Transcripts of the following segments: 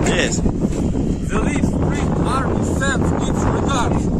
Yes. The lead Spring Army sends its regards.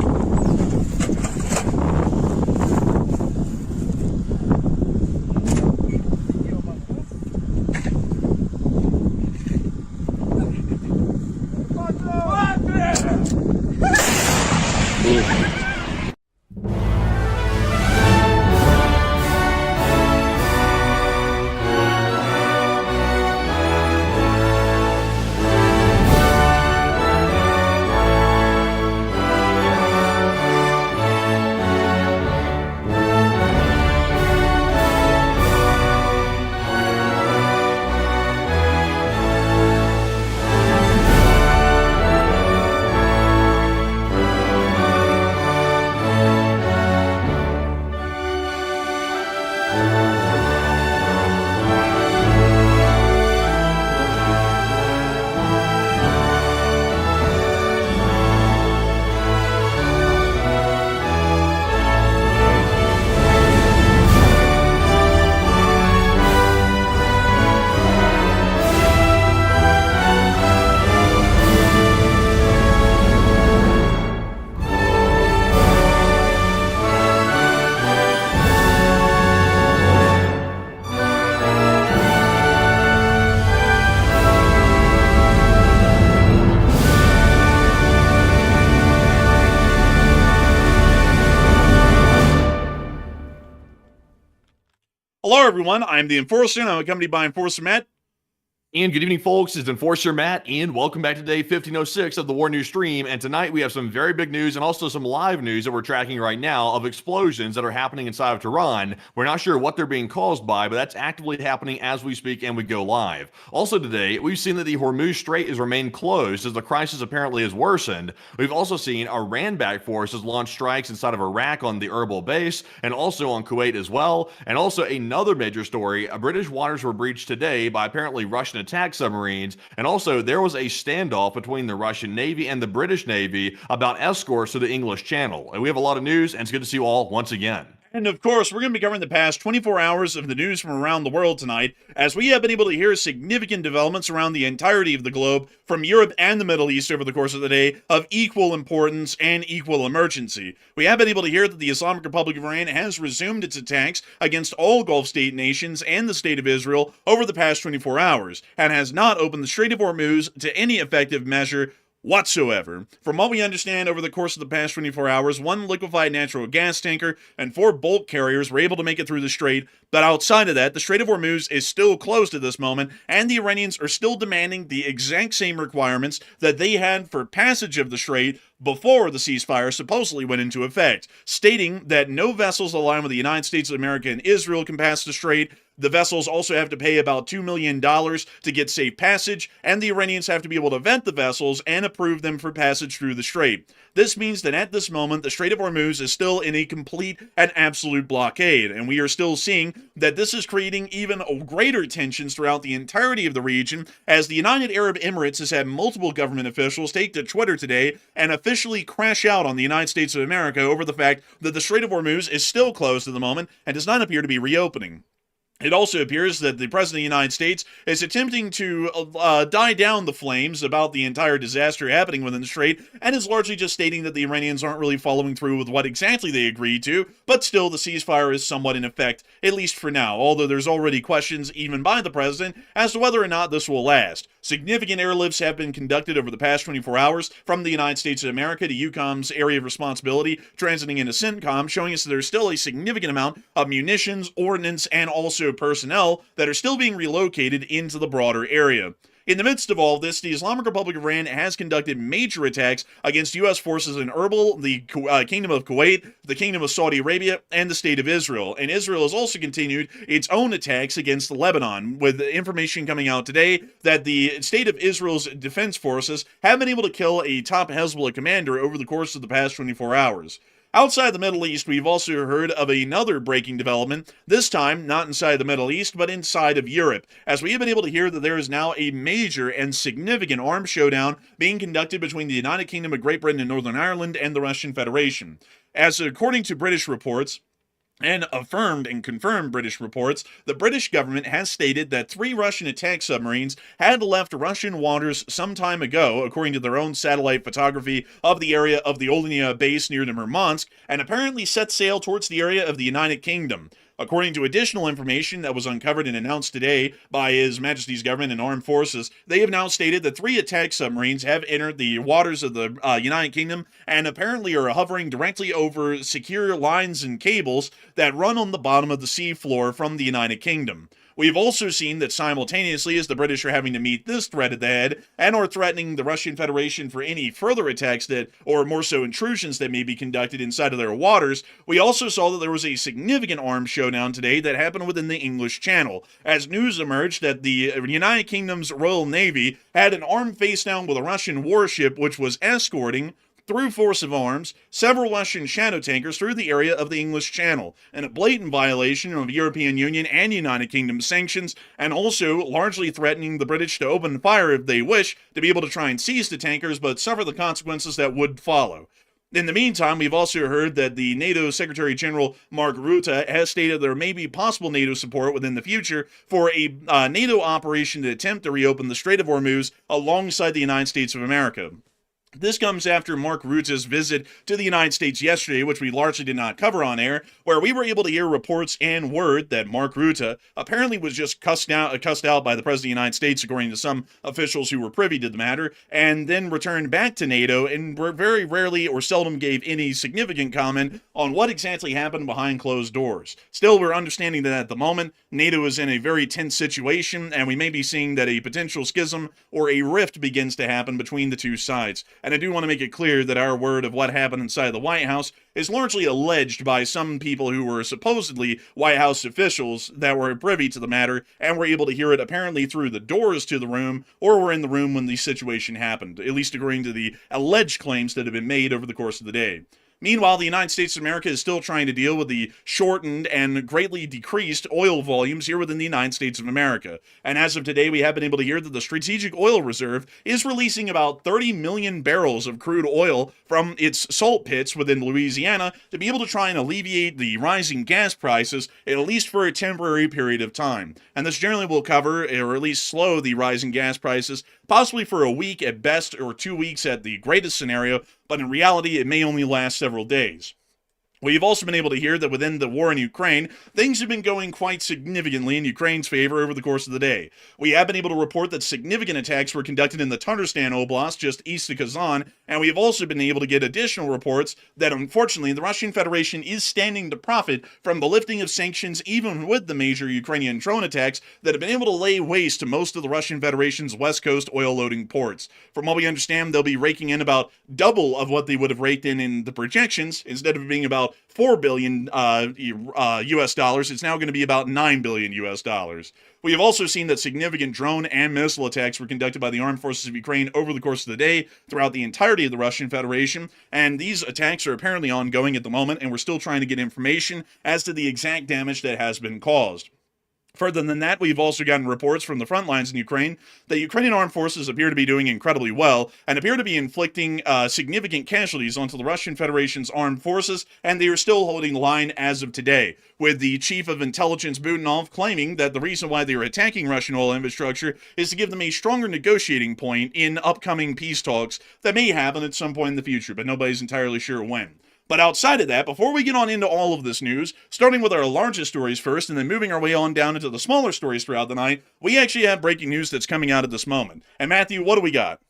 Hello, everyone. I'm the Enforcer, and I'm accompanied by Enforcer Matt. And good evening, folks. It's Enforcer Matt, and welcome back to day 1506 of the War News Stream. And tonight we have some very big news and also some live news that we're tracking right now of explosions that are happening inside of Tehran. We're not sure what they're being caused by, but that's actively happening as we speak and we go live. Also today, we've seen that the Hormuz Strait has remained closed as the crisis apparently has worsened. We've also seen Iran-backed forces launch strikes inside of Iraq on the Erbil base and also on Kuwait as well. And also another major story, British waters were breached today by apparently Russian attack submarines, and also there was a standoff between the Russian Navy and the British Navy about escorts to the English Channel. And we have a lot of news, and it's good to see you all once again. And of course, we're going to be covering the past 24 hours of the news from around the world tonight, as we have been able to hear significant developments around the entirety of the globe, from Europe and the Middle East over the course of the day, of equal importance and equal emergency. We have been able to hear that the Islamic Republic of Iran has resumed its attacks against all Gulf state nations and the State of Israel over the past 24 hours, and has not opened the Strait of Hormuz to any effective measure whatsoever. From what we understand, over the course of the past 24 hours, 1 liquefied natural gas tanker and 4 bulk carriers were able to make it through the strait, but outside of that, the Strait of Hormuz is still closed at this moment, and the Iranians are still demanding the exact same requirements that they had for passage of the strait before the ceasefire supposedly went into effect, stating that no vessels aligned with the United States of America and Israel can pass the strait. The vessels also have to pay about $2 million to get safe passage, and the Iranians have to be able to vet the vessels and approve them for passage through the strait. This means that at this moment, the Strait of Hormuz is still in a complete and absolute blockade, and we are still seeing that this is creating even greater tensions throughout the entirety of the region, as the United Arab Emirates has had multiple government officials take to Twitter today and officially crash out on the United States of America over the fact that the Strait of Hormuz is still closed at the moment and does not appear to be reopening. It also appears that the President of the United States is attempting to die down the flames about the entire disaster happening within the Strait, and is largely just stating that the Iranians aren't really following through with what exactly they agreed to, but still the ceasefire is somewhat in effect, at least for now, although there's already questions, even by the President, as to whether or not this will last. Significant airlifts have been conducted over the past 24 hours from the United States of America to EUCOM's area of responsibility, transiting into CENTCOM, showing us that there's still a significant amount of munitions, ordnance, and also personnel that are still being relocated into the broader area. In the midst of all this, the Islamic Republic of Iran has conducted major attacks against U.S. forces in Erbil, the Kingdom of Kuwait, the Kingdom of Saudi Arabia, and the State of Israel. And Israel has also continued its own attacks against Lebanon, with information coming out today that the State of Israel's defense forces have been able to kill a top Hezbollah commander over the course of the past 24 hours. Outside the Middle East, we've also heard of another breaking development, this time not inside the Middle East, but inside of Europe, as we have been able to hear that there is now a major and significant armed showdown being conducted between the United Kingdom of Great Britain and Northern Ireland and the Russian Federation. As according to British reports, and affirmed and confirmed British reports, the British government has stated that 3 Russian attack submarines had left Russian waters some time ago, according to their own satellite photography of the area of the Olenia base near the Murmansk, and apparently set sail towards the area of the United Kingdom. According to additional information that was uncovered and announced today by His Majesty's government and armed forces, they have now stated that 3 attack submarines have entered the waters of the United Kingdom and apparently are hovering directly over secure lines and cables that run on the bottom of the seafloor from the United Kingdom. We've also seen that simultaneously, as the British are having to meet this threat at the head and are threatening the Russian Federation for any further attacks that, or more so intrusions that may be conducted inside of their waters, we also saw that there was a significant armed showdown today that happened within the English Channel, as news emerged that the United Kingdom's Royal Navy had an armed face-down with a Russian warship which was escorting through force of arms, several Russian shadow tankers through the area of the English Channel, in a blatant violation of European Union and United Kingdom sanctions, and also largely threatening the British to open fire if they wish, to be able to try and seize the tankers, but suffer the consequences that would follow. In the meantime, we've also heard that the NATO Secretary General Mark Rutte has stated there may be possible NATO support within the future for a NATO operation to attempt to reopen the Strait of Hormuz alongside the United States of America. This comes after Mark Rutte's visit to the United States yesterday, which we largely did not cover on air, where we were able to hear reports and word that Mark Rutte apparently was just cussed out by the President of the United States, according to some officials who were privy to the matter, and then returned back to NATO and very rarely or seldom gave any significant comment on what exactly happened behind closed doors. Still, we're understanding that at the moment, NATO is in a very tense situation, and we may be seeing that a potential schism or a rift begins to happen between the two sides. And I do want to make it clear that our word of what happened inside the White House is largely alleged by some people who were supposedly White House officials that were privy to the matter and were able to hear it apparently through the doors to the room or were in the room when the situation happened, at least according to the alleged claims that have been made over the course of the day. Meanwhile, the United States of America is still trying to deal with the shortened and greatly decreased oil volumes here within the United States of America. And as of today, we have been able to hear that the Strategic Oil Reserve is releasing about 30 million barrels of crude oil from its salt pits within Louisiana to be able to try and alleviate the rising gas prices, at least for a temporary period of time. And this generally will cover, or at least slow, the rising gas prices, possibly for a week at best, or 2 weeks at the greatest scenario, but in reality, it may only last several days. We've also been able to hear that within the war in Ukraine, things have been going quite significantly in Ukraine's favor over the course of the day. We have been able to report that significant attacks were conducted in the Tatarstan Oblast, just east of Kazan, and we have also been able to get additional reports that unfortunately the Russian Federation is standing to profit from the lifting of sanctions, even with the major Ukrainian drone attacks that have been able to lay waste to most of the Russian Federation's west coast oil-loading ports. From what we understand, they'll be raking in about double of what they would have raked in the projections. Instead of being about 4 billion US dollars, it's now going to be about 9 billion US dollars. We have also seen that significant drone and missile attacks were conducted by the armed forces of Ukraine over the course of the day throughout the entirety of the Russian Federation, and these attacks are apparently ongoing at the moment, and we're still trying to get information as to the exact damage that has been caused. Further than that, we've also gotten reports from the front lines in Ukraine that Ukrainian armed forces appear to be doing incredibly well and appear to be inflicting significant casualties onto the Russian Federation's armed forces, and they are still holding the line as of today, with the chief of intelligence Budanov claiming that the reason why they are attacking Russian oil infrastructure is to give them a stronger negotiating point in upcoming peace talks that may happen at some point in the future, but nobody's entirely sure when. But outside of that, before we get on into all of this news, starting with our largest stories first and then moving our way on down into the smaller stories throughout the night, we actually have breaking news that's coming out at this moment. And Matthew, what do we got?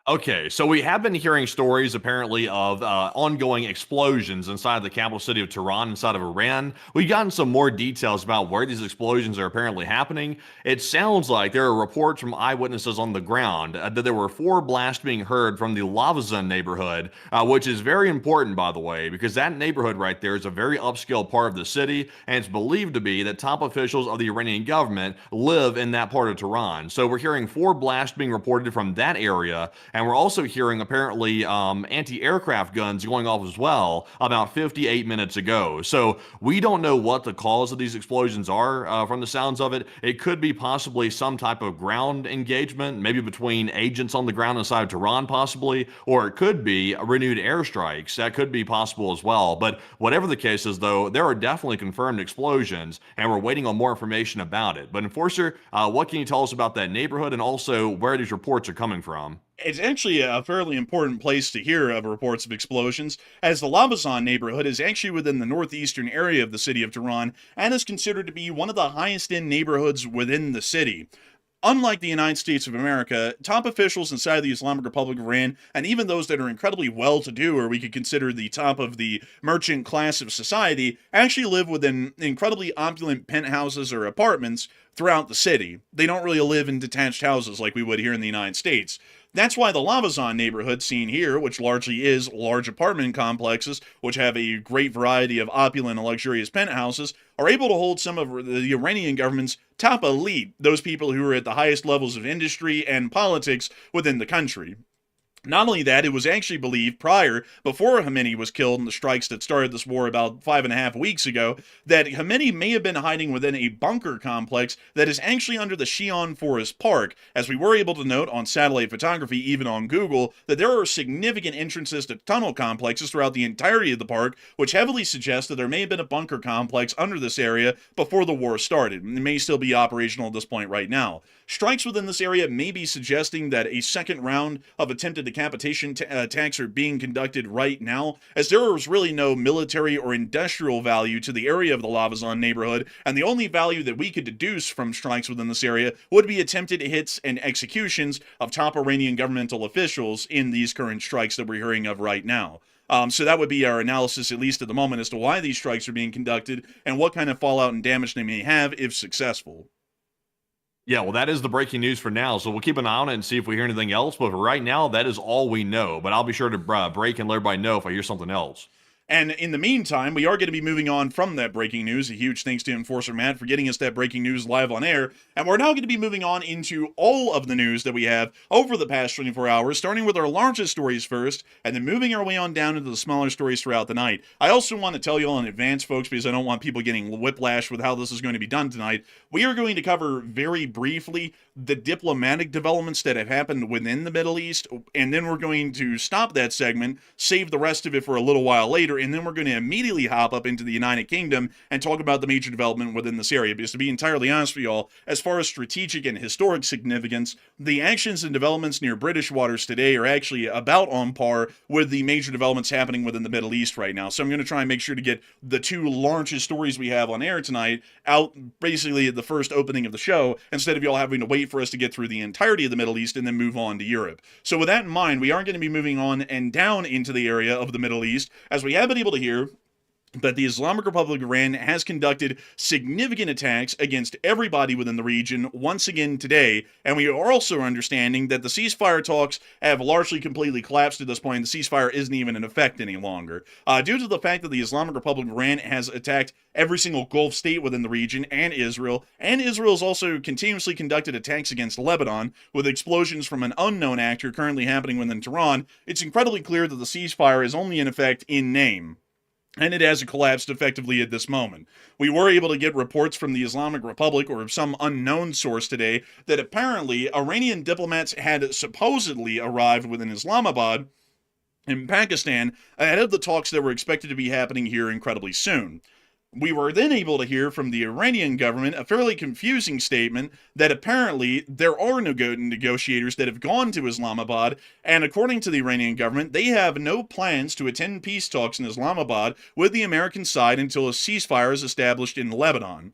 Okay, so we have been hearing stories apparently of ongoing explosions inside the capital city of Tehran, inside of Iran. We've gotten some more details about where these explosions are apparently happening. It sounds like there are reports from eyewitnesses on the ground that there were 4 blasts being heard from the Lavazan neighborhood, which is very important, by the way, because that neighborhood right there is a very upscale part of the city, and it's believed to be that top officials of the Iranian government live in that part of Tehran. So we're hearing 4 blasts being reported from that area. And we're also hearing apparently anti-aircraft guns going off as well about 58 minutes ago. So we don't know what the cause of these explosions are from the sounds of it. It could be possibly some type of ground engagement, maybe between agents on the ground inside of Tehran possibly, or it could be renewed airstrikes. That could be possible as well. But whatever the case is, though, there are definitely confirmed explosions, and we're waiting on more information about it. But Enforcer, what can you tell us about that neighborhood and also where these reports are coming from? It's actually a fairly important place to hear of reports of explosions, as the Lavazan neighborhood is actually within the northeastern area of the city of Tehran and is considered to be one of the highest-end neighborhoods within the city. Unlike the United States of America, top officials inside the Islamic Republic of Iran, and even those that are incredibly well-to-do, or we could consider the top of the merchant class of society, actually live within incredibly opulent penthouses or apartments throughout the city. They don't really live in detached houses like we would here in the United States. That's why the Lavazan neighborhood seen here, which largely is large apartment complexes, which have a great variety of opulent and luxurious penthouses, are able to hold some of the Iranian government's top elite, those people who are at the highest levels of industry and politics within the country. Not only that, it was actually believed before Khamenei was killed in the strikes that started this war about 5.5 weeks ago, that Khamenei may have been hiding within a bunker complex that is actually under the Shion Forest Park, as we were able to note on satellite photography, even on Google, that there are significant entrances to tunnel complexes throughout the entirety of the park, which heavily suggests that there may have been a bunker complex under this area before the war started. It may still be operational at this point right now. Strikes within this area may be suggesting that a second round of attempted decapitation attacks are being conducted right now, as there is really no military or industrial value to the area of the Lavazan neighborhood, and the only value that we could deduce from strikes within this area would be attempted hits and executions of top Iranian governmental officials in these current strikes that we're hearing of right now. So that would be our analysis, at least at the moment, as to why these strikes are being conducted and what kind of fallout and damage they may have if successful. Yeah, well, that is the breaking news for now. So we'll keep an eye on it and see if we hear anything else. But for right now, that is all we know. But I'll be sure to break and let everybody know if I hear something else. And in the meantime, we are going to be moving on from that breaking news. A huge thanks to Enforcer Matt for getting us that breaking news live on air. And we're now going to be moving on into all of the news that we have over the past 24 hours, starting with our largest stories first, and then moving our way on down into the smaller stories throughout the night. I also want to tell you all in advance, folks, because I don't want people getting whiplash with how this is going to be done tonight. We are going to cover very briefly the diplomatic developments that have happened within the Middle East, and then we're going to stop that segment, save the rest of it for a little while later, and then we're going to immediately hop up into the United Kingdom and talk about the major development within this area. Because to be entirely honest with y'all, as far as strategic and historic significance, the actions and developments near British waters today are actually about on par with the major developments happening within the Middle East right now. So I'm going to try and make sure to get the 2 largest stories we have on air tonight out basically at the first opening of the show, instead of y'all having to wait for us to get through the entirety of the Middle East and then move on to Europe. So with that in mind, we are going to be moving on and down into the area of the Middle East, as we have been able to hear that the Islamic Republic of Iran has conducted significant attacks against everybody within the region once again today, and we are also understanding that the ceasefire talks have largely completely collapsed at this point. The ceasefire isn't even in effect any longer, due to the fact that the Islamic Republic of Iran has attacked every single Gulf state within the region, and Israel's also continuously conducted attacks against Lebanon, with explosions from an unknown actor currently happening within Tehran. It's incredibly clear that the ceasefire is only in effect in name. and it hasn't collapsed effectively at this moment. We were able to get reports from the Islamic Republic or some unknown source today that apparently Iranian diplomats had supposedly arrived within Islamabad in Pakistan ahead of the talks that were expected to be happening here incredibly soon. We were then able to hear from the Iranian government a fairly confusing statement that apparently there are negotiators that have gone to Islamabad, and according to the Iranian government, they have no plans to attend peace talks in Islamabad with the American side until a ceasefire is established in Lebanon.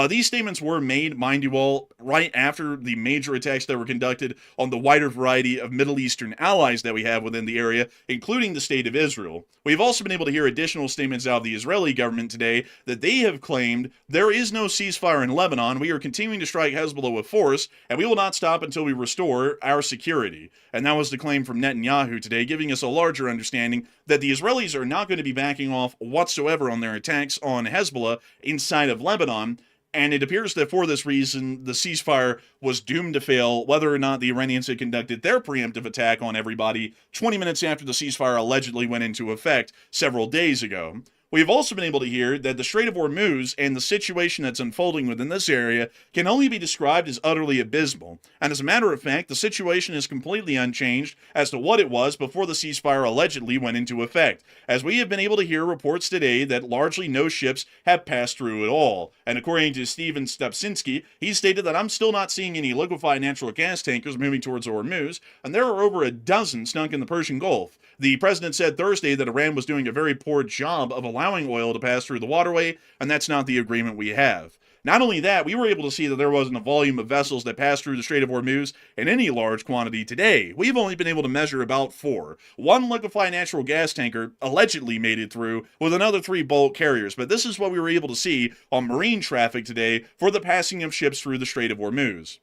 These statements were made, mind you all, right after the major attacks that were conducted on the wider variety of Middle Eastern allies that we have within the area, including the state of Israel. We've also been able to hear additional statements out of the Israeli government today that they have claimed there is no ceasefire in Lebanon. We are continuing to strike Hezbollah with force, and we will not stop until we restore our security. And that was the claim from Netanyahu today, giving us a larger understanding that the Israelis are not going to be backing off whatsoever on their attacks on Hezbollah inside of Lebanon. And it appears that for this reason, the ceasefire was doomed to fail, whether or not the Iranians had conducted their preemptive attack on everybody 20 minutes after the ceasefire allegedly went into effect several days ago. We've also been able to hear that the Strait of Hormuz and the situation that's unfolding within this area can only be described as utterly abysmal. And as a matter of fact, the situation is completely unchanged as to what it was before the ceasefire allegedly went into effect, as we have been able to hear reports today that largely no ships have passed through at all. And according to Steven Stepsinski, he stated that I'm still not seeing any liquefied natural gas tankers moving towards Hormuz, and there are over a dozen sunk in the Persian Gulf. The president said Thursday that Iran was doing a very poor job of allowing oil to pass through the waterway, and that's not the agreement we have. Not only that, we were able to see that there wasn't a volume of vessels that passed through the Strait of Hormuz in any large quantity today. We've only been able to measure about 4. One liquefied natural gas tanker allegedly made it through with another 3 bulk carriers, but this is what we were able to see on marine traffic today for the passing of ships through the Strait of Hormuz.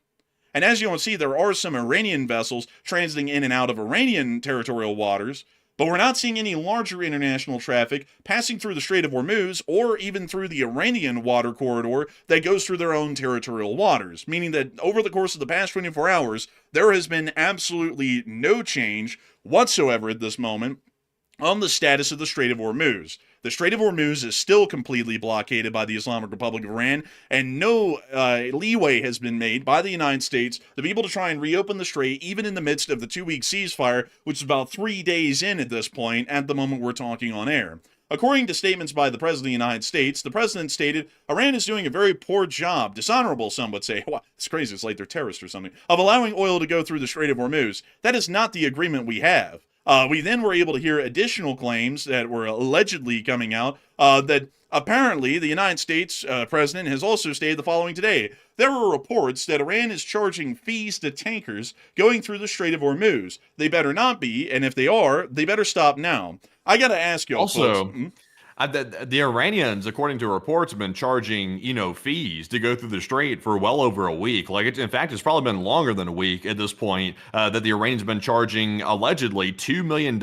And as you will see, there are some Iranian vessels transiting in and out of Iranian territorial waters, but we're not seeing any larger international traffic passing through the Strait of Hormuz or even through the Iranian water corridor that goes through their own territorial waters, meaning that over the course of the past 24 hours, there has been absolutely no change whatsoever at this moment on the status of the Strait of Hormuz. The Strait of Hormuz is still completely blockaded by the Islamic Republic of Iran, and no leeway has been made by the United States to be able to try and reopen the strait, even in the midst of the 2-week ceasefire, which is about 3 days in at this point, at the moment we're talking on air. According to statements by the President of the United States, the President stated, Iran is doing a very poor job, dishonorable some would say, wow, it's crazy, it's like they're terrorists or something, of allowing oil to go through the Strait of Hormuz. That is not the agreement we have. We then were able to hear additional claims that were allegedly coming out that apparently the United States president has also stated the following today. There were reports that Iran is charging fees to tankers going through the Strait of Hormuz. They better not be, and if they are, they better stop now. I got to ask you also, folks. The Iranians, according to reports, have been charging, fees to go through the strait for well over a week. In fact, it's probably been longer than a week at this point that the Iranians have been charging allegedly $2 million,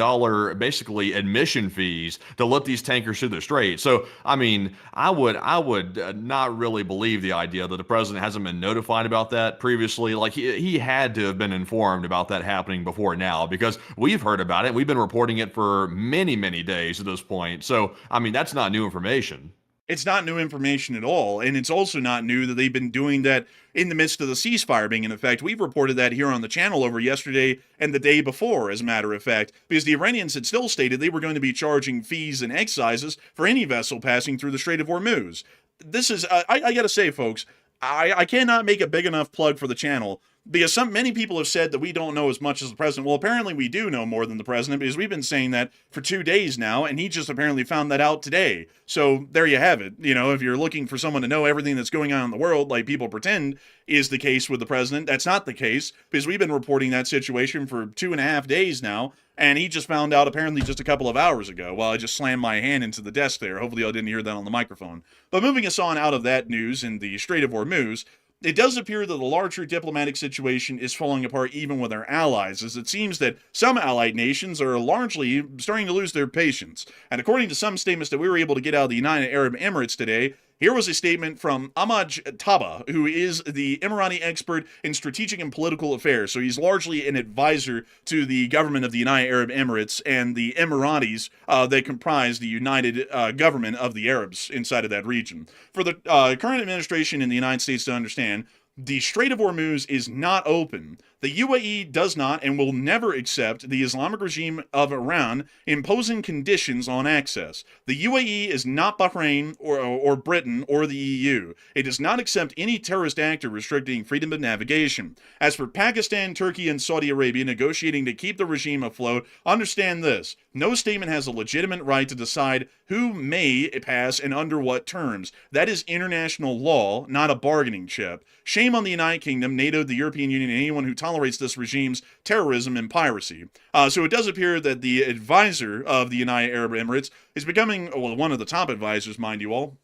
basically admission fees to let these tankers through the strait. So, I mean, I would not really believe the idea that the president hasn't been notified about that previously. He had to have been informed about that happening before now, because we've heard about it. We've been reporting it for many, many days at this point. So, I mean, that's not new information. It's not new information at all, and it's also not new that they've been doing that in the midst of the ceasefire being in effect. We've reported that here on the channel over yesterday and the day before, as a matter of fact, because the Iranians had still stated they were going to be charging fees and excises for any vessel passing through the Strait of Hormuz. This is, I gotta say, folks, I cannot make a big enough plug for the channel, because many people have said that we don't know as much as the president. Well, apparently we do know more than the president, because we've been saying that for 2 days now, and he just apparently found that out today. So there you have it. If you're looking for someone to know everything that's going on in the world, like people pretend is the case with the president, that's not the case, because we've been reporting that situation for 2.5 days now, and he just found out apparently just a couple of hours ago. Well, I just slammed my hand into the desk there. Hopefully I didn't hear that on the microphone. But moving us on out of that news in the Strait of Hormuz, it does appear that the larger diplomatic situation is falling apart even with our allies, as it seems that some allied nations are largely starting to lose their patience. And according to some statements that we were able to get out of the United Arab Emirates today, Here was a statement from Ahmad Taba, who is the Emirati expert in strategic and political affairs. So he's largely an advisor to the government of the United Arab Emirates and the Emiratis that comprise the united government of the Arabs inside of that region. For the current administration in the United States to understand, the Strait of Hormuz is not open. The UAE does not and will never accept the Islamic regime of Iran imposing conditions on access. The UAE is not Bahrain or Britain or the EU. It does not accept any terrorist actor restricting freedom of navigation. As for Pakistan, Turkey, and Saudi Arabia negotiating to keep the regime afloat, understand this. No statement has a legitimate right to decide who may pass and under what terms. That is international law, not a bargaining chip. Shame on the United Kingdom, NATO, the European Union, and anyone who tolerates this regime's terrorism and piracy. So it does appear that the advisor of the United Arab Emirates is becoming, well, one of the top advisors, mind you all,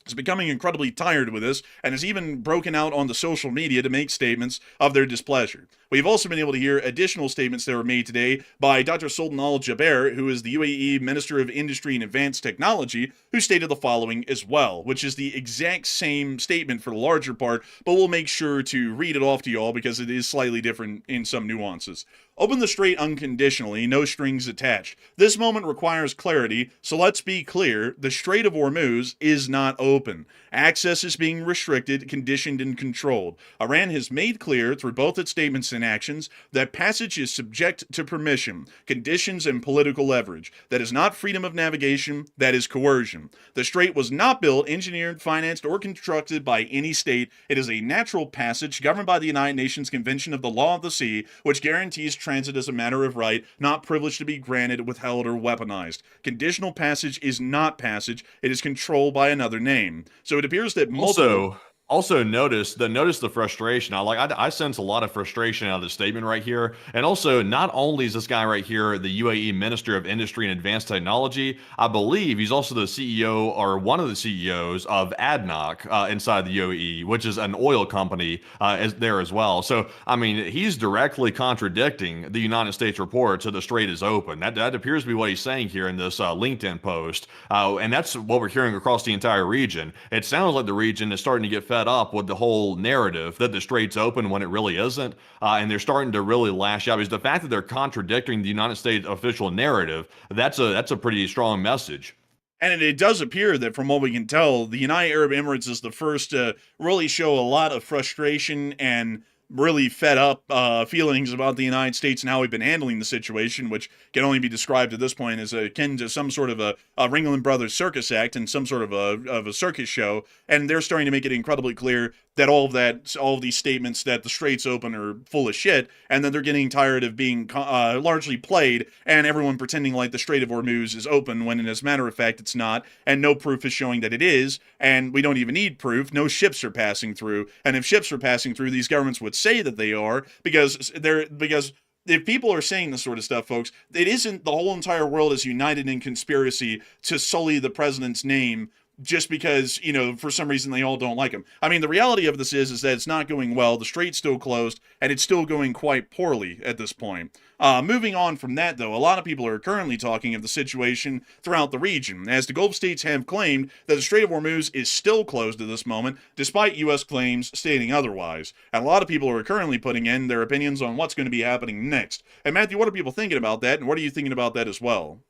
is becoming incredibly tired with this and has even broken out on the social media to make statements of their displeasure. We've also been able to hear additional statements that were made today by Dr. Sultan Al-Jaber, who is the UAE Minister of Industry and Advanced Technology, who stated the following as well, which is the exact same statement for the larger part, but we'll make sure to read it off to you all because it is slightly different in some nuances. Open the strait unconditionally, no strings attached. This moment requires clarity, so let's be clear, the Strait of Hormuz is not open. Access is being restricted, conditioned, and controlled. Iran has made clear through both its statements and actions that passage is subject to permission, conditions, and political leverage. That is not freedom of navigation, that is coercion. The strait was not built, engineered, financed, or constructed by any state. It is a natural passage governed by the United Nations Convention of the Law of the Sea, which guarantees transit as a matter of right, not privilege to be granted, withheld, or weaponized. Conditional passage is not passage, it is controlled by another name. So it appears that Also notice the frustration. I sense a lot of frustration out of the statement right here. And also, not only is this guy right here the UAE Minister of Industry and Advanced Technology, I believe he's also the CEO or one of the CEOs of ADNOC inside the UAE, which is an oil company there as well. So, I mean, he's directly contradicting the United States report that the strait is open. That appears to be what he's saying here in this LinkedIn post. And that's what we're hearing across the entire region. It sounds like the region is starting to get fed up with the whole narrative that the strait's open when it really isn't, and they're starting to really lash out because the fact that they're contradicting the United States official narrative, that's a pretty strong message. And it does appear that, from what we can tell, the United Arab Emirates is the first to really show a lot of frustration and really fed up feelings about the United States and how we've been handling the situation, which can only be described at this point as akin to some sort of a Ringling Brothers circus act and some sort of a circus show. And they're starting to make it incredibly clear that all of these statements that the strait's open are full of shit, and then they're getting tired of being largely played and everyone pretending like the Strait of Hormuz is open when, as a matter of fact, it's not, and no proof is showing that it is, and we don't even need proof. No ships are passing through, and if ships are passing through, these governments would say that they are because if people are saying this sort of stuff, folks, it isn't the whole entire world is united in conspiracy to sully the president's name just because, for some reason they all don't like him. I mean, the reality of this is that it's not going well. The strait's still closed, and it's still going quite poorly at this point. Moving on from that, though, a lot of people are currently talking of the situation throughout the region, as the Gulf states have claimed that the Strait of Hormuz is still closed at this moment, despite U.S. claims stating otherwise. And a lot of people are currently putting in their opinions on what's going to be happening next. And Matthew, what are people thinking about that, and what are you thinking about that as well?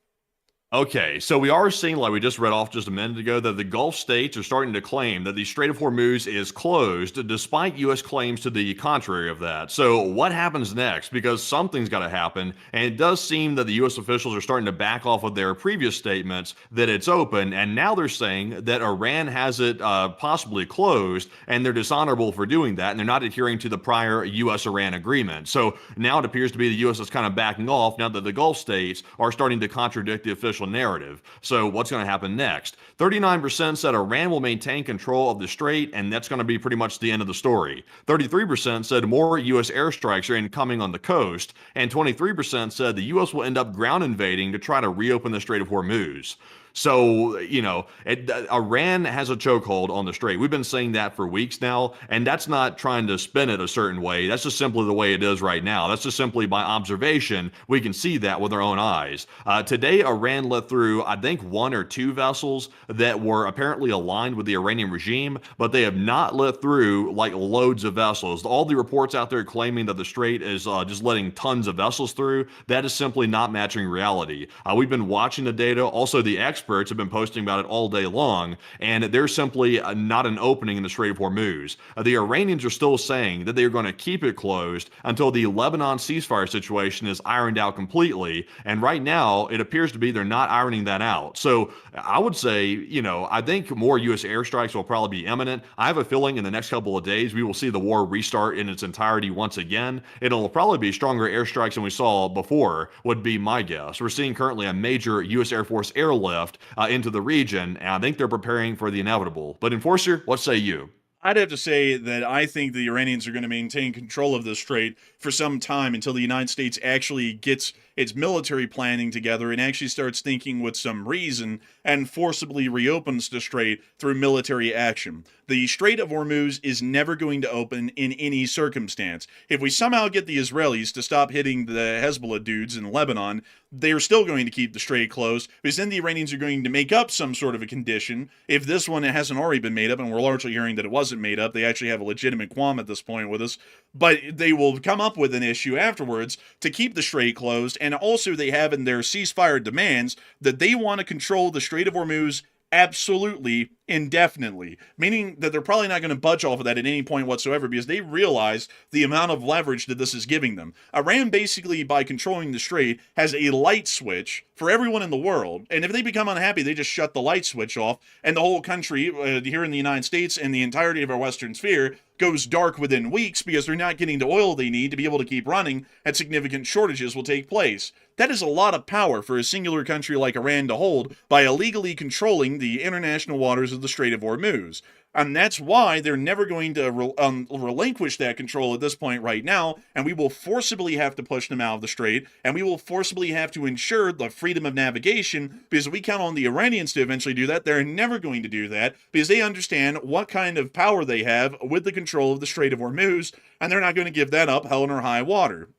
Okay, so we are seeing, like we just read off just a minute ago, that the Gulf states are starting to claim that the Strait of Hormuz is closed, despite U.S. claims to the contrary of that. So what happens next? Because something's got to happen, and it does seem that the U.S. officials are starting to back off of their previous statements that it's open, and now they're saying that Iran has it possibly closed, and they're dishonorable for doing that, and they're not adhering to the prior U.S.-Iran agreement. So now it appears to be the U.S. is kind of backing off now that the Gulf states are starting to contradict the official narrative. So what's going to happen next? 39% said Iran will maintain control of the strait, and that's going to be pretty much the end of the story. 33% said more U.S. airstrikes are incoming on the coast, and 23% said the U.S. will end up ground invading to try to reopen the Strait of Hormuz. So, Iran has a chokehold on the strait. We've been saying that for weeks now, and that's not trying to spin it a certain way. That's just simply the way it is right now. That's just simply by observation. We can see that with our own eyes. Today, Iran let through, I think, 1 or 2 vessels that were apparently aligned with the Iranian regime, but they have not let through like loads of vessels. All the reports out there claiming that the strait is just letting tons of vessels through, that is simply not matching reality. We've been watching the data. Also, the experts have been posting about it all day long, and there's simply not an opening in the Strait of Hormuz. The Iranians are still saying that they are going to keep it closed until the Lebanon ceasefire situation is ironed out completely, and right now it appears to be they're not ironing that out. So I would say, I think more U.S. airstrikes will probably be imminent. I have a feeling in the next couple of days we will see the war restart in its entirety once again. It'll probably be stronger airstrikes than we saw before, would be my guess. We're seeing currently a major U.S. Air Force airlift into the region, and I think they're preparing for the inevitable. But Enforcer, what say you? I'd have to say that I think the Iranians are going to maintain control of the strait for some time until the United States actually gets its military planning together and actually starts thinking with some reason and forcibly reopens the strait through military action. The Strait of Hormuz is never going to open in any circumstance. If we somehow get the Israelis to stop hitting the Hezbollah dudes in Lebanon, they're still going to keep the strait closed, because then the Iranians are going to make up some sort of a condition. If this one hasn't already been made up, and we're largely hearing that it wasn't made up, they actually have a legitimate qualm at this point with us, but they will come up with an issue afterwards to keep the strait closed. And also they have in their ceasefire demands that they want to control the Strait of Hormuz absolutely indefinitely, meaning that they're probably not going to budge off of that at any point whatsoever, because they realize the amount of leverage that this is giving them. Iran basically, by controlling the strait, has a light switch for everyone in the world, and if they become unhappy, they just shut the light switch off, and the whole country here in the United States and the entirety of our Western sphere goes dark within weeks, because they're not getting the oil they need to be able to keep running, and significant shortages will take place. That is a lot of power for a singular country like Iran to hold by illegally controlling the international waters of the Strait of Hormuz. And that's why they're never going to relinquish that control at this point right now, and we will forcibly have to push them out of the strait, and we will forcibly have to ensure the freedom of navigation, because if we count on the Iranians to eventually do that, they're never going to do that, because they understand what kind of power they have with the control of the Strait of Hormuz, and they're not going to give that up hell or high water.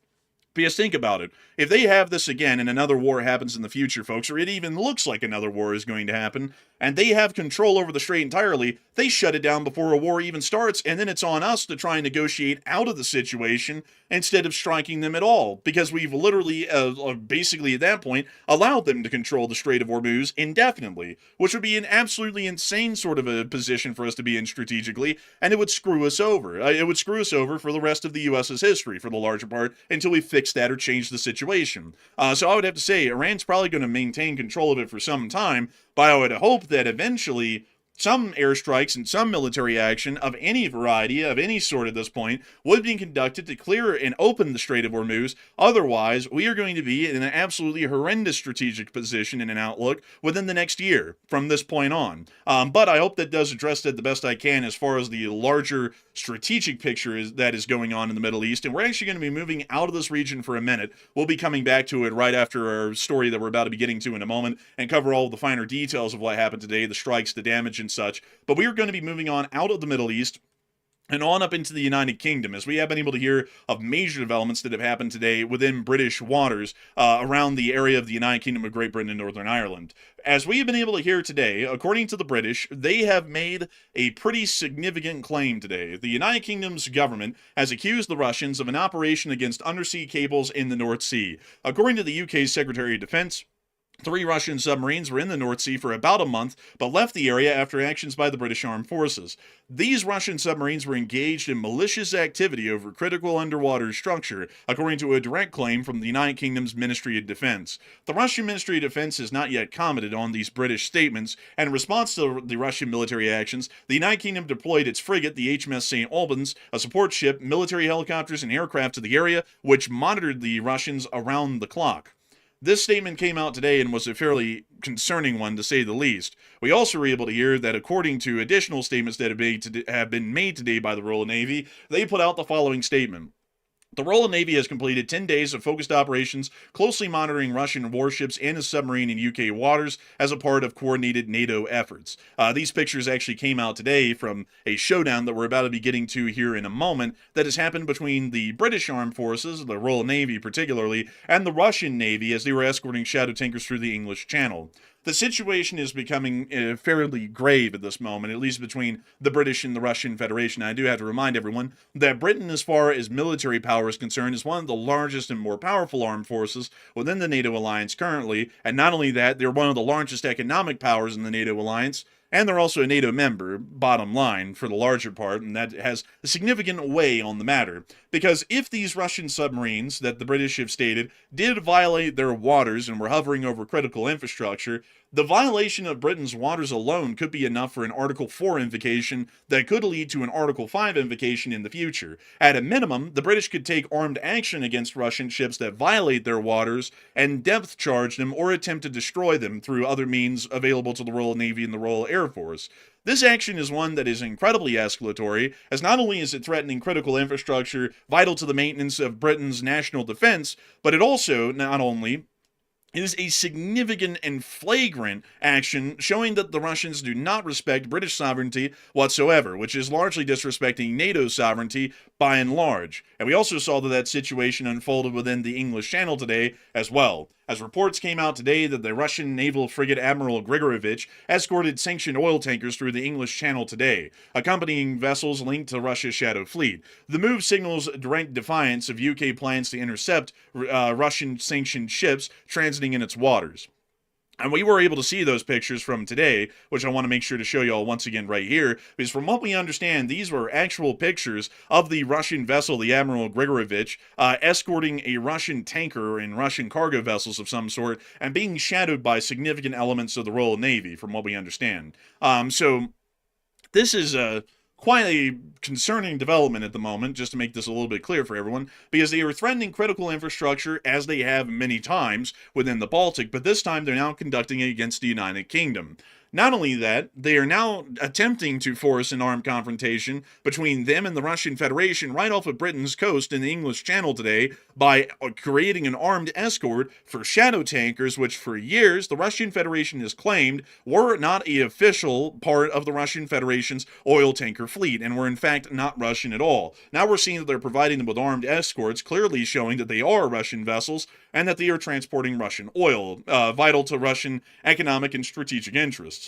Because think about it. If they have this again and another war happens in the future, folks, or it even looks like another war is going to happen, and they have control over the strait entirely, they shut it down before a war even starts, and then it's on us to try and negotiate out of the situation instead of striking them at all, because we've literally, basically at that point, allowed them to control the Strait of Hormuz indefinitely, which would be an absolutely insane sort of a position for us to be in strategically, and it would screw us over. It would screw us over for the rest of the U.S.'s history, for the larger part, until we fix that or change the situation. So I would have to say Iran's probably going to maintain control of it for some time, but I would hope that eventually some airstrikes and some military action of any variety, of any sort at this point, would be conducted to clear and open the Strait of Hormuz. Otherwise, we are going to be in an absolutely horrendous strategic position and an outlook within the next year from this point on. But I hope that does address that the best I can as far as the larger strategic picture that is going on in the Middle East. And we're actually going to be moving out of this region for a minute. We'll be coming back to it right after our story that we're about to be getting to in a moment and cover all the finer details of what happened today, the strikes, the damage, and such. But we are going to be moving on out of the Middle East and on up into the United Kingdom, as we have been able to hear of major developments that have happened today within British waters around the area of the United Kingdom of Great Britain and Northern Ireland. As we have been able to hear today, according to the British, they have made a pretty significant claim today. The United Kingdom's government has accused the Russians of an operation against undersea cables in the North Sea. According to the UK's Secretary of Defense, 3 Russian submarines were in the North Sea for about a month, but left the area after actions by the British Armed Forces. These Russian submarines were engaged in malicious activity over critical underwater structure, according to a direct claim from the United Kingdom's Ministry of Defense. The Russian Ministry of Defense has not yet commented on these British statements, and in response to the Russian military actions, the United Kingdom deployed its frigate, the HMS St. Albans, a support ship, military helicopters, and aircraft to the area, which monitored the Russians around the clock. This statement came out today and was a fairly concerning one, to say the least. We also were able to hear that according to additional statements that have been made today by the Royal Navy, they put out the following statement. The Royal Navy has completed 10 days of focused operations, closely monitoring Russian warships and a submarine in UK waters as a part of coordinated NATO efforts. These pictures actually came out today from a showdown that we're about to be getting to here in a moment that has happened between the British Armed Forces, the Royal Navy particularly, and the Russian Navy as they were escorting shadow tankers through the English Channel. The situation is becoming fairly grave at this moment, at least between the British and the Russian Federation. I do have to remind everyone that Britain, as far as military power is concerned, is one of the largest and more powerful armed forces within the NATO alliance currently. And not only that, they're one of the largest economic powers in the NATO alliance. And they're also a NATO member, bottom line, for the larger part, and that has a significant weight on the matter. Because if these Russian submarines, that the British have stated, did violate their waters and were hovering over critical infrastructure, the violation of Britain's waters alone could be enough for an Article 4 invocation that could lead to an Article 5 invocation in the future. At a minimum, the British could take armed action against Russian ships that violate their waters and depth charge them or attempt to destroy them through other means available to the Royal Navy and the Royal Air Force. This action is one that is incredibly escalatory, as not only is it threatening critical infrastructure vital to the maintenance of Britain's national defense, but it also, not only is a significant and flagrant action showing that the Russians do not respect British sovereignty whatsoever, which is largely disrespecting NATO's sovereignty by and large. And we also saw that situation unfolded within the English Channel today as well, as reports came out today that the Russian naval frigate Admiral Grigorovich escorted sanctioned oil tankers through the English Channel today, accompanying vessels linked to Russia's Shadow Fleet. The move signals direct defiance of UK plans to intercept Russian sanctioned ships transiting in its waters. And we were able to see those pictures from today, which I want to make sure to show you all once again right here, because from what we understand, these were actual pictures of the Russian vessel, the Admiral Grigorovich, escorting a Russian tanker and Russian cargo vessels of some sort, and being shadowed by significant elements of the Royal Navy, from what we understand. So this is quite a concerning development at the moment, just to make this a little bit clear for everyone, because they are threatening critical infrastructure as they have many times within the Baltic, but this time they're now conducting it against the United Kingdom. Not only that, they are now attempting to force an armed confrontation between them and the Russian Federation right off of Britain's coast in the English Channel today by creating an armed escort for shadow tankers, which for years the Russian Federation has claimed were not an official part of the Russian Federation's oil tanker fleet and were in fact not Russian at all. Now we're seeing that they're providing them with armed escorts, clearly showing that they are Russian vessels and that they are transporting Russian oil, vital to Russian economic and strategic interests.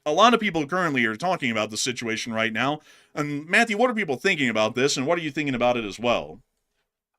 A lot of people currently are talking about the situation right now. And Matthew, what are people thinking about this, and what are you thinking about it as well?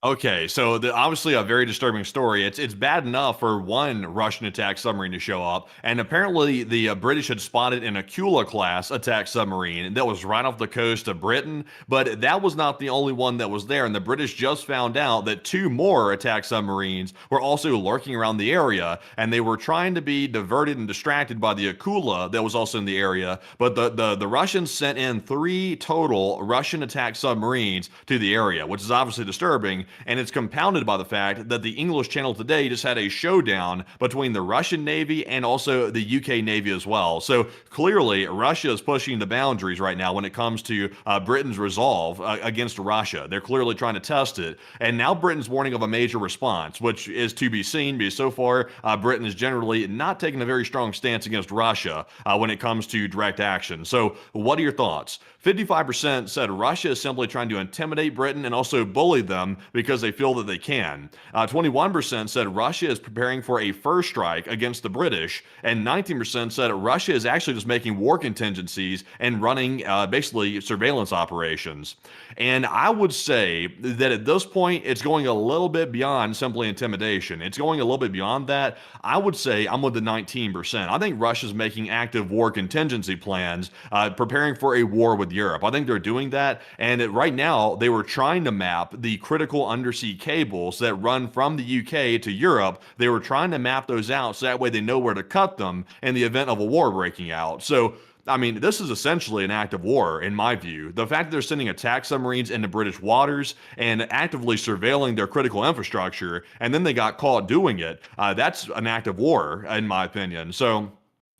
Okay, so obviously a very disturbing story. It's bad enough for one Russian attack submarine to show up, and apparently the British had spotted an Aquila class attack submarine that was right off the coast of Britain, but that was not the only one that was there, and the British just found out that two more attack submarines were also lurking around the area, and they were trying to be diverted and distracted by the Aquila that was also in the area, but the Russians sent in 3 total Russian attack submarines to the area, which is obviously disturbing. And it's compounded by the fact that the English Channel today just had a showdown between the Russian Navy and also the UK Navy as well. So clearly, Russia is pushing the boundaries right now when it comes to Britain's resolve against Russia. They're clearly trying to test it. And now Britain's warning of a major response, which is to be seen because so far Britain is generally not taking a very strong stance against Russia when it comes to direct action. So what are your thoughts? 55% said Russia is simply trying to intimidate Britain and also bully them because they feel that they can. 21% said Russia is preparing for a first strike against the British, and 19% said Russia is actually just making war contingencies and running basically surveillance operations. And I would say that at this point, it's going a little bit beyond simply intimidation. It's going a little bit beyond that. I would say I'm with the 19%. I think Russia's making active war contingency plans, preparing for a war with Europe. I think they're doing that. And right now, they were trying to map the critical undersea cables that run from the UK to Europe. They were trying to map those out so that way they know where to cut them in the event of a war breaking out. So, I mean, this is essentially an act of war, in my view. The fact that they're sending attack submarines into British waters and actively surveilling their critical infrastructure, and then they got caught doing it, that's an act of war, in my opinion. So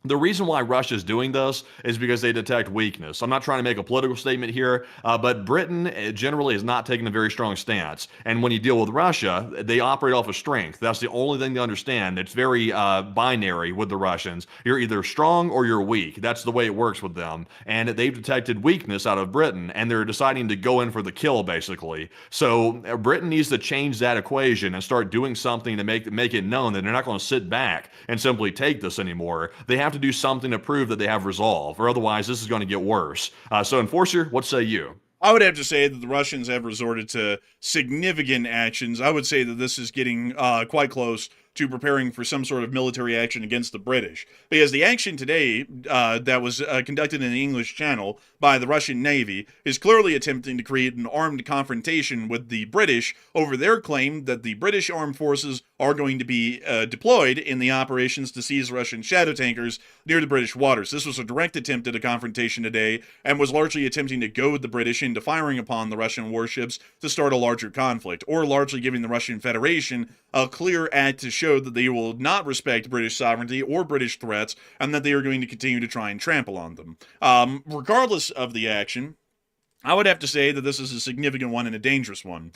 The reason why Russia is doing this is because they detect weakness. I'm not trying to make a political statement here, but Britain generally has not taken a very strong stance. And when you deal with Russia, they operate off of strength. That's the only thing they understand. It's very binary with the Russians. You're either strong or you're weak. That's the way it works with them. And they've detected weakness out of Britain, and they're deciding to go in for the kill, basically. So Britain needs to change that equation and start doing something to make it known that they're not going to sit back and simply take this anymore. They have to do something to prove that they have resolve, or otherwise this is going to get worse. So, Enforcer, what say you? I would have to say that the Russians have resorted to significant actions. I would say that this is getting quite close to preparing for some sort of military action against the British. Because the action today that was conducted in the English Channel by the Russian Navy is clearly attempting to create an armed confrontation with the British over their claim that the British armed forces are going to be deployed in the operations to seize Russian shadow tankers near the British waters. This was a direct attempt at a confrontation today and was largely attempting to goad the British into firing upon the Russian warships to start a larger conflict, or largely giving the Russian Federation a clear act to show that they will not respect British sovereignty or British threats, and that they are going to continue to try and trample on them. Regardless of the action, I would have to say that this is a significant one and a dangerous one.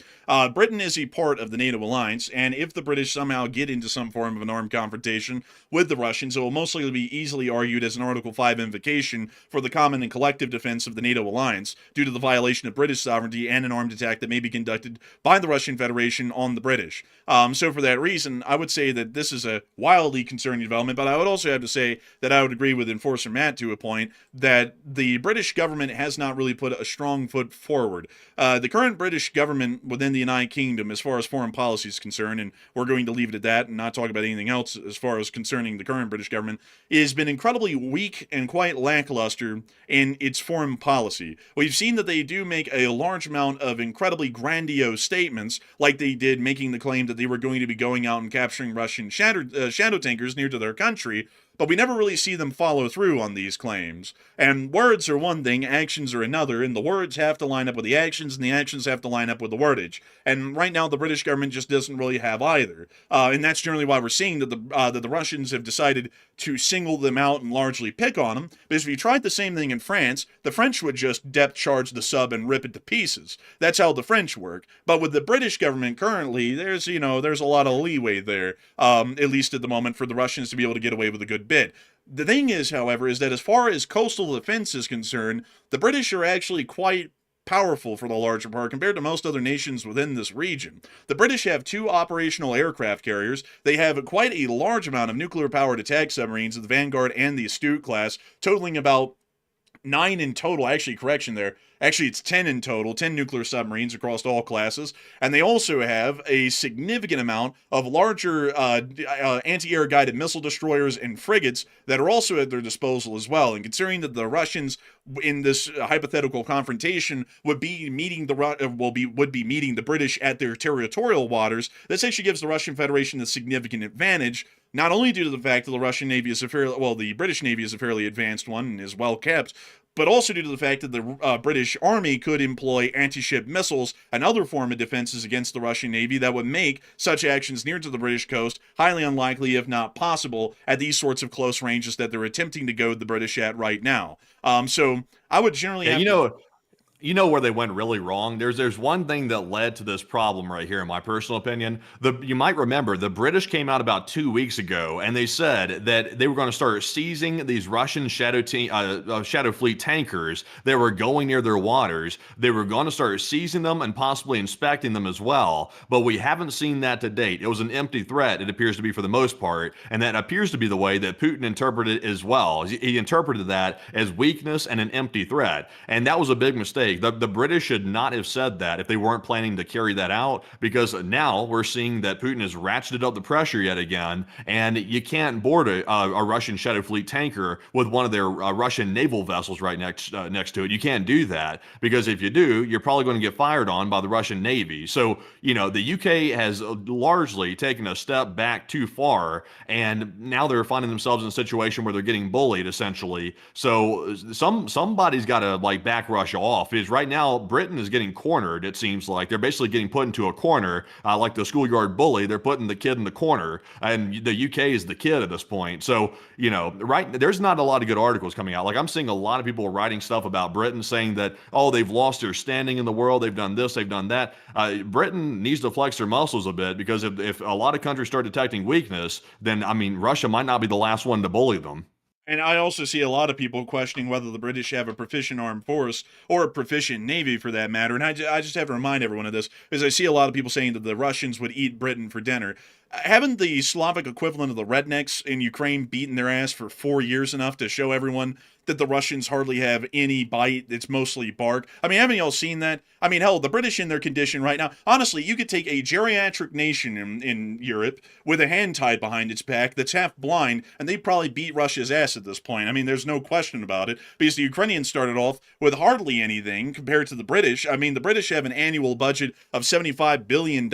Britain is a part of the NATO alliance, and if the British somehow get into some form of an armed confrontation with the Russians, it will most likely be easily argued as an Article 5 invocation for the common and collective defense of the NATO alliance, due to the violation of British sovereignty and an armed attack that may be conducted by the Russian Federation on the British. So for that reason, I would say that this is a wildly concerning development, but I would also have to say that I would agree with Enforcer Matt to a point that the British government has not really put a strong foot forward. The current British government within the United Kingdom, as far as foreign policy is concerned, and we're going to leave it at that and not talk about anything else as far as concerning the current British government, has been incredibly weak and quite lackluster in its foreign policy. We've seen that they do make a large amount of incredibly grandiose statements, like they did making the claim that they were going to be going out and capturing Russian shadow tankers near to their country, but we never really see them follow through on these claims. And words are one thing, actions are another, and the words have to line up with the actions, and the actions have to line up with the wordage. And right now, the British government just doesn't really have either. And that's generally why we're seeing that the Russians have decided to single them out and largely pick on them. Because if you tried the same thing in France, the French would just depth charge the sub and rip it to pieces. That's how the French work. But with the British government currently, there's a lot of leeway there, at least at the moment, for the Russians to be able to get away with a good bit. The thing is, however, is that as far as coastal defense is concerned, the British are actually quite powerful for the larger part compared to most other nations within this region. The British have 2 operational aircraft carriers. They have quite a large amount of nuclear-powered attack submarines, the Vanguard and the Astute class, totaling about 9 in total. Actually, correction there. Actually, it's 10 in total, 10 nuclear submarines across all classes. And they also have a significant amount of larger anti-air guided missile destroyers and frigates that are also at their disposal as well. And considering that the Russians in this hypothetical confrontation would be meeting the British at their territorial waters, this actually gives the Russian Federation a significant advantage, not only due to the fact that the British Navy is a fairly advanced one and is well kept, but also due to the fact that the British Army could employ anti-ship missiles and other form of defenses against the Russian Navy that would make such actions near to the British coast highly unlikely, if not possible, at these sorts of close ranges that they're attempting to goad the British at right now. So I would generally You know where they went really wrong? There's one thing that led to this problem right here, in my personal opinion. You might remember the British came out about 2 weeks ago, and they said that they were going to start seizing these Russian shadow fleet tankers that were going near their waters. They were going to start seizing them and possibly inspecting them as well. But we haven't seen that to date. It was an empty threat, it appears to be, for the most part, and that appears to be the way that Putin interpreted it as well. He interpreted that as weakness and an empty threat, and that was a big mistake. The British should not have said that if they weren't planning to carry that out, because now we're seeing that Putin has ratcheted up the pressure yet again, and you can't board a Russian Shadow Fleet tanker with one of their Russian naval vessels right next to it. You can't do that, because if you do, you're probably going to get fired on by the Russian Navy. So, the UK has largely taken a step back too far, and now they're finding themselves in a situation where they're getting bullied, essentially. So somebody's got to back Russia off. because right now Britain is getting cornered. It seems like they're basically getting put into a corner, like the schoolyard bully. They're putting the kid in the corner, and the UK is the kid at this point. So, you know, there's not a lot of good articles coming out. Like, I'm seeing a lot of people writing stuff about Britain saying that, oh, they've lost their standing in the world. They've done this, they've done that. Britain needs to flex their muscles a bit, because if a lot of countries start detecting weakness, then, I mean, Russia might not be the last one to bully them. And I also see a lot of people questioning whether the British have a proficient armed force, or a proficient navy for that matter. And I just have to remind everyone of this, because I see a lot of people saying that the Russians would eat Britain for dinner. Haven't the Slavic equivalent of the rednecks in Ukraine beaten their ass for 4 years enough to show everyone that the Russians hardly have any bite? It's mostly bark. I mean, haven't y'all seen that? I mean, hell, the British in their condition right now, honestly, you could take a geriatric nation in Europe with a hand tied behind its back that's half blind, and they'd probably beat Russia's ass at this point. I mean, there's no question about it, because the Ukrainians started off with hardly anything compared to the British. I mean, the British have an annual budget of $75 billion.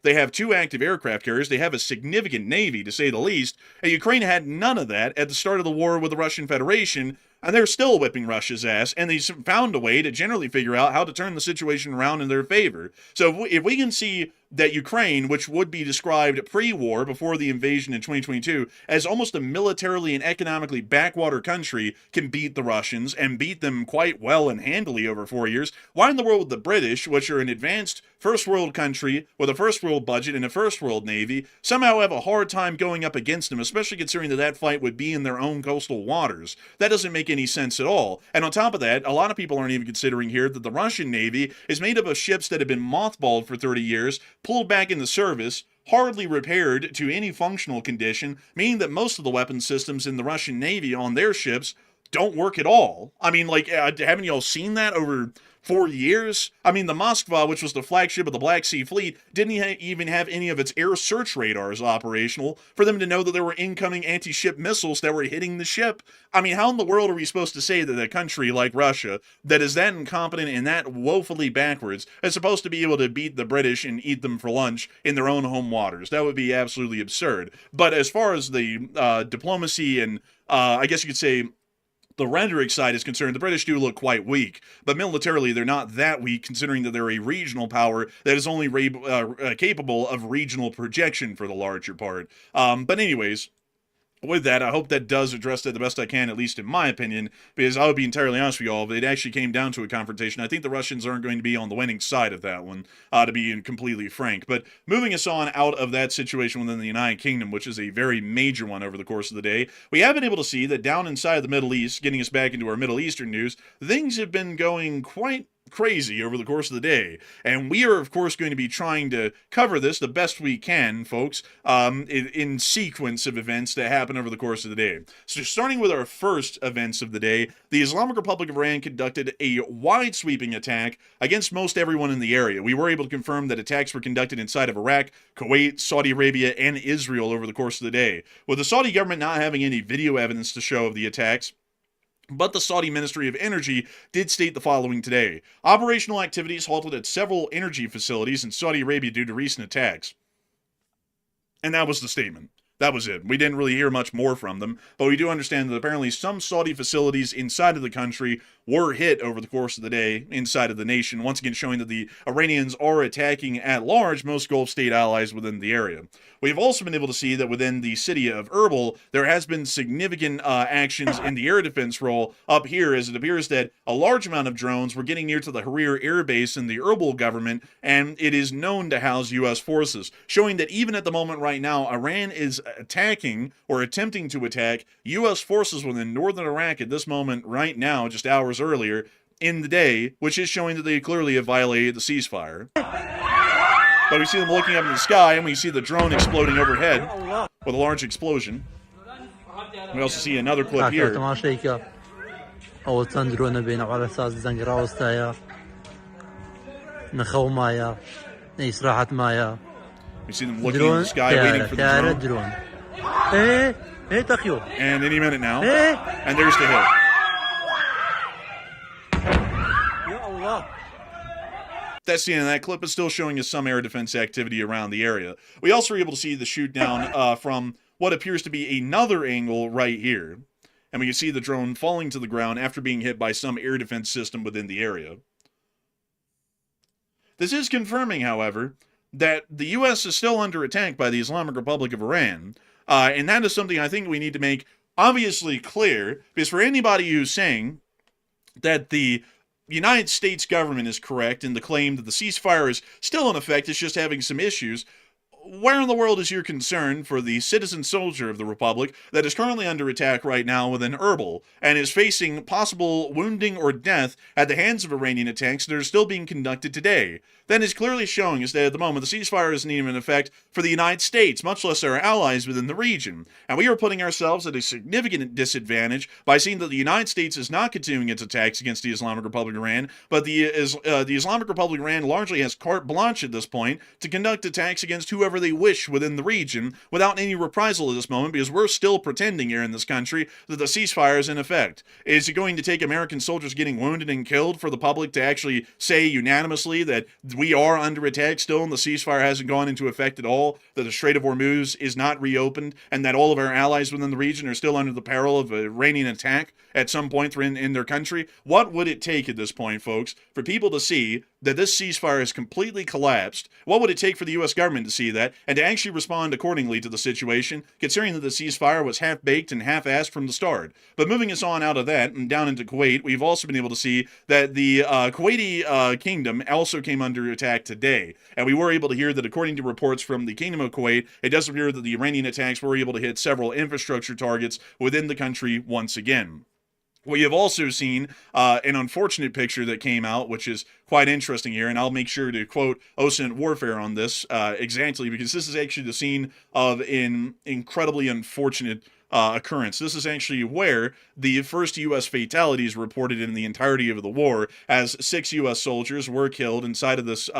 They have 2 active aircraft carriers. They have a significant navy, to say the least. And Ukraine had none of that at the start of the war with the Russian Federation, and they're still whipping Russia's ass, and they found a way to generally figure out how to turn the situation around in their favor. So if we can see that Ukraine, which would be described pre-war, before the invasion in 2022, as almost a militarily and economically backwater country, can beat the Russians, and beat them quite well and handily over 4 years, why in the world would the British, which are an advanced first world country with a first world budget and a first world navy, somehow have a hard time going up against them, especially considering that that fight would be in their own coastal waters? That doesn't make any sense at all. And on top of that, a lot of people aren't even considering here that the Russian navy is made up of ships that have been mothballed for 30 years, pulled back into service, hardly repaired to any functional condition, meaning that most of the weapon systems in the Russian navy on their ships don't work at all. I mean, like, haven't y'all seen that over 4 years? I mean, the Moskva, which was the flagship of the Black Sea Fleet, didn't even have any of its air search radars operational for them to know that there were incoming anti-ship missiles that were hitting the ship. I mean, how in the world are we supposed to say that a country like Russia, that is that incompetent and that woefully backwards, is supposed to be able to beat the British and eat them for lunch in their own home waters? That would be absolutely absurd. But as far as the diplomacy and, I guess you could say, the rhetoric side is concerned, the British do look quite weak, but militarily they're not that weak, considering that they're a regional power that is only capable of regional projection for the larger part. But anyways, with that, I hope that does address that the best I can, at least in my opinion, because I would be entirely honest with you all, if it actually came down to a confrontation, I think the Russians aren't going to be on the winning side of that one, to be completely frank. But moving us on out of that situation within the United Kingdom, which is a very major one over the course of the day, we have been able to see that down inside the Middle East, getting us back into our Middle Eastern news, things have been going quite crazy over the course of the day, and we are of course going to be trying to cover this the best we can, folks, in sequence of events that happen over the course of the day. So starting with our first events of the day, the Islamic Republic of Iran conducted a wide sweeping attack against most everyone in the area. We were able to confirm that attacks were conducted inside of Iraq, Kuwait, Saudi Arabia, and Israel over the course of the day, with the Saudi government not having any video evidence to show of the attacks. But the Saudi Ministry of Energy did state the following today: operational activities halted at several energy facilities in Saudi Arabia due to recent attacks. And that was the statement. That was it. We didn't really hear much more from them, but we do understand that apparently some Saudi facilities inside of the country were hit over the course of the day inside of the nation, once again showing that the Iranians are attacking at large most Gulf state allies within the area. We've also been able to see that within the city of Erbil, there has been significant actions in the air defense role up here, as it appears that a large amount of drones were getting near to the Harir air base in the Erbil government, and it is known to house U.S. forces, showing that even at the moment right now, Iran is attacking or attempting to attack U.S. forces within northern Iraq at this moment right now, just hours earlier in the day, which is showing that they clearly have violated the ceasefire. But we see them looking up in the sky, and we see the drone exploding overhead with a large explosion. We also see another clip here. We see them looking in the sky, waiting for the drone. And any minute now, and there's the hit. That scene in that clip is still showing us some air defense activity around the area. We also were able to see the shoot down from what appears to be another angle right here. And we can see the drone falling to the ground after being hit by some air defense system within the area. This is confirming, however, that the U.S. is still under attack by the Islamic Republic of Iran. And that is something I think we need to make obviously clear, because for anybody who's saying that the United States government is correct in the claim that the ceasefire is still in effect, it's just having some issues, where in the world is your concern for the citizen soldier of the Republic that is currently under attack right now with an Erbil and is facing possible wounding or death at the hands of Iranian attacks that are still being conducted today? That is clearly showing us that at the moment the ceasefire isn't even in effect for the United States, much less our allies within the region. And we are putting ourselves at a significant disadvantage by seeing that the United States is not continuing its attacks against the Islamic Republic of Iran, but the Islamic Republic of Iran largely has carte blanche at this point to conduct attacks against whoever they wish within the region without any reprisal at this moment, because we're still pretending here in this country that the ceasefire is in effect. Is it going to take American soldiers getting wounded and killed for the public to actually say unanimously that we are under attack still and the ceasefire hasn't gone into effect at all, that the Strait of Hormuz is not reopened, and that all of our allies within the region are still under the peril of an Iranian attack at some point in their country? What would it take at this point, folks, for people to see that this ceasefire has completely collapsed? What would it take for the U.S. government to see that and to actually respond accordingly to the situation, considering that the ceasefire was half-baked and half-assed from the start? But moving us on out of that and down into Kuwait, we've also been able to see that the Kuwaiti kingdom also came under attack today. And we were able to hear that according to reports from the Kingdom of Kuwait, it does appear that the Iranian attacks were able to hit several infrastructure targets within the country once again. We have also seen an unfortunate picture that came out, which is quite interesting here, and I'll make sure to quote Ocean Warfare on this exactly, because this is actually the scene of an incredibly unfortunate occurrence. This is actually where the first U.S. fatalities reported in the entirety of the war, as 6 U.S. soldiers were killed inside of this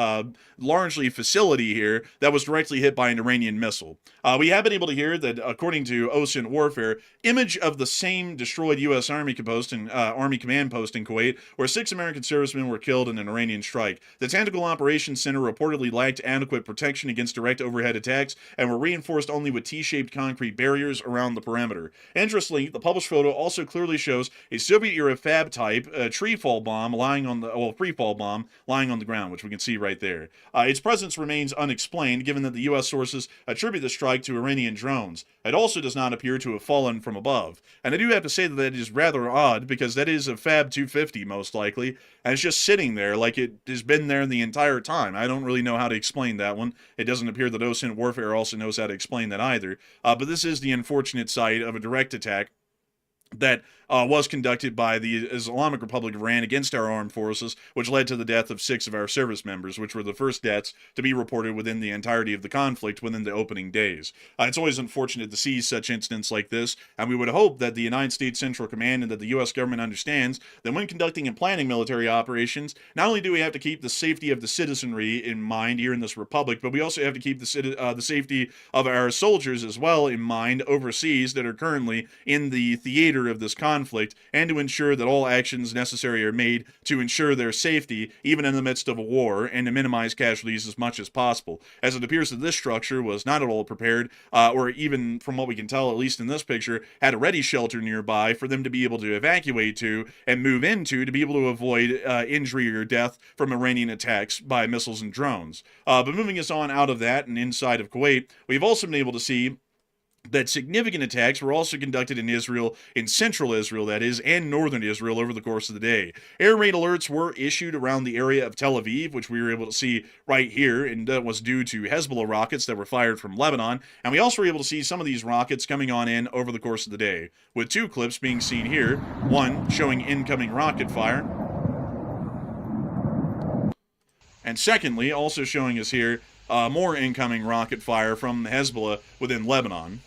largely facility here that was directly hit by an Iranian missile. We have been able to hear that, according to Ocean Warfare, image of the same destroyed U.S. Army command post in Kuwait, where 6 American servicemen were killed in an Iranian strike. The Tactical Operations Center reportedly lacked adequate protection against direct overhead attacks and were reinforced only with T-shaped concrete barriers around the perimeter. Interestingly, the published photo also clearly shows a Soviet-era fab type free fall bomb lying on the ground, which we can see right there. Its presence remains unexplained, given that the U.S. sources attribute the strike to Iranian drones. It also does not appear to have fallen from above. And I do have to say that is rather odd, because that is a Fab 250 most likely, and it's just sitting there like it has been there the entire time. I don't really know how to explain that one. It doesn't appear that Ocean Warfare also knows how to explain that either. But this is the unfortunate site of a direct attack that was conducted by the Islamic Republic of Iran against our armed forces, which led to the death of 6 of our service members, which were the first deaths to be reported within the entirety of the conflict within the opening days. It's always unfortunate to see such incidents like this, and we would hope that the United States Central Command and that the U.S. government understands that when conducting and planning military operations, not only do we have to keep the safety of the citizenry in mind here in this republic, but we also have to keep the safety of our soldiers as well in mind overseas that are currently in the theater of this conflict, and to ensure that all actions necessary are made to ensure their safety, even in the midst of a war, and to minimize casualties as much as possible. As it appears that this structure was not at all prepared, or even from what we can tell, at least in this picture, had a ready shelter nearby for them to be able to evacuate to and move into to be able to avoid injury or death from Iranian attacks by missiles and drones. But moving us on out of that and inside of Kuwait, we've also been able to see that significant attacks were also conducted in Israel, in central Israel, that is, and northern Israel over the course of the day. Air raid alerts were issued around the area of Tel Aviv, which we were able to see right here, and that was due to Hezbollah rockets that were fired from Lebanon, and we also were able to see some of these rockets coming on in over the course of the day, with 2 clips being seen here, one showing incoming rocket fire, and secondly, also showing us here, more incoming rocket fire from Hezbollah within Lebanon.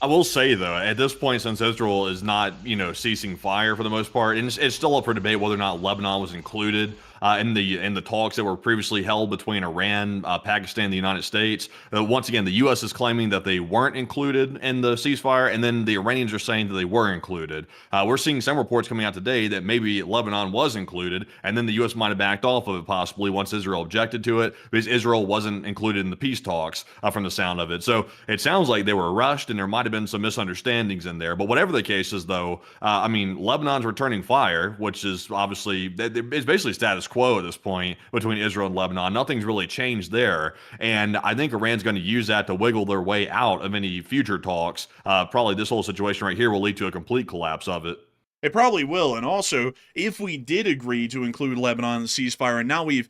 I will say, though, at this point, since Israel is not, ceasing fire for the most part, and it's still up for debate whether or not Lebanon was included, in the talks that were previously held between Iran, Pakistan, and the United States. Once again, the U.S. is claiming that they weren't included in the ceasefire, and then the Iranians are saying that they were included. We're seeing some reports coming out today that maybe Lebanon was included, and then the U.S. might have backed off of it possibly once Israel objected to it, because Israel wasn't included in the peace talks from the sound of it. So it sounds like they were rushed, and there might have been some misunderstandings in there. But whatever the case is, though, I mean, Lebanon's returning fire, which is obviously, it's basically status quo at this point between Israel and Lebanon. Nothing's really changed there. And I think Iran's going to use that to wiggle their way out of any future talks. Probably this whole situation right here will lead to a complete collapse of it. It probably will. And also, if we did agree to include Lebanon in the ceasefire, and now we've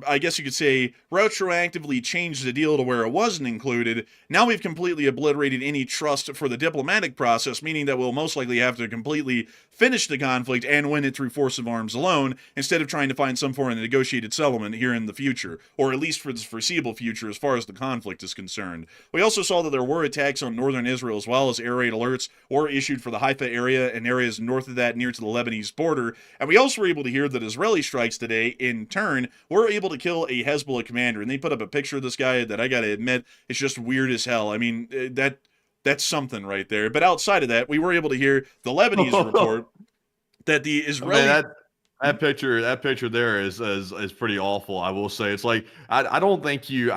I guess you could say, retroactively changed the deal to where it wasn't included, now we've completely obliterated any trust for the diplomatic process, meaning that we'll most likely have to completely finish the conflict and win it through force of arms alone, instead of trying to find some form of negotiated settlement here in the future, or at least for the foreseeable future as far as the conflict is concerned. We also saw that there were attacks on northern Israel, as well as air raid alerts were issued for the Haifa area and areas north of that near to the Lebanese border, and we also were able to hear that Israeli strikes today, in turn, were able to kill a Hezbollah commander, and they put up a picture of this guy that I gotta admit, it's just weird as hell. I mean, that's something right there. But outside of that, we were able to hear the Lebanese report that the Israeli... That picture there is pretty awful. I will say, it's like I don't think you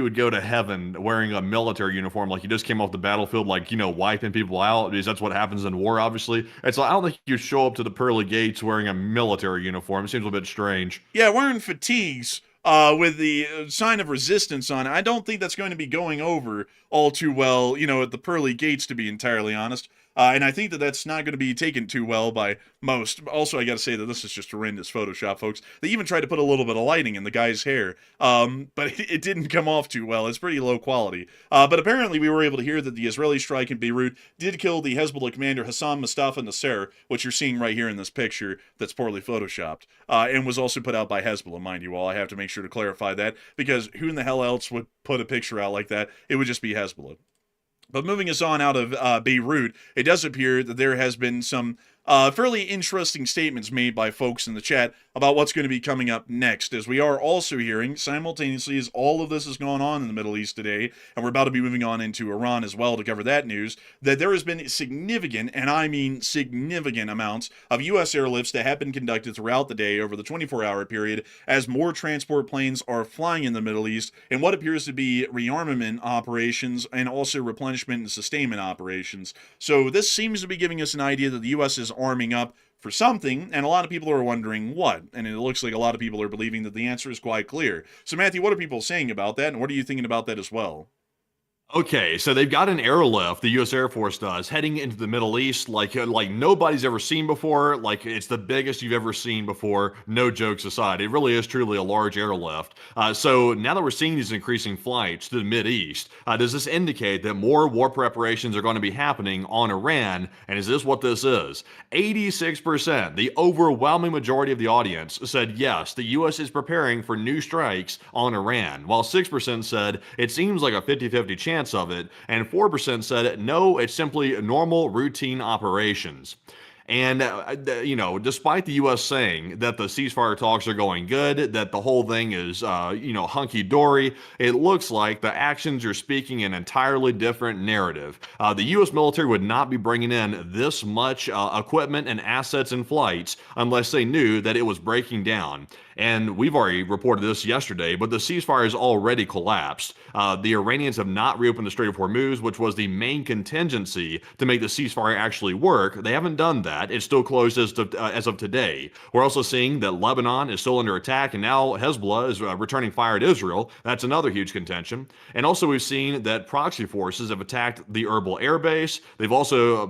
would go to heaven wearing a military uniform, like you just came off the battlefield, like, you know, wiping people out, because that's what happens in war. Obviously, it's like I don't think you show up to the pearly gates wearing a military uniform. It seems a bit strange. Yeah, wearing fatigues with the sign of resistance on it. I don't think that's going to be going over all too well, you know, at the pearly gates, to be entirely honest. And I think that that's not going to be taken too well by most. Also, I got to say that this is just horrendous Photoshop, folks. They even tried to put a little bit of lighting in the guy's hair, but it didn't come off too well. It's pretty low quality. But apparently, we were able to hear that the Israeli strike in Beirut did kill the Hezbollah commander Hassan Mustafa Nasser, which you're seeing right here in this picture that's poorly Photoshopped, and was also put out by Hezbollah, mind you all. I have to make sure to clarify that, because who in the hell else would put a picture out like that? It would just be Hezbollah. But moving us on out of Beirut, it does appear that there has been some fairly interesting statements made by folks in the chat about what's going to be coming up next, as we are also hearing simultaneously as all of this is going on in the Middle East today, and we're about to be moving on into Iran as well to cover that news, that there has been significant, and I mean significant, amounts of U.S. airlifts that have been conducted throughout the day over the 24-hour period, as more transport planes are flying in the Middle East in what appears to be rearmament operations and also replenishment and sustainment operations. So this seems to be giving us an idea that the U.S. is arming up for something, and a lot of people are wondering what, and it looks like a lot of people are believing that the answer is quite clear. So Matthew, what are people saying about that, and what are you thinking about that as well? Okay, so they've got an airlift, the U.S. Air Force does, heading into the Middle East like nobody's ever seen before. Like, it's the biggest you've ever seen before, no jokes aside. It really is truly a large airlift. So now that we're seeing these increasing flights to the Mideast, does this indicate that more war preparations are going to be happening on Iran? And is this what this is? 86%, the overwhelming majority of the audience, said yes, the U.S. is preparing for new strikes on Iran, while 6% said it seems like a 50-50 chance of it, and 4% said no, it's simply normal routine operations. And, you know, despite the U.S. saying that the ceasefire talks are going good, that the whole thing is, hunky-dory, it looks like the actions are speaking an entirely different narrative. The U.S. military would not be bringing in this much equipment and assets and flights unless they knew that it was breaking down. And we've already reported this yesterday, but the ceasefire has already collapsed. The Iranians have not reopened the Strait of Hormuz, which was the main contingency to make the ceasefire actually work. They haven't done that. It's still closed as of today. We're also seeing that Lebanon is still under attack, and now Hezbollah is returning fire at Israel. That's another huge contention. And also we've seen that proxy forces have attacked the Erbil air base. They've also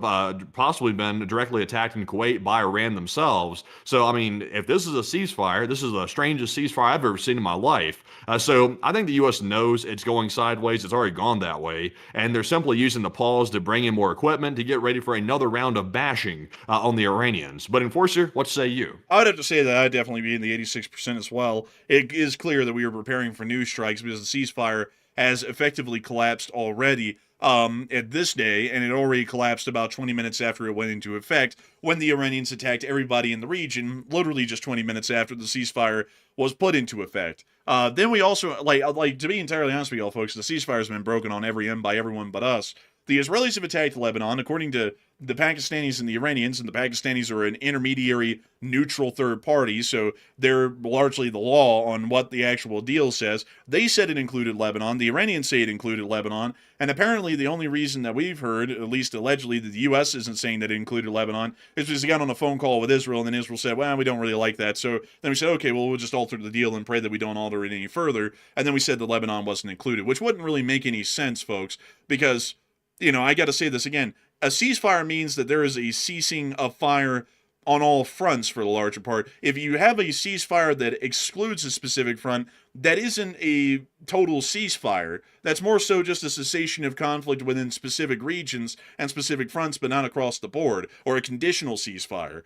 possibly been directly attacked in Kuwait by Iran themselves. So, I mean, if this is a ceasefire, this is the strangest ceasefire I've ever seen in my life. So I think the U.S. knows it's going sideways. It's already gone that way. And they're simply using the pause to bring in more equipment to get ready for another round of bashing on the Iranians. But Enforcer, what say you? I would have to say that I'd definitely be in the 86% as well. It is clear that we are preparing for new strikes because the ceasefire has effectively collapsed already at this day, and it already collapsed about 20 minutes after it went into effect when the Iranians attacked everybody in the region, literally just 20 minutes after the ceasefire was put into effect. Then we also, like to be entirely honest with y'all folks, the ceasefire has been broken on every end by everyone but us. The Israelis have attacked Lebanon, according to the Pakistanis and the Iranians, and the Pakistanis are an intermediary neutral third party, so they're largely the law on what the actual deal says. They said it included Lebanon. The Iranians say it included Lebanon, and apparently the only reason that we've heard, at least allegedly, that the U.S. isn't saying that it included Lebanon is because they got on a phone call with Israel, and then Israel said, well, we don't really like that. So then we said, okay, well, we'll just alter the deal and pray that we don't alter it any further. And then we said that Lebanon wasn't included, which wouldn't really make any sense, folks, because I got to say this again. A ceasefire means that there is a ceasing of fire on all fronts for the larger part. If you have a ceasefire that excludes a specific front, that isn't a total ceasefire. That's more so just a cessation of conflict within specific regions and specific fronts, but not across the board, or a conditional ceasefire.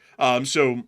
So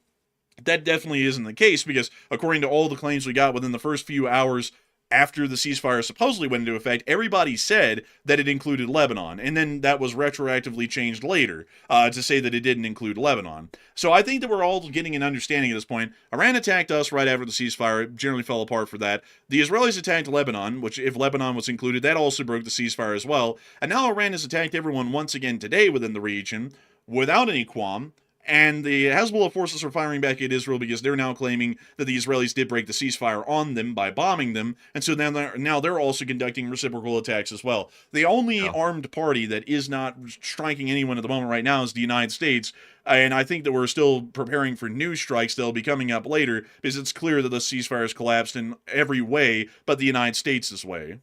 that definitely isn't the case, because according to all the claims we got within the first few hours after the ceasefire supposedly went into effect, everybody said that it included Lebanon, and then that was retroactively changed later to say that it didn't include Lebanon. So I think that we're all getting an understanding at this point. Iran attacked us right after the ceasefire, it generally fell apart for that. The Israelis attacked Lebanon, which if Lebanon was included, that also broke the ceasefire as well. And now Iran has attacked everyone once again today within the region without any qualm. And the Hezbollah forces are firing back at Israel because they're now claiming that the Israelis did break the ceasefire on them by bombing them. And so now they're also conducting reciprocal attacks as well. The only armed party that is not striking anyone at the moment right now is the United States. And I think that we're still preparing for new strikes that'll be coming up later, because it's clear that the ceasefire has collapsed in every way but the United States' way.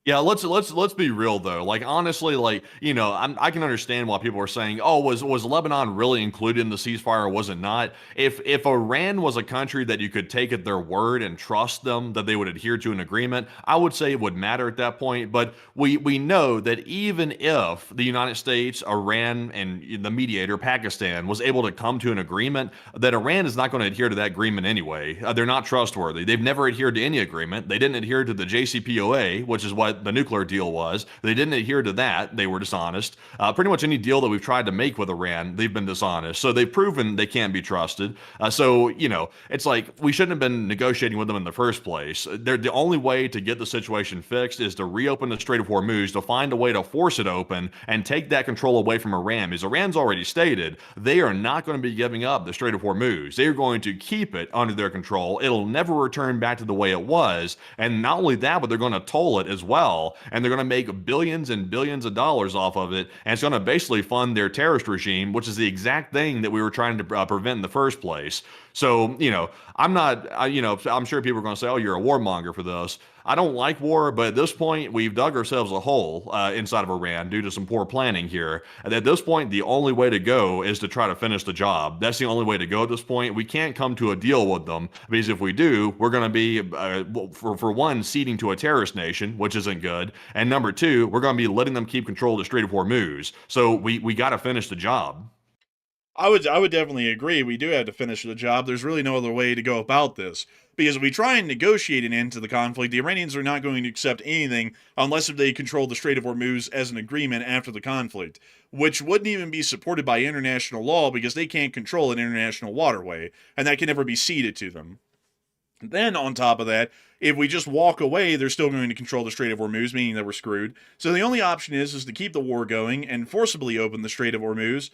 Yeah, let's be real though. Like honestly, I can understand why people are saying, "Oh, was Lebanon really included in the ceasefire or was it not?" If Iran was a country that you could take at their word and trust them that they would adhere to an agreement, I would say it would matter at that point. But we know that even if the United States, Iran, and the mediator Pakistan was able to come to an agreement, that Iran is not going to adhere to that agreement anyway. They're not trustworthy. They've never adhered to any agreement. They didn't adhere to the JCPOA, which is what the nuclear deal was. They didn't adhere to that. They were dishonest. Pretty much any deal that we've tried to make with Iran, they've been dishonest. So they've proven they can't be trusted. It's like we shouldn't have been negotiating with them in the first place. The only way to get the situation fixed is to reopen the Strait of Hormuz, to find a way to force it open and take that control away from Iran. Because Iran's already stated they are not going to be giving up the Strait of Hormuz. They are going to keep it under their control. It'll never return back to the way it was. And not only that, but they're going to toll it as well. And they're going to make billions and billions of dollars off of it, and it's going to basically fund their terrorist regime, which is the exact thing that we were trying to prevent in the first place. So, I'm sure people are going to say, oh, you're a warmonger for this. I don't like war, but at this point, we've dug ourselves a hole inside of Iran due to some poor planning here. And at this point, the only way to go is to try to finish the job. That's the only way to go at this point. We can't come to a deal with them, because if we do, we're going to be, for one, ceding to a terrorist nation, which isn't good. And number two, we're going to be letting them keep control of the Strait of Hormuz. So we got to finish the job. I would definitely agree. We do have to finish the job. There's really no other way to go about this. Because if we try and negotiate an end to the conflict, the Iranians are not going to accept anything unless they control the Strait of Hormuz as an agreement after the conflict, which wouldn't even be supported by international law because they can't control an international waterway, and that can never be ceded to them. Then, on top of that, if we just walk away, they're still going to control the Strait of Hormuz, meaning that we're screwed. So the only option is to keep the war going and forcibly open the Strait of Hormuz.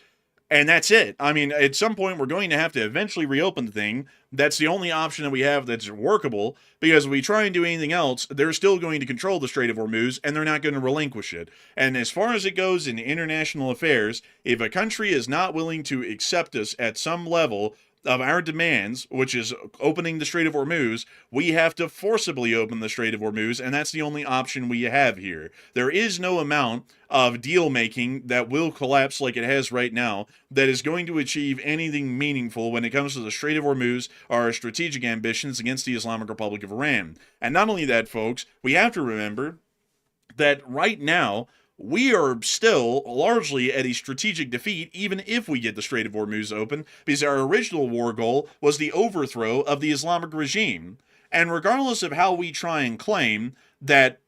And that's it. I mean, at some point, we're going to have to eventually reopen the thing. That's the only option that we have that's workable, because if we try and do anything else, they're still going to control the Strait of Hormuz, and they're not going to relinquish it. And as far as it goes in international affairs, if a country is not willing to accept us at some level of our demands, which is opening the Strait of Hormuz, we have to forcibly open the Strait of Hormuz, and that's the only option we have here. There is no amount of deal-making that will collapse like it has right now that is going to achieve anything meaningful when it comes to the Strait of Hormuz or our strategic ambitions against the Islamic Republic of Iran. And not only that, folks, we have to remember that right now, we are still largely at a strategic defeat, even if we get the Strait of Hormuz open, because our original war goal was the overthrow of the Islamic regime. And regardless of how we try and claim that,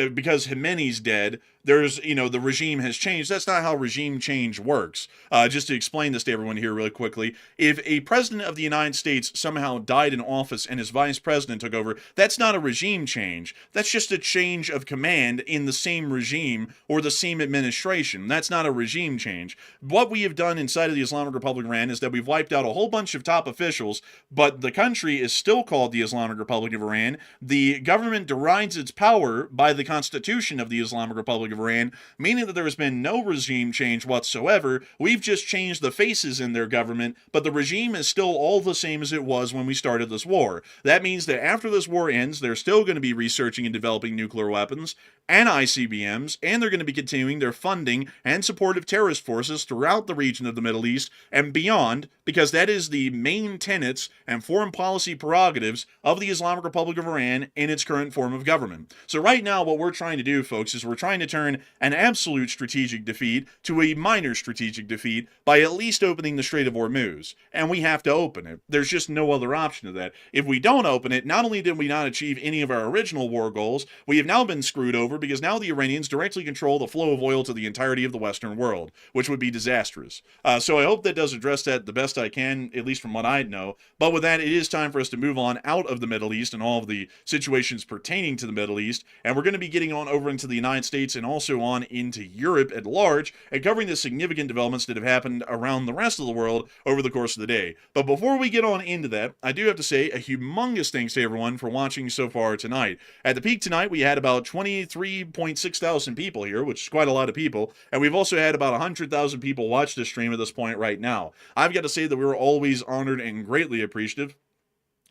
because Khamenei's dead, there's, the regime has changed. That's not how regime change works. Just to explain this to everyone here really quickly, if a president of the United States somehow died in office and his vice president took over, that's not a regime change. That's just a change of command in the same regime or the same administration. That's not a regime change. What we have done inside of the Islamic Republic of Iran is that we've wiped out a whole bunch of top officials, but the country is still called the Islamic Republic of Iran. The government derides its power by the Constitution of the Islamic Republic of Iran, meaning that there has been no regime change whatsoever. We've just changed the faces in their government, but the regime is still all the same as it was when we started this war. That means that after this war ends, they're still going to be researching and developing nuclear weapons and ICBMs, and they're going to be continuing their funding and support of terrorist forces throughout the region of the Middle East and beyond, because that is the main tenets and foreign policy prerogatives of the Islamic Republic of Iran in its current form of government. So right now, what we're trying to do, folks, is we're trying to turn an absolute strategic defeat to a minor strategic defeat by at least opening the Strait of Hormuz. And we have to open it. There's just no other option to that. If we don't open it, not only did we not achieve any of our original war goals, we have now been screwed over because now the Iranians directly control the flow of oil to the entirety of the Western world, which would be disastrous. So I hope that does address that the best I can, at least from what I know. But with that, it is time for us to move on out of the Middle East and all of the situations pertaining to the Middle East. And we're going to be getting on over into the United States and also on into Europe at large and covering the significant developments that have happened around the rest of the world over the course of the day. But before we get on into that, I do have to say a humongous thanks to everyone for watching so far tonight. At the peak tonight, we had about 23.6 thousand people here, which is quite a lot of people, and we've also had about 100,000 people watch this stream at this point right now. I've got to say that we're always honored and greatly appreciative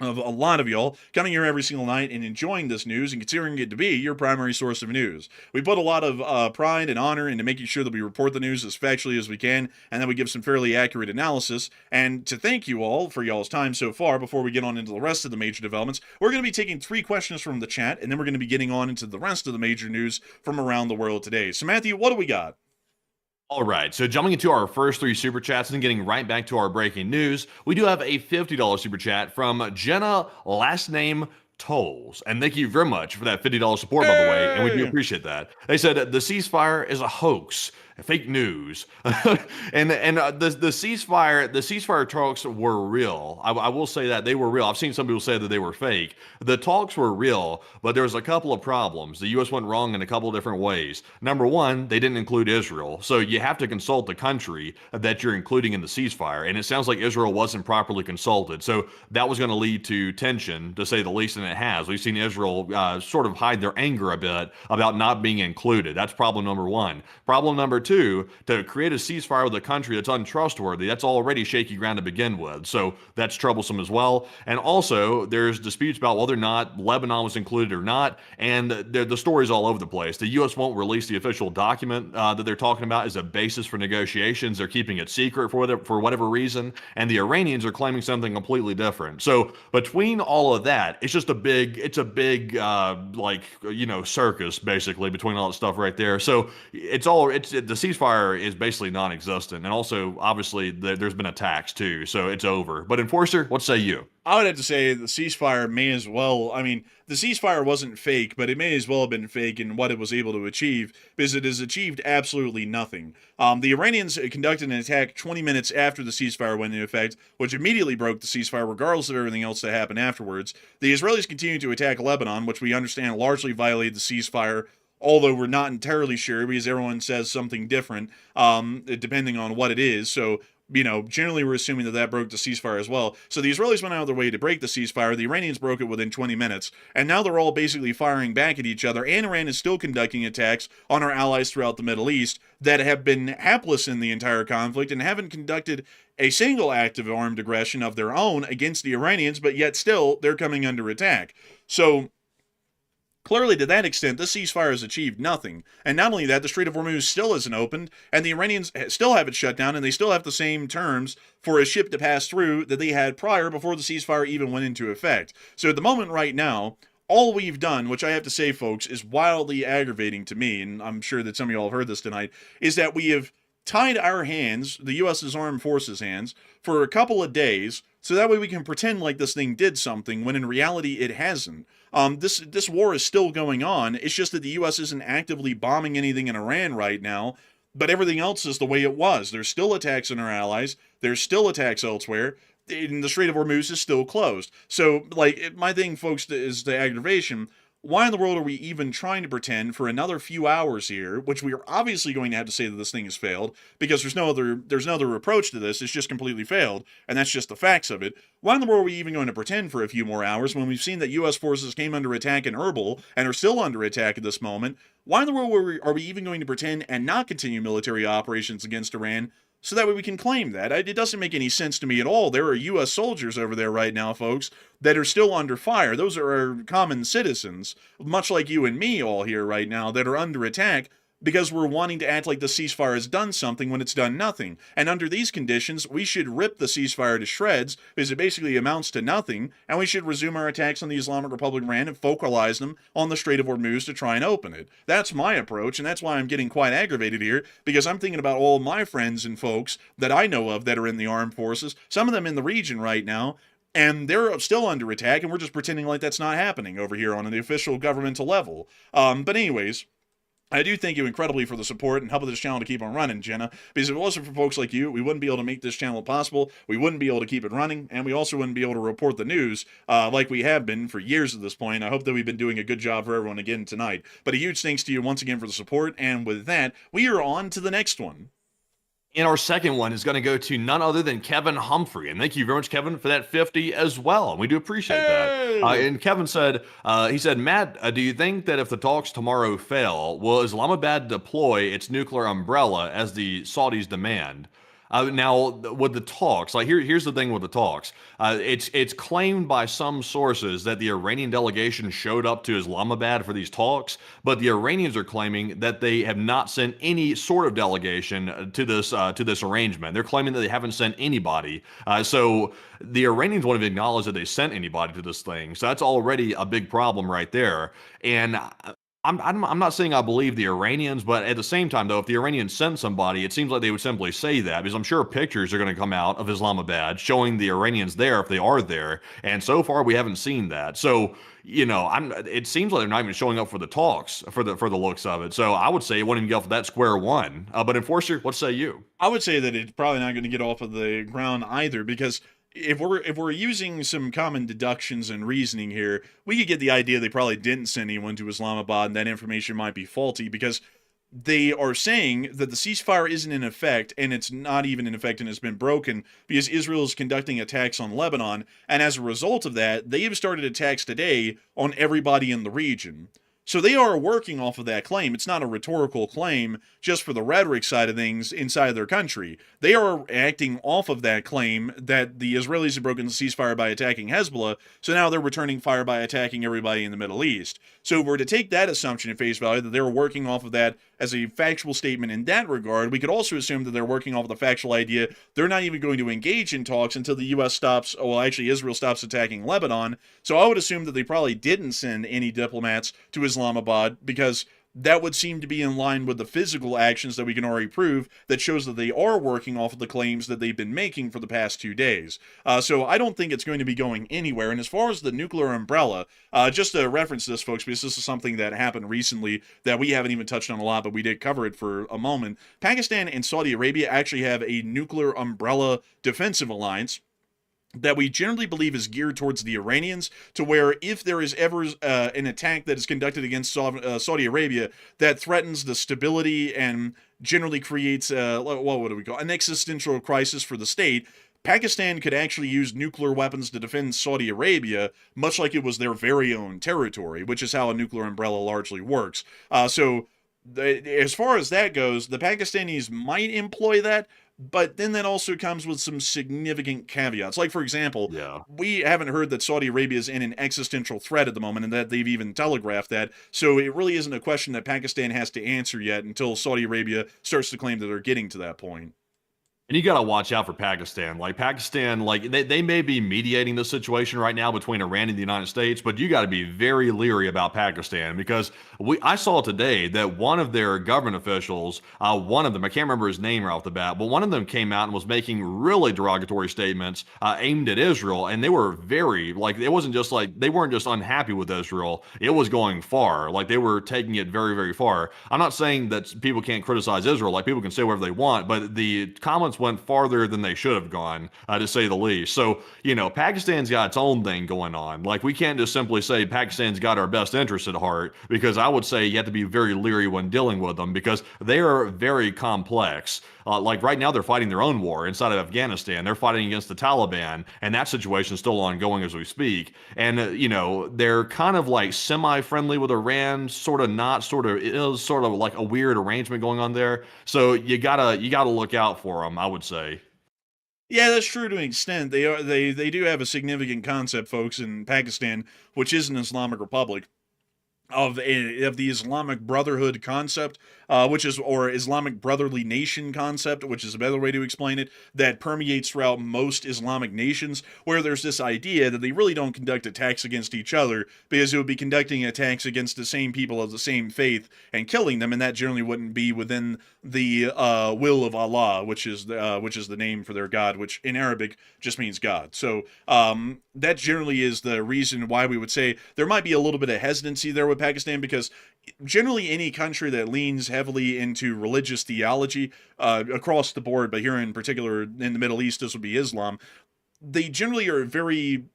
of a lot of y'all coming here every single night and enjoying this news and considering it to be your primary source of news. We put a lot of pride and honor into making sure that we report the news as factually as we can, and that we give some fairly accurate analysis. And to thank you all for y'all's time so far, before we get on into the rest of the major developments, we're going to be taking 3 questions from the chat, and then we're going to be getting on into the rest of the major news from around the world today. So Matthew, what do we got? All right, so jumping into our first 3 super chats and getting right back to our breaking news, we do have a $50 super chat from Jenna, last name Tolls. And thank you very much for that $50 support, by the way, and we do appreciate that. They said the ceasefire is a hoax. Fake news. and the ceasefire talks were real. I will say that they were real. I've seen some people say that they were fake. The talks were real, but there was a couple of problems. The U.S. went wrong in a couple of different ways. Number one, they didn't include Israel. So you have to consult the country that you're including in the ceasefire. And it sounds like Israel wasn't properly consulted. So that was going to lead to tension, to say the least, and it has. We've seen Israel sort of hide their anger a bit about not being included. That's problem number one. Problem number two, to create a ceasefire with a country that's untrustworthy, that's already shaky ground to begin with. So that's troublesome as well. And also, there's disputes about whether or not Lebanon was included or not. And the story's all over the place. The U.S. won't release the official document that they're talking about as a basis for negotiations. They're keeping it secret for whatever reason. And the Iranians are claiming something completely different. So between all of that, it's just a big circus, basically, between all that stuff right there. So the ceasefire is basically non-existent, and also obviously there's been attacks too, so it's over. But Enforcer, what say you? I would have to say the ceasefire may as well, the ceasefire wasn't fake, but it may as well have been fake in what it was able to achieve, because it has achieved absolutely nothing. The Iranians conducted an attack 20 minutes after the ceasefire went into effect, which immediately broke the ceasefire regardless of everything else that happened afterwards. The Israelis continued to attack Lebanon, which we understand largely violated the ceasefire, although we're not entirely sure because everyone says something different, depending on what it is. So, generally we're assuming that broke the ceasefire as well. So the Israelis went out of their way to break the ceasefire. The Iranians broke it within 20 minutes. And now they're all basically firing back at each other. And Iran is still conducting attacks on our allies throughout the Middle East that have been hapless in the entire conflict and haven't conducted a single act of armed aggression of their own against the Iranians, but yet still they're coming under attack. So clearly, to that extent, this ceasefire has achieved nothing. And not only that, the Strait of Hormuz still isn't opened, and the Iranians still have it shut down, and they still have the same terms for a ship to pass through that they had prior before the ceasefire even went into effect. So at the moment right now, all we've done, which I have to say, folks, is wildly aggravating to me, and I'm sure that some of y'all have heard this tonight, is that we have tied our hands, the U.S.'s armed forces hands, for a couple of days so that way we can pretend like this thing did something when in reality it hasn't. This war is still going on. It's just that the U.S. isn't actively bombing anything in Iran right now, but everything else is the way it was. There's still attacks on our allies. There's still attacks elsewhere. And the Strait of Hormuz is still closed. So, like, my thing, folks, is the aggravation. Why in the world are we even trying to pretend for another few hours here, which we are obviously going to have to say that this thing has failed, because there's no other approach to this. It's just completely failed, and that's just the facts of it. Why in the world are we even going to pretend for a few more hours when we've seen that U.S. forces came under attack in Erbil and are still under attack at this moment? Why in the world are we even going to pretend and not continue military operations against Iran so that way we can claim that? It doesn't make any sense to me at all. There are U.S. soldiers over there right now, folks, that are still under fire. Those are our common citizens, much like you and me all here right now, that are under attack because we're wanting to act like the ceasefire has done something when it's done nothing. And under these conditions, we should rip the ceasefire to shreds because it basically amounts to nothing, and we should resume our attacks on the Islamic Republic of Iran and focalize them on the Strait of Hormuz to try and open it. That's my approach, and that's why I'm getting quite aggravated here, because I'm thinking about all my friends and folks that I know of that are in the armed forces, some of them in the region right now, and they're still under attack, and we're just pretending like that's not happening over here on the official governmental level. But anyways, I do thank you incredibly for the support and helping this channel to keep on running, Jenna, because if it wasn't for folks like you, we wouldn't be able to make this channel possible, we wouldn't be able to keep it running, and we also wouldn't be able to report the news like we have been for years at this point. I hope that we've been doing a good job for everyone again tonight. But a huge thanks to you once again for the support, and with that, we are on to the next one. And our second one is going to go to none other than Kevin Humphrey. And thank you very much, Kevin, for that 50 as well. And we do appreciate that. And Kevin said, Matt, do you think that if the talks tomorrow fail, will Islamabad deploy its nuclear umbrella as the Saudis demand? Now, with the talks, like here's the thing with the talks. It's claimed by some sources that the Iranian delegation showed up to Islamabad for these talks, but the Iranians are claiming that they have not sent any sort of delegation to this arrangement. They're claiming that they haven't sent anybody. So the Iranians won't even acknowledge that they sent anybody to this thing. So that's already a big problem right there. And I'm not saying I believe the Iranians, but at the same time, though, if the Iranians sent somebody, it seems like they would simply say that, because I'm sure pictures are going to come out of Islamabad showing the Iranians there if they are there, and so far we haven't seen that. So, you know, it seems like they're not even showing up for the talks for the looks of it. So I would say it wouldn't even get off of that square one. But Enforcer, what say you? I would say that it's probably not going to get off of the ground either, because if we're using some common deductions and reasoning here, we could get the idea they probably didn't send anyone to Islamabad, and that information might be faulty, because they are saying that the ceasefire isn't in effect, and it's not even in effect, and it's been broken because Israel is conducting attacks on Lebanon, and as a result of that, they have started attacks today on everybody in the region. So they are working off of that claim. It's not a rhetorical claim just for the rhetoric side of things inside their country. They are acting off of that claim that the Israelis have broken the ceasefire by attacking Hezbollah, so now they're returning fire by attacking everybody in the Middle East. So if we're to take that assumption at face value, that they're working off of that as a factual statement in that regard, we could also assume that they're working off of the factual idea they're not even going to engage in talks until the U.S. stops, well, actually Israel stops attacking Lebanon. So I would assume that they probably didn't send any diplomats to Islamabad, because that would seem to be in line with the physical actions that we can already prove that shows that they are working off of the claims that they've been making for the past 2 days. So I don't think it's going to be going anywhere. And as far as the nuclear umbrella, just to reference this, folks, because this is something that happened recently that we haven't even touched on a lot, but we did cover it for a moment. Pakistan and Saudi Arabia actually have a nuclear umbrella defensive alliance that we generally believe is geared towards the Iranians, to where if there is ever an attack that is conducted against Saudi Arabia that threatens the stability and generally creates, what do we call, an existential crisis for the state, Pakistan could actually use nuclear weapons to defend Saudi Arabia, much like it was their very own territory, which is how a nuclear umbrella largely works. As far as that goes, the Pakistanis might employ that, but then that also comes with some significant caveats. Like, for example, we haven't heard that Saudi Arabia is in an existential threat at the moment, and that they've even telegraphed that. So it really isn't a question that Pakistan has to answer yet until Saudi Arabia starts to claim that they're getting to that point. And you got to watch out for Pakistan. Like Pakistan, like they may be mediating the situation right now between Iran and the United States, but you got to be very leery about Pakistan because I saw today that one of their government officials, one of them, I can't remember his name right off the bat, but one of them came out and was making really derogatory statements aimed at Israel, and they were very like it wasn't just like they weren't just unhappy with Israel; it was going far. Like they were taking it very, very far. I'm not saying that people can't criticize Israel; like people can say whatever they want, but the comments went farther than they should have gone, to say the least. So, Pakistan's got its own thing going on. Like, we can't just simply say Pakistan's got our best interests at heart, because I would say you have to be very leery when dealing with them, because they are very complex. Like right now, they're fighting their own war inside of Afghanistan. They're fighting against the Taliban, and that situation is still ongoing as we speak. And, they're kind of like semi-friendly with Iran, sort of not, sort of is sort of like a weird arrangement going on there. So you gotta look out for them, I would say. Yeah, that's true to an extent. They do have a significant concept, folks, in Pakistan, which is an Islamic Republic, of the Islamic Brotherhood concept, or Islamic Brotherly Nation concept, which is a better way to explain it, that permeates throughout most Islamic nations, where there's this idea that they really don't conduct attacks against each other, because it would be conducting attacks against the same people of the same faith and killing them, and that generally wouldn't be within the will of Allah, which is the name for their God, which in Arabic just means God. So that generally is the reason why we would say there might be a little bit of hesitancy there with Pakistan, because generally any country that leans heavily into religious theology across the board, but here in particular in the Middle East, this would be Islam, they generally are a very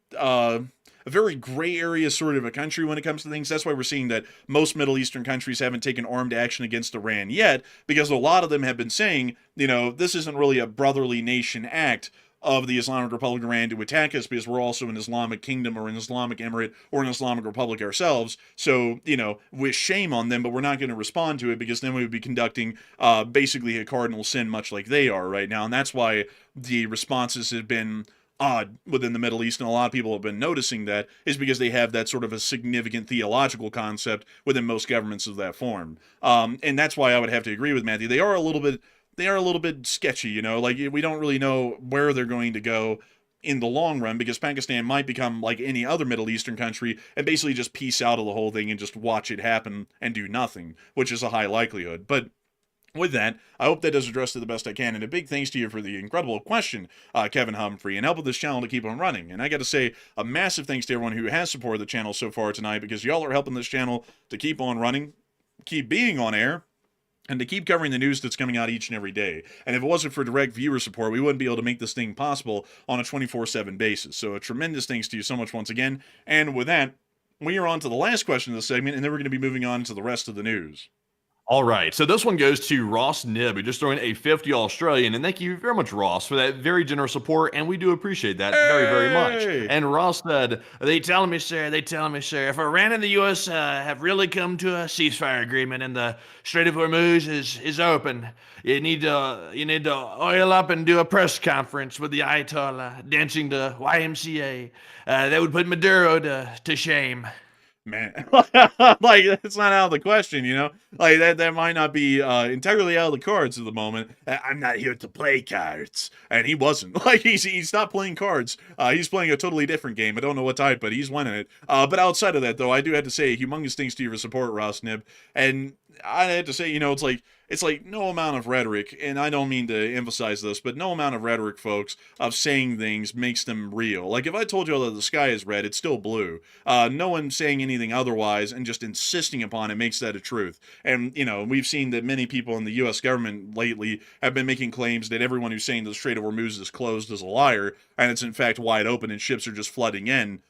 gray area sort of a country when it comes to things. That's why we're seeing that most Middle Eastern countries haven't taken armed action against Iran yet, because a lot of them have been saying, this isn't really a brotherly nation act of the Islamic Republic of Iran to attack us, because we're also an Islamic kingdom or an Islamic emirate or an Islamic republic ourselves. So, with shame on them, but we're not going to respond to it, because then we would be conducting basically a cardinal sin, much like they are right now. And that's why the responses have been odd within the Middle East, and a lot of people have been noticing that, is because they have that sort of a significant theological concept within most governments of that form. And that's why I would have to agree with Matthew. They are a little bit sketchy, like we don't really know where they're going to go in the long run, because Pakistan might become like any other Middle Eastern country and basically just peace out of the whole thing and just watch it happen and do nothing, which is a high likelihood. But with that, I hope that does address it the best I can, and a big thanks to you for the incredible question, Kevin Humphrey, and helping this channel to keep on running. And I got to say a massive thanks to everyone who has supported the channel so far tonight, because y'all are helping this channel to keep on running, keep being on air, and to keep covering the news that's coming out each and every day. And if it wasn't for direct viewer support, we wouldn't be able to make this thing possible on a 24/7 basis. So a tremendous thanks to you so much once again. And with that, we are on to the last question of the segment, and then we're going to be moving on to the rest of the news. All right, so this one goes to Ross Nibb, who just threw in a 50 Australian, and thank you very much, Ross, for that very generous support, and we do appreciate that very, very much. And Ross said, they telling me, sir, if Iran and the U.S. have really come to a ceasefire agreement and the Strait of Hormuz is open, you need to oil up and do a press conference with the Ayatollah, dancing to YMCA. That would put Maduro to shame. Man, like, that's not out of the question, like that might not be entirely out of the cards at the moment. I'm not here to play cards, and he wasn't. Like, he's not playing cards. He's playing a totally different game. I don't know what type, but he's winning it. But outside of that, though, I do have to say humongous thanks to you for support, Ross Nibb. And I had to say, it's like no amount of rhetoric, and I don't mean to emphasize this, but no amount of rhetoric, folks, of saying things makes them real. Like, if I told you that the sky is red, it's still blue. No one saying anything otherwise and just insisting upon it makes that a truth. And, we've seen that many people in the U.S. government lately have been making claims that everyone who's saying the Strait of Hormuz is closed is a liar, and it's in fact wide open and ships are just flooding in.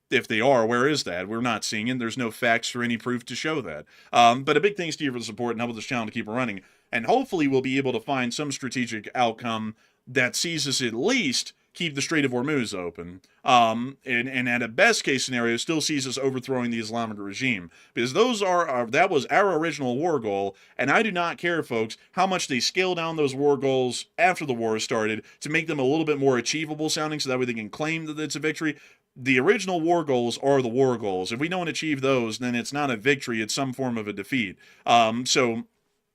If they are, where is that? We're not seeing it. There's no facts or any proof to show that. But a big thanks to you for the support and helping this channel to keep running. And hopefully we'll be able to find some strategic outcome that sees us at least keep the Strait of Hormuz open. And at a best case scenario, still sees us overthrowing the Islamic regime. Because that was our original war goal. And I do not care, folks, how much they scale down those war goals after the war started to make them a little bit more achievable sounding, so that way they can claim that it's a victory. The original war goals are the war goals. If we don't achieve those, then it's not a victory, it's some form of a defeat. So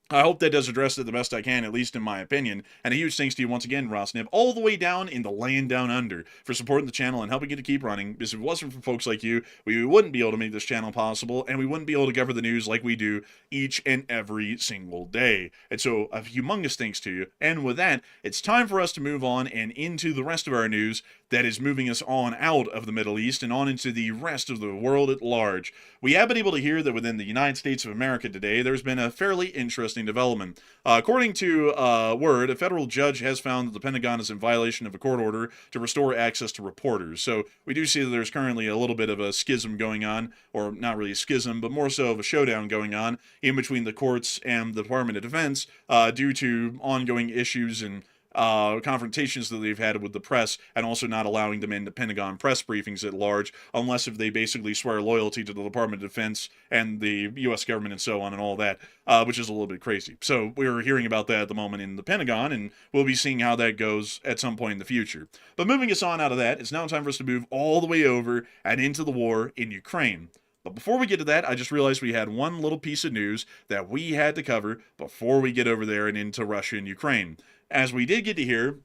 I hope that does address it the best I can, at least in my opinion. And a huge thanks to you once again, Rosnib, all the way down in the land down under, for supporting the channel and helping it to keep running. Because if it wasn't for folks like you, we wouldn't be able to make this channel possible, and we wouldn't be able to cover the news like we do each and every single day. And so, a humongous thanks to you. And with that, it's time for us to move on and into the rest of our news that is moving us on out of the Middle East and on into the rest of the world at large. We have been able to hear that within the United States of America today, there's been a fairly interesting development. According to Word, a federal judge has found that the Pentagon is in violation of a court order to restore access to reporters. So we do see that there's currently a little bit of a schism going on, or not really a schism, but more so of a showdown going on in between the courts and the Department of Defense due to ongoing issues and confrontations that they've had with the press, and also not allowing them into Pentagon press briefings at large, unless if they basically swear loyalty to the Department of Defense and the U.S. government and so on and all that, which is a little bit crazy. So we're hearing about that at the moment in the Pentagon, and we'll be seeing how that goes at some point in the future. But moving us on out of that, it's now time for us to move all the way over and into the war in Ukraine. But before we get to that, I just realized we had one little piece of news that we had to cover before we get over there and into Russia and Ukraine. As we did get to hear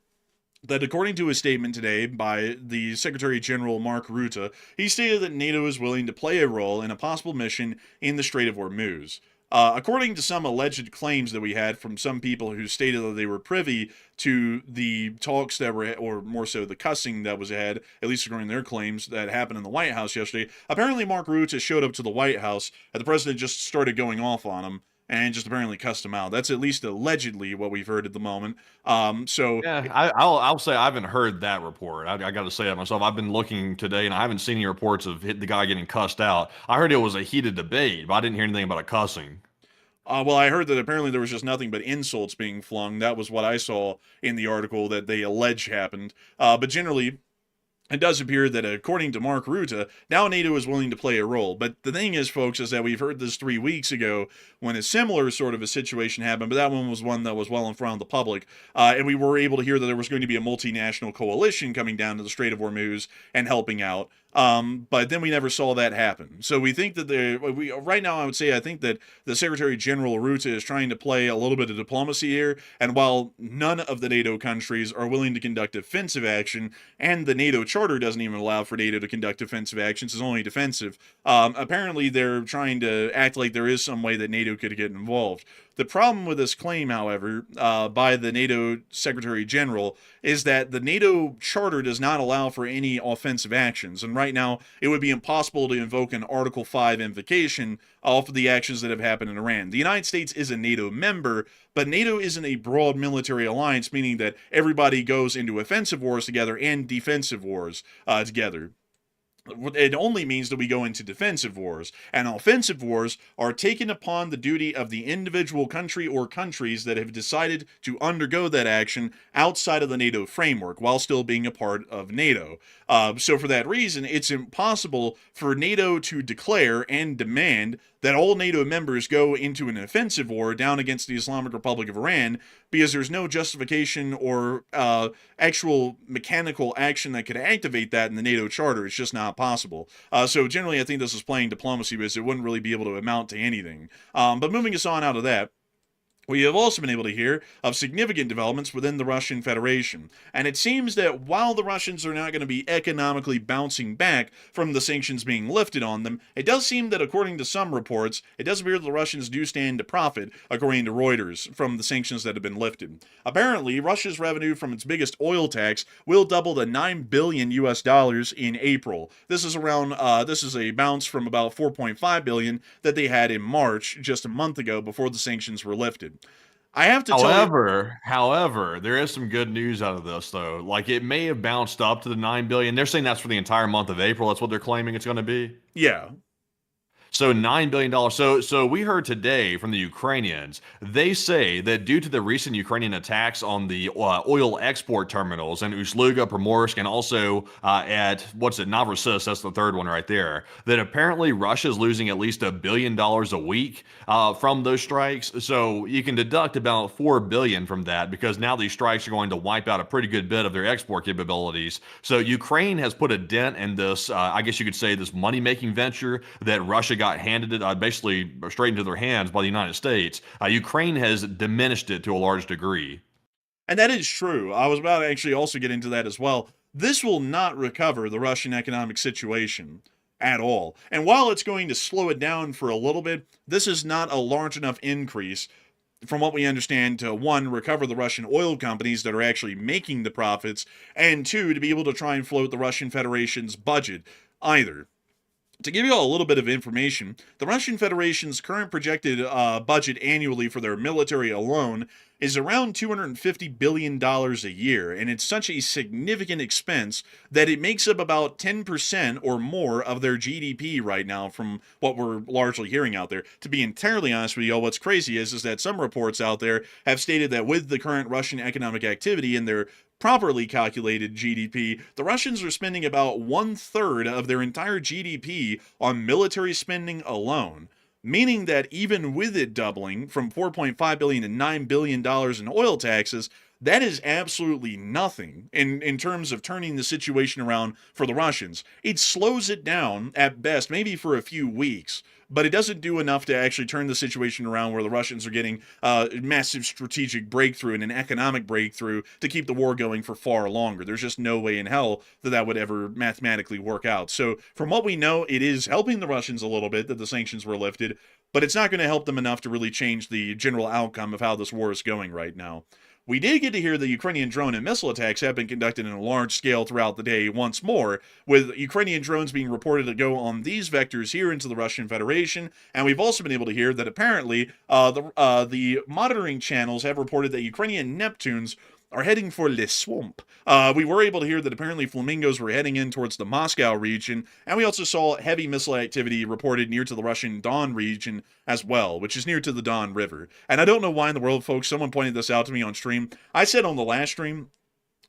that according to a statement today by the Secretary General Mark Rutte, he stated that NATO is willing to play a role in a possible mission in the Strait of Hormuz. According to some alleged claims that we had from some people who stated that they were privy to the talks that were, or more so the cussing that was had, at least according to their claims, that happened in the White House yesterday, apparently Mark Rutte showed up to the White House and the president just started going off on him and just apparently cussed him out. That's at least allegedly what we've heard at the moment. Yeah, I'll say I haven't heard that report. I got to say that myself. I've been looking today, and I haven't seen any reports of the guy getting cussed out. I heard it was a heated debate, but I didn't hear anything about a cussing. Well, I heard that apparently there was just nothing but insults being flung. That was what I saw in the article that they allege happened. But generally, it does appear that, according to Mark Rutte, now NATO is willing to play a role. But the thing is, folks, is that we've heard this 3 weeks ago when a similar sort of a situation happened, but that one was one that was well in front of the public. And we were able to hear that there was going to be a multinational coalition coming down to the Strait of Hormuz and helping out. But then we never saw that happen. So we think that right now, I think that the Secretary General Rutte is trying to play a little bit of diplomacy here. And while none of the NATO countries are willing to conduct offensive action, and the NATO charter doesn't even allow for NATO to conduct offensive actions, it's only defensive, apparently they're trying to act like there is some way that NATO could get involved. The problem with this claim, however, by the NATO Secretary General is that the NATO charter does not allow for any offensive actions. And right now, it would be impossible to invoke an Article 5 invocation off of the actions that have happened in Iran. The United States is a NATO member, but NATO isn't a broad military alliance, meaning that everybody goes into offensive wars together and defensive wars together. It only means that we go into defensive wars, and offensive wars are taken upon the duty of the individual country or countries that have decided to undergo that action outside of the NATO framework while still being a part of NATO. So for that reason, it's impossible for NATO to declare and demand that all NATO members go into an offensive war down against the Islamic Republic of Iran, because there's no justification or actual mechanical action that could activate that in the NATO charter. It's just not possible. So generally, I think this is playing diplomacy, because it wouldn't really be able to amount to anything. But moving us on out of that, we have also been able to hear of significant developments within the Russian Federation. And it seems that while the Russians are not going to be economically bouncing back from the sanctions being lifted on them, it does seem that, according to some reports, it does appear that the Russians do stand to profit, according to Reuters, from the sanctions that have been lifted. Apparently, Russia's revenue from its biggest oil tax will double to $9 billion in April. This is a bounce from about $4.5 billion that they had in March, just a month ago, before the sanctions were lifted. I have to tell you, however, there is some good news out of this, though. Like, it may have bounced up to the $9 billion. They're saying that's for the entire month of April. That's what they're claiming it's going to be. yeah. So $9 billion. So we heard today from the Ukrainians, they say that due to the recent Ukrainian attacks on the oil export terminals in Ust-Luga, Primorsk, and also at, Novorossiysk, that's the third one right there, that apparently Russia's losing at least $1 billion a week from those strikes. So you can deduct about $4 billion from that, because now these strikes are going to wipe out a pretty good bit of their export capabilities. So Ukraine has put a dent in this, I guess you could say, this money-making venture that Russia got handed it basically straight into their hands by the United States. Ukraine has diminished it to a large degree. And that is true. I was about to actually also get into that as well. This will not recover the Russian economic situation at all. And while it's going to slow it down for a little bit, this is not a large enough increase, from what we understand, to one, recover the Russian oil companies that are actually making the profits, and two, to be able to try and float the Russian Federation's budget either. To give you all a little bit of information, the Russian Federation's current projected budget annually for their military alone is around $250 billion a year, and it's such a significant expense that it makes up about 10% or more of their GDP right now, from what we're largely hearing out there. To be entirely honest with you, what's crazy is that some reports out there have stated that with the current Russian economic activity and their properly calculated GDP, the Russians are spending about 1/3 of their entire GDP on military spending alone, meaning that even with it doubling from $4.5 billion to $9 billion in oil taxes, that is absolutely nothing in terms of turning the situation around for the Russians. It slows it down at best, maybe for a few weeks, but it doesn't do enough to actually turn the situation around where the Russians are getting massive strategic breakthrough and an economic breakthrough to keep the war going for far longer. There's just no way in hell that would ever mathematically work out. So from what we know, it is helping the Russians a little bit that the sanctions were lifted, but it's not going to help them enough to really change the general outcome of how this war is going right now. We did get to hear the Ukrainian drone and missile attacks have been conducted in a large scale throughout the day once more, with Ukrainian drones being reported to go on these vectors here into the Russian Federation, and we've also been able to hear that apparently the monitoring channels have reported that Ukrainian Neptunes are heading for Le Swamp. We were able to hear that apparently flamingos were heading in towards the Moscow region, and we also saw heavy missile activity reported near to the Russian Don region as well, which is near to the Don River. And I don't know why in the world, folks, someone pointed this out to me on stream. I said on the last stream,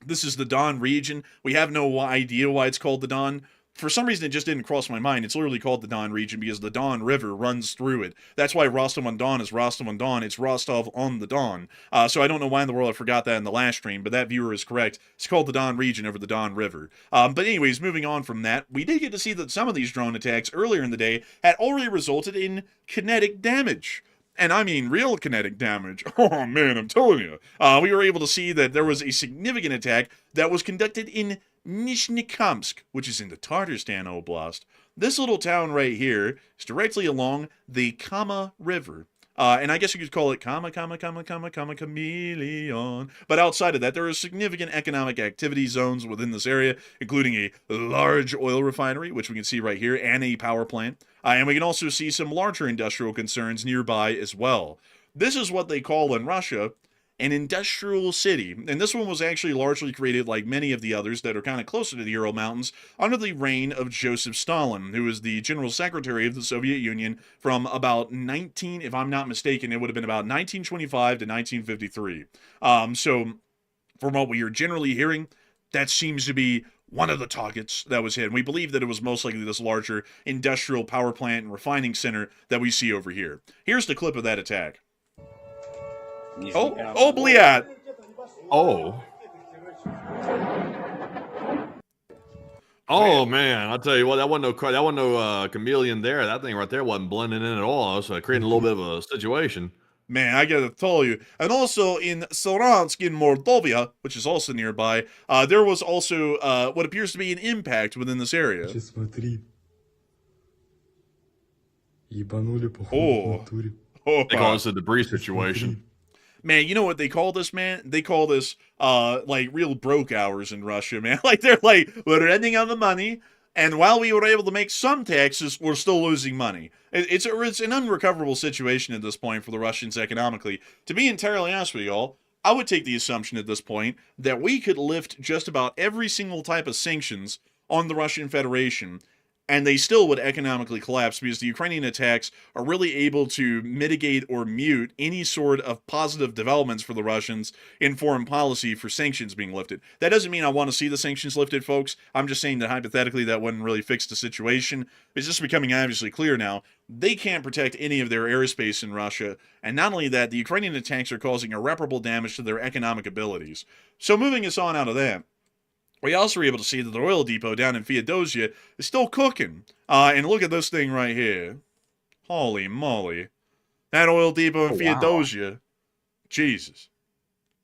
this is the Don region. We have no idea why it's called the Don. For some reason, it just didn't cross my mind. It's literally called the Don region because the Don River runs through it. That's why Rostov-on-Don is Rostov-on-Don. It's Rostov on the Don. So I don't know why in the world I forgot that in the last stream, but that viewer is correct. It's called the Don region over the Don River. But anyways, moving on from that, we did get to see that some of these drone attacks earlier in the day had already resulted in kinetic damage. And I mean real kinetic damage. Oh man, I'm telling you. We were able to see that there was a significant attack that was conducted in Nizhnekamsk, which is in the Tatarstan Oblast. This little town right here is directly along the Kama River. And I guess you could call it chameleon. But outside of that, there are significant economic activity zones within this area, including a large oil refinery, which we can see right here, and a power plant. And we can also see some larger industrial concerns nearby as well. This is what they call in Russia an industrial city, and this one was actually largely created, like many of the others that are kind of closer to the Ural Mountains, under the reign of Joseph Stalin, who was the General Secretary of the Soviet Union from about if I'm not mistaken, it would have been about 1925 to 1953. So from what we are generally hearing, that seems to be one of the targets that was hit. And we believe that it was most likely this larger industrial power plant and refining center that we see over here. Here's the clip of that attack. Oh, bliat. Oh. Oh man, I'll tell you what, that wasn't no chameleon there. That thing right there wasn't blending in at all. So creating a little bit of a situation. Man, I gotta tell you. And also in Saransk in Mordovia, which is also nearby, there was also what appears to be an impact within this area. Oh. They call this a debris situation. Man, you know what they call this, man? They call this, like, real broke hours in Russia, man. Like, they're like, we're running out of money, and while we were able to make some taxes, we're still losing money. It's an unrecoverable situation at this point for the Russians economically. To be entirely honest with y'all, I would take the assumption at this point that we could lift just about every single type of sanctions on the Russian Federation, and they still would economically collapse because the Ukrainian attacks are really able to mitigate or mute any sort of positive developments for the Russians in foreign policy for sanctions being lifted. That doesn't mean I want to see the sanctions lifted, folks. I'm just saying that hypothetically that wouldn't really fix the situation. It's just becoming obviously clear now. They can't protect any of their airspace in Russia, and not only that, the Ukrainian attacks are causing irreparable damage to their economic abilities. So moving us on out of that, we also were able to see that the oil depot down in Feodosia is still cooking. And look at this thing right here. Holy moly. That oil depot in Oh, wow. Feodosia. Jesus.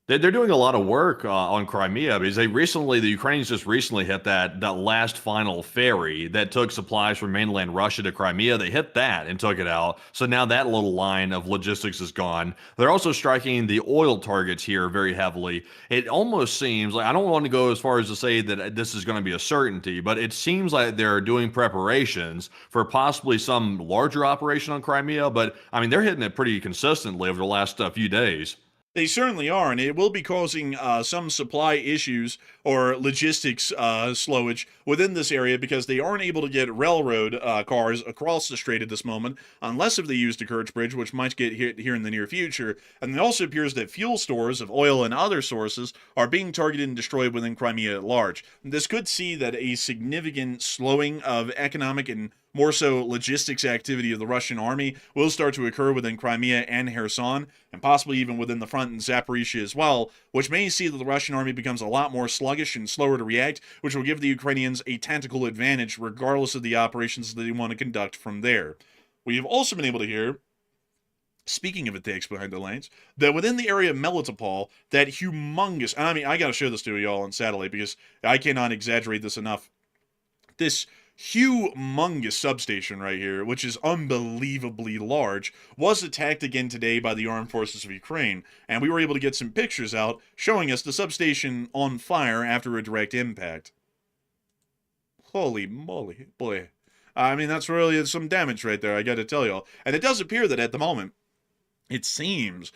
They're doing a lot of work on Crimea because the Ukrainians just recently hit that last final ferry that took supplies from mainland Russia to Crimea. They hit that and took it out. So now that little line of logistics is gone. They're also striking the oil targets here very heavily. It almost seems like, I don't want to go as far as to say that this is going to be a certainty, but it seems like they're doing preparations for possibly some larger operation on Crimea. But I mean, they're hitting it pretty consistently over the last few days. They certainly are, and it will be causing some supply issues or logistics slowage within this area because they aren't able to get railroad cars across the strait at this moment unless if they use the Kerch Bridge, which might get hit here in the near future. And it also appears that fuel stores of oil and other sources are being targeted and destroyed within Crimea at large. This could see that a significant slowing of economic and more so logistics activity of the Russian army will start to occur within Crimea and Kherson, and possibly even within the front in Zaporizhia as well, which may see that the Russian army becomes a lot more sluggish and slower to react, which will give the Ukrainians a tactical advantage regardless of the operations that they want to conduct from there. We have also been able to hear, speaking of attacks behind the lines, that within the area of Melitopol, that humongous, I mean, I gotta show this to y'all on satellite because I cannot exaggerate this enough. This humongous substation right here, which is unbelievably large, was attacked again today by the armed forces of Ukraine, and we were able to get some pictures out showing us the substation on fire after a direct impact. Holy moly, boy. I mean, that's really some damage right there, I gotta tell y'all. And it does appear that at the moment, it seems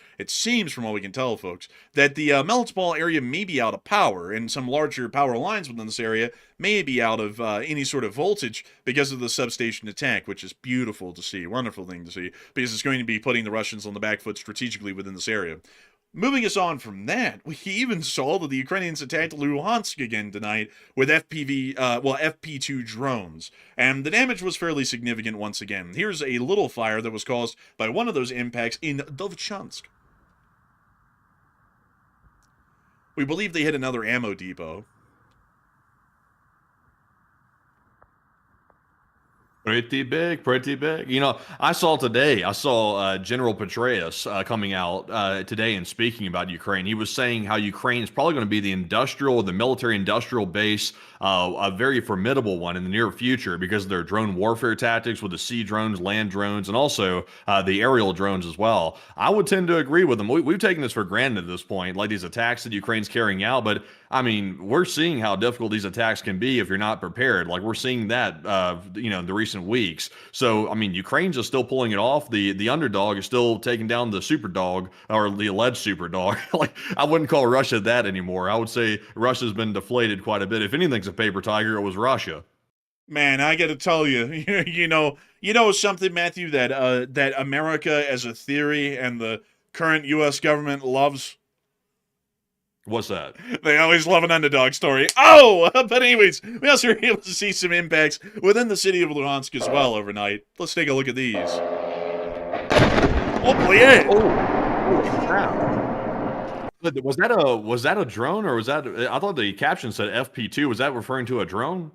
from what we can tell, folks, that the Melitopol area may be out of power, and some larger power lines within this area may be out of any sort of voltage because of the substation attack, which is beautiful to see, wonderful thing to see, because it's going to be putting the Russians on the back foot strategically within this area. Moving us on from that, we even saw that the Ukrainians attacked Luhansk again tonight with FP2 drones, and the damage was fairly significant once again. Here's a little fire that was caused by one of those impacts in Dovchansk. We believe they hit another ammo depot. Pretty big, pretty big. I saw General Petraeus coming out today and speaking about Ukraine. He was saying how Ukraine is probably going to be the military industrial base, a very formidable one in the near future because of their drone warfare tactics with the sea drones, land drones, and also the aerial drones as well. I would tend to agree with them. We've taken this for granted at this point, like these attacks that Ukraine's carrying out, but I mean, we're seeing how difficult these attacks can be if you're not prepared. Like we're seeing that, in the recent weeks. So, I mean, Ukraine's just still pulling it off. The underdog is still taking down the super dog or the alleged super dog. Like I wouldn't call Russia that anymore. I would say Russia's been deflated quite a bit. If anything's a paper tiger, it was Russia. Man, I got to tell you, you know something, Matthew, that America as a theory and the current U.S. government loves. What's that? They always love an underdog story. Oh! But anyways, we also were able to see some impacts within the city of Luhansk as well overnight. Let's take a look at these. Oh, boy, yeah! Oh, crap. Was that a drone or was that? I thought the caption said FP2. Was that referring to a drone?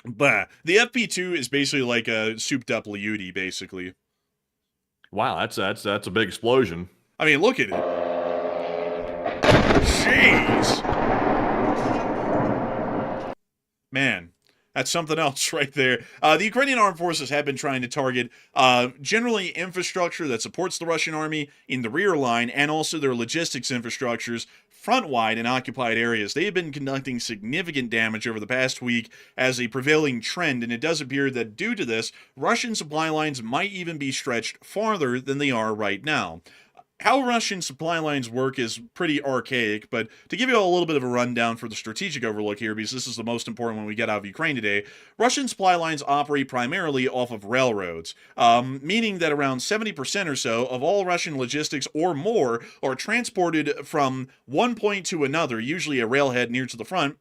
Bah. The FP2 is basically like a souped-up Liudi, basically. Wow, that's a big explosion. I mean, look at it. Jeez! Man, that's something else right there. The Ukrainian armed forces have been trying to target generally infrastructure that supports the Russian army in the rear line and also their logistics infrastructures front-wide in occupied areas. They have been conducting significant damage over the past week as a prevailing trend, and it does appear that due to this, Russian supply lines might even be stretched farther than they are right now. How Russian supply lines work is pretty archaic, but to give you all a little bit of a rundown for the strategic overlook here, because this is the most important one we get out of Ukraine today, Russian supply lines operate primarily off of railroads, meaning that around 70% or so of all Russian logistics or more are transported from one point to another, usually a railhead near to the front,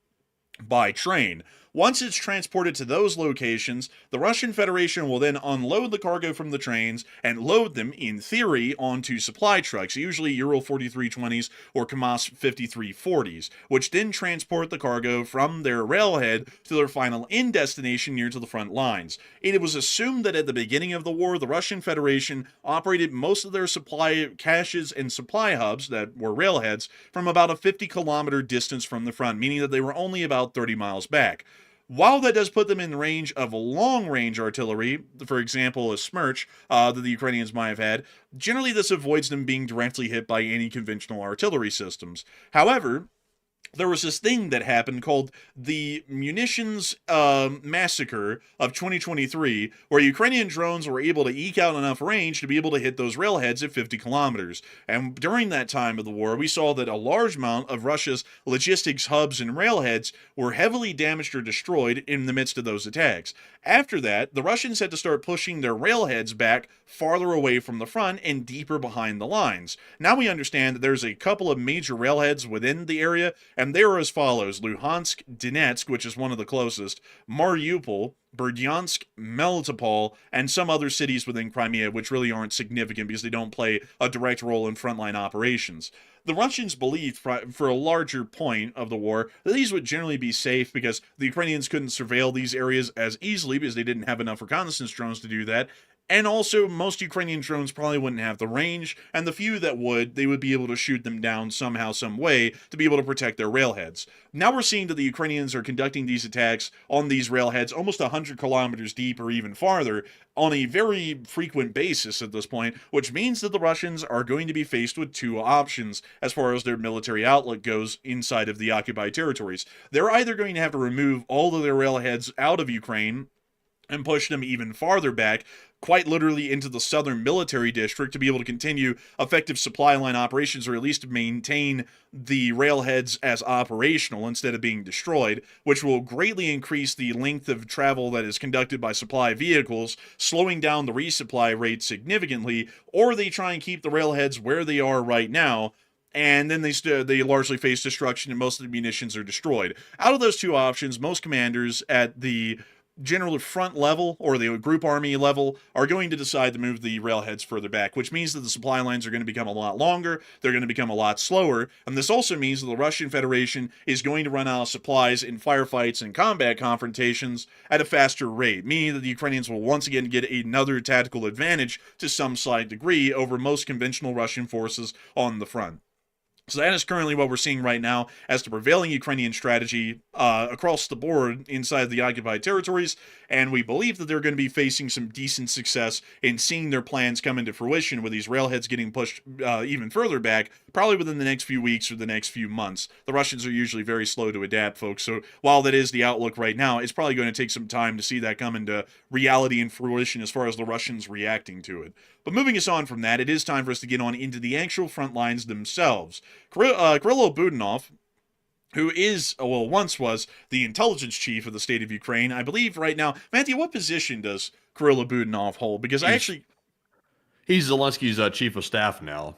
by train. Once it's transported to those locations, the Russian Federation will then unload the cargo from the trains and load them, in theory, onto supply trucks, usually Ural 4320s or KAMAZ 5340s, which then transport the cargo from their railhead to their final end destination near to the front lines. It was assumed that at the beginning of the war, the Russian Federation operated most of their supply caches and supply hubs, that were railheads, from about a 50-kilometer distance from the front, meaning that they were only about 30 miles back. While that does put them in range of long-range artillery, for example, a Smerch that the Ukrainians might have had, generally this avoids them being directly hit by any conventional artillery systems. However, there was this thing that happened called the munitions massacre of 2023, where Ukrainian drones were able to eke out enough range to be able to hit those railheads at 50 kilometers. And during that time of the war, we saw that a large amount of Russia's logistics hubs and railheads were heavily damaged or destroyed in the midst of those attacks. After that, the Russians had to start pushing their railheads back farther away from the front and deeper behind the lines. Now we understand that there's a couple of major railheads within the area, and they are as follows: Luhansk, Donetsk, which is one of the closest, Mariupol, Berdyansk, Melitopol, and some other cities within Crimea, which really aren't significant because they don't play a direct role in frontline operations. The Russians believed, for a larger point of the war, that these would generally be safe because the Ukrainians couldn't surveil these areas as easily because they didn't have enough reconnaissance drones to do that. And also, most Ukrainian drones probably wouldn't have the range, and the few that would, they would be able to shoot them down somehow, some way, to be able to protect their railheads. Now we're seeing that the Ukrainians are conducting these attacks on these railheads almost 100 kilometers deep or even farther on a very frequent basis at this point, which means that the Russians are going to be faced with two options as far as their military outlook goes inside of the occupied territories. They're either going to have to remove all of their railheads out of Ukraine and push them even farther back, quite literally into the southern military district, to be able to continue effective supply line operations, or at least to maintain the railheads as operational instead of being destroyed, which will greatly increase the length of travel that is conducted by supply vehicles, slowing down the resupply rate significantly. Or they try and keep the railheads where they are right now, and then they largely face destruction and most of the munitions are destroyed. Out of those two options, most commanders at the general front level or the group army level are going to decide to move the railheads further back, which means that the supply lines are going to become a lot longer, they're going to become a lot slower, and this also means that the Russian Federation is going to run out of supplies in firefights and combat confrontations at a faster rate, meaning that the Ukrainians will once again get another tactical advantage to some slight degree over most conventional Russian forces on the front. So that is currently what we're seeing right now as the prevailing Ukrainian strategy across the board inside the occupied territories, and we believe that they're going to be facing some decent success in seeing their plans come into fruition with these railheads getting pushed even further back, probably within the next few weeks or the next few months. The Russians are usually very slow to adapt, folks, so while that is the outlook right now, it's probably going to take some time to see that come into reality and fruition as far as the Russians reacting to it. But moving us on from that, it is time for us to get on into the actual front lines themselves. Kirill Budanov, who is, well, once was the intelligence chief of the state of Ukraine, I believe right now. Matthew, what position does Kirill Budanov hold? Because he's Zelensky's chief of staff now.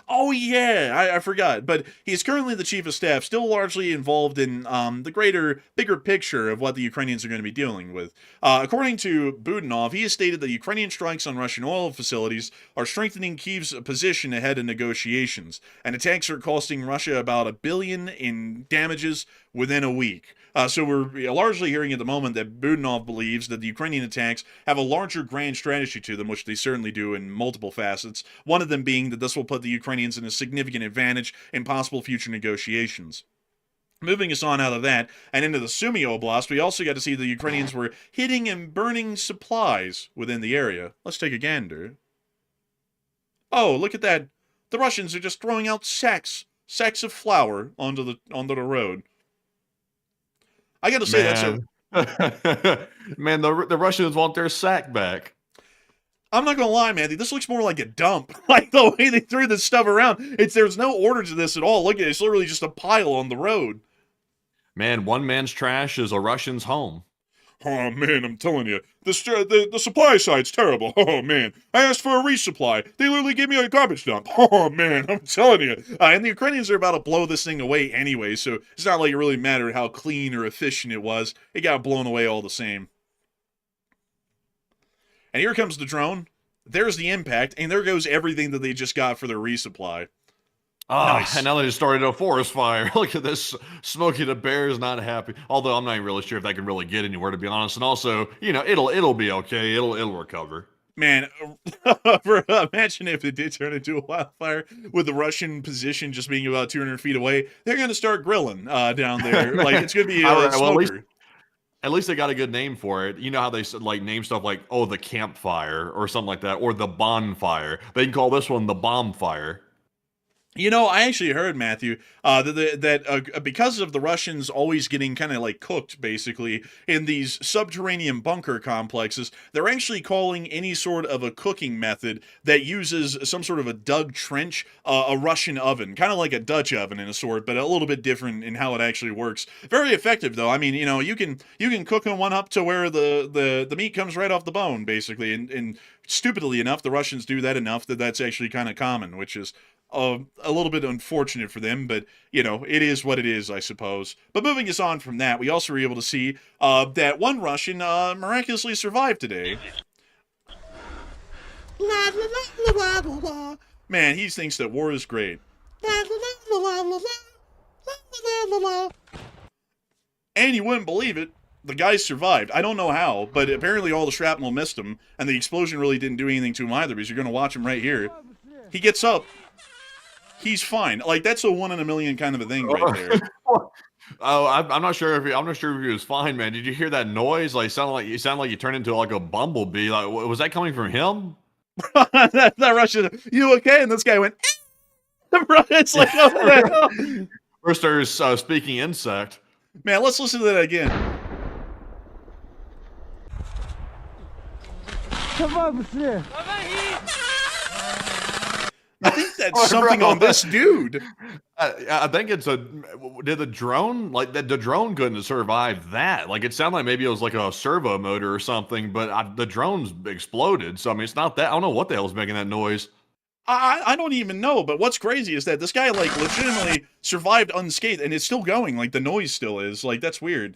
Oh, yeah, I forgot. But he's currently the chief of staff, still largely involved in the bigger picture of what the Ukrainians are going to be dealing with. According to Budanov, he has stated that Ukrainian strikes on Russian oil facilities are strengthening Kyiv's position ahead of negotiations, and attacks are costing Russia about $1 billion in damages within a week. So we're largely hearing at the moment that Budanov believes that the Ukrainian attacks have a larger grand strategy to them, which they certainly do in multiple facets, one of them being that this will put the Ukrainians in a significant advantage in possible future negotiations. Moving us on out of that and into the Sumy Oblast, we also got to see the Ukrainians were hitting and burning supplies within the area. Let's take a gander. Oh, look at that. The Russians are just throwing out sacks of flour onto the road. I got to say that's man, the Russians want their sack back. I'm not going to lie, man. This looks more like a dump. Like the way they threw this stuff around. There's no order to this at all. Look at it. It's literally just a pile on the road. Man, one man's trash is a Russian's home. Oh man, I'm telling you, the supply side's terrible. Oh man, I asked for a resupply. They literally gave me a garbage dump. Oh man, I'm telling you. And the Ukrainians are about to blow this thing away anyway, so it's not like it really mattered how clean or efficient it was. It got blown away all the same. And here comes the drone. There's the impact, and there goes everything that they just got for their resupply. Nice. And now they just started a forest fire. Look at this. Smokey the Bear is not happy. Although I'm not even really sure if that can really get anywhere, to be honest. And also, you know, it'll be okay. It'll recover. Man, imagine if it did turn into a wildfire with the Russian position just being about 200 feet away. They're going to start grilling down there. Like, it's going to be a smoker. At least they got a good name for it. You know how they like name stuff like, oh, the campfire or something like that, or the bonfire. They can call this one the bombfire. You know, I actually heard, Matthew, that because of the Russians always getting kind of like cooked, basically, in these subterranean bunker complexes, they're actually calling any sort of a cooking method that uses some sort of a dug trench a Russian oven, kind of like a Dutch oven in a sort, but a little bit different in how it actually works. Very effective, though. I mean, you know, you can cook one up to where the meat comes right off the bone, basically, and stupidly enough, the Russians do that enough that that's actually kind of common, which is a little bit unfortunate for them, but, you know, it is what it is, I suppose. But moving us on from that, we also were able to see that one Russian miraculously survived today. Man, he thinks that war is great. And you wouldn't believe it, the guy survived. I don't know how, but apparently all the shrapnel missed him, and the explosion really didn't do anything to him either, because you're going to watch him right here. He gets up. He's fine. Like, that's a 1 in a million kind of a thing right there. Oh, I'm not sure if he was fine, man. Did you hear that noise? Like, you sounded like you turned into like a bumblebee. Like, was that coming from him? that Russian, you okay? And this guy went. It's like, oh, what the hell? First, there's speaking insect. Man, let's listen to that again. I think that's something on this dude. I think it's did the drone, like the drone couldn't have survived that. Like, it sounded like maybe it was like a servo motor or something, but the drone's exploded. So, I mean, it's not that. I don't know what the hell's making that noise. I don't even know, but what's crazy is that this guy, like, legitimately survived unscathed, and it's still going. Like, the noise still is. Like, that's weird.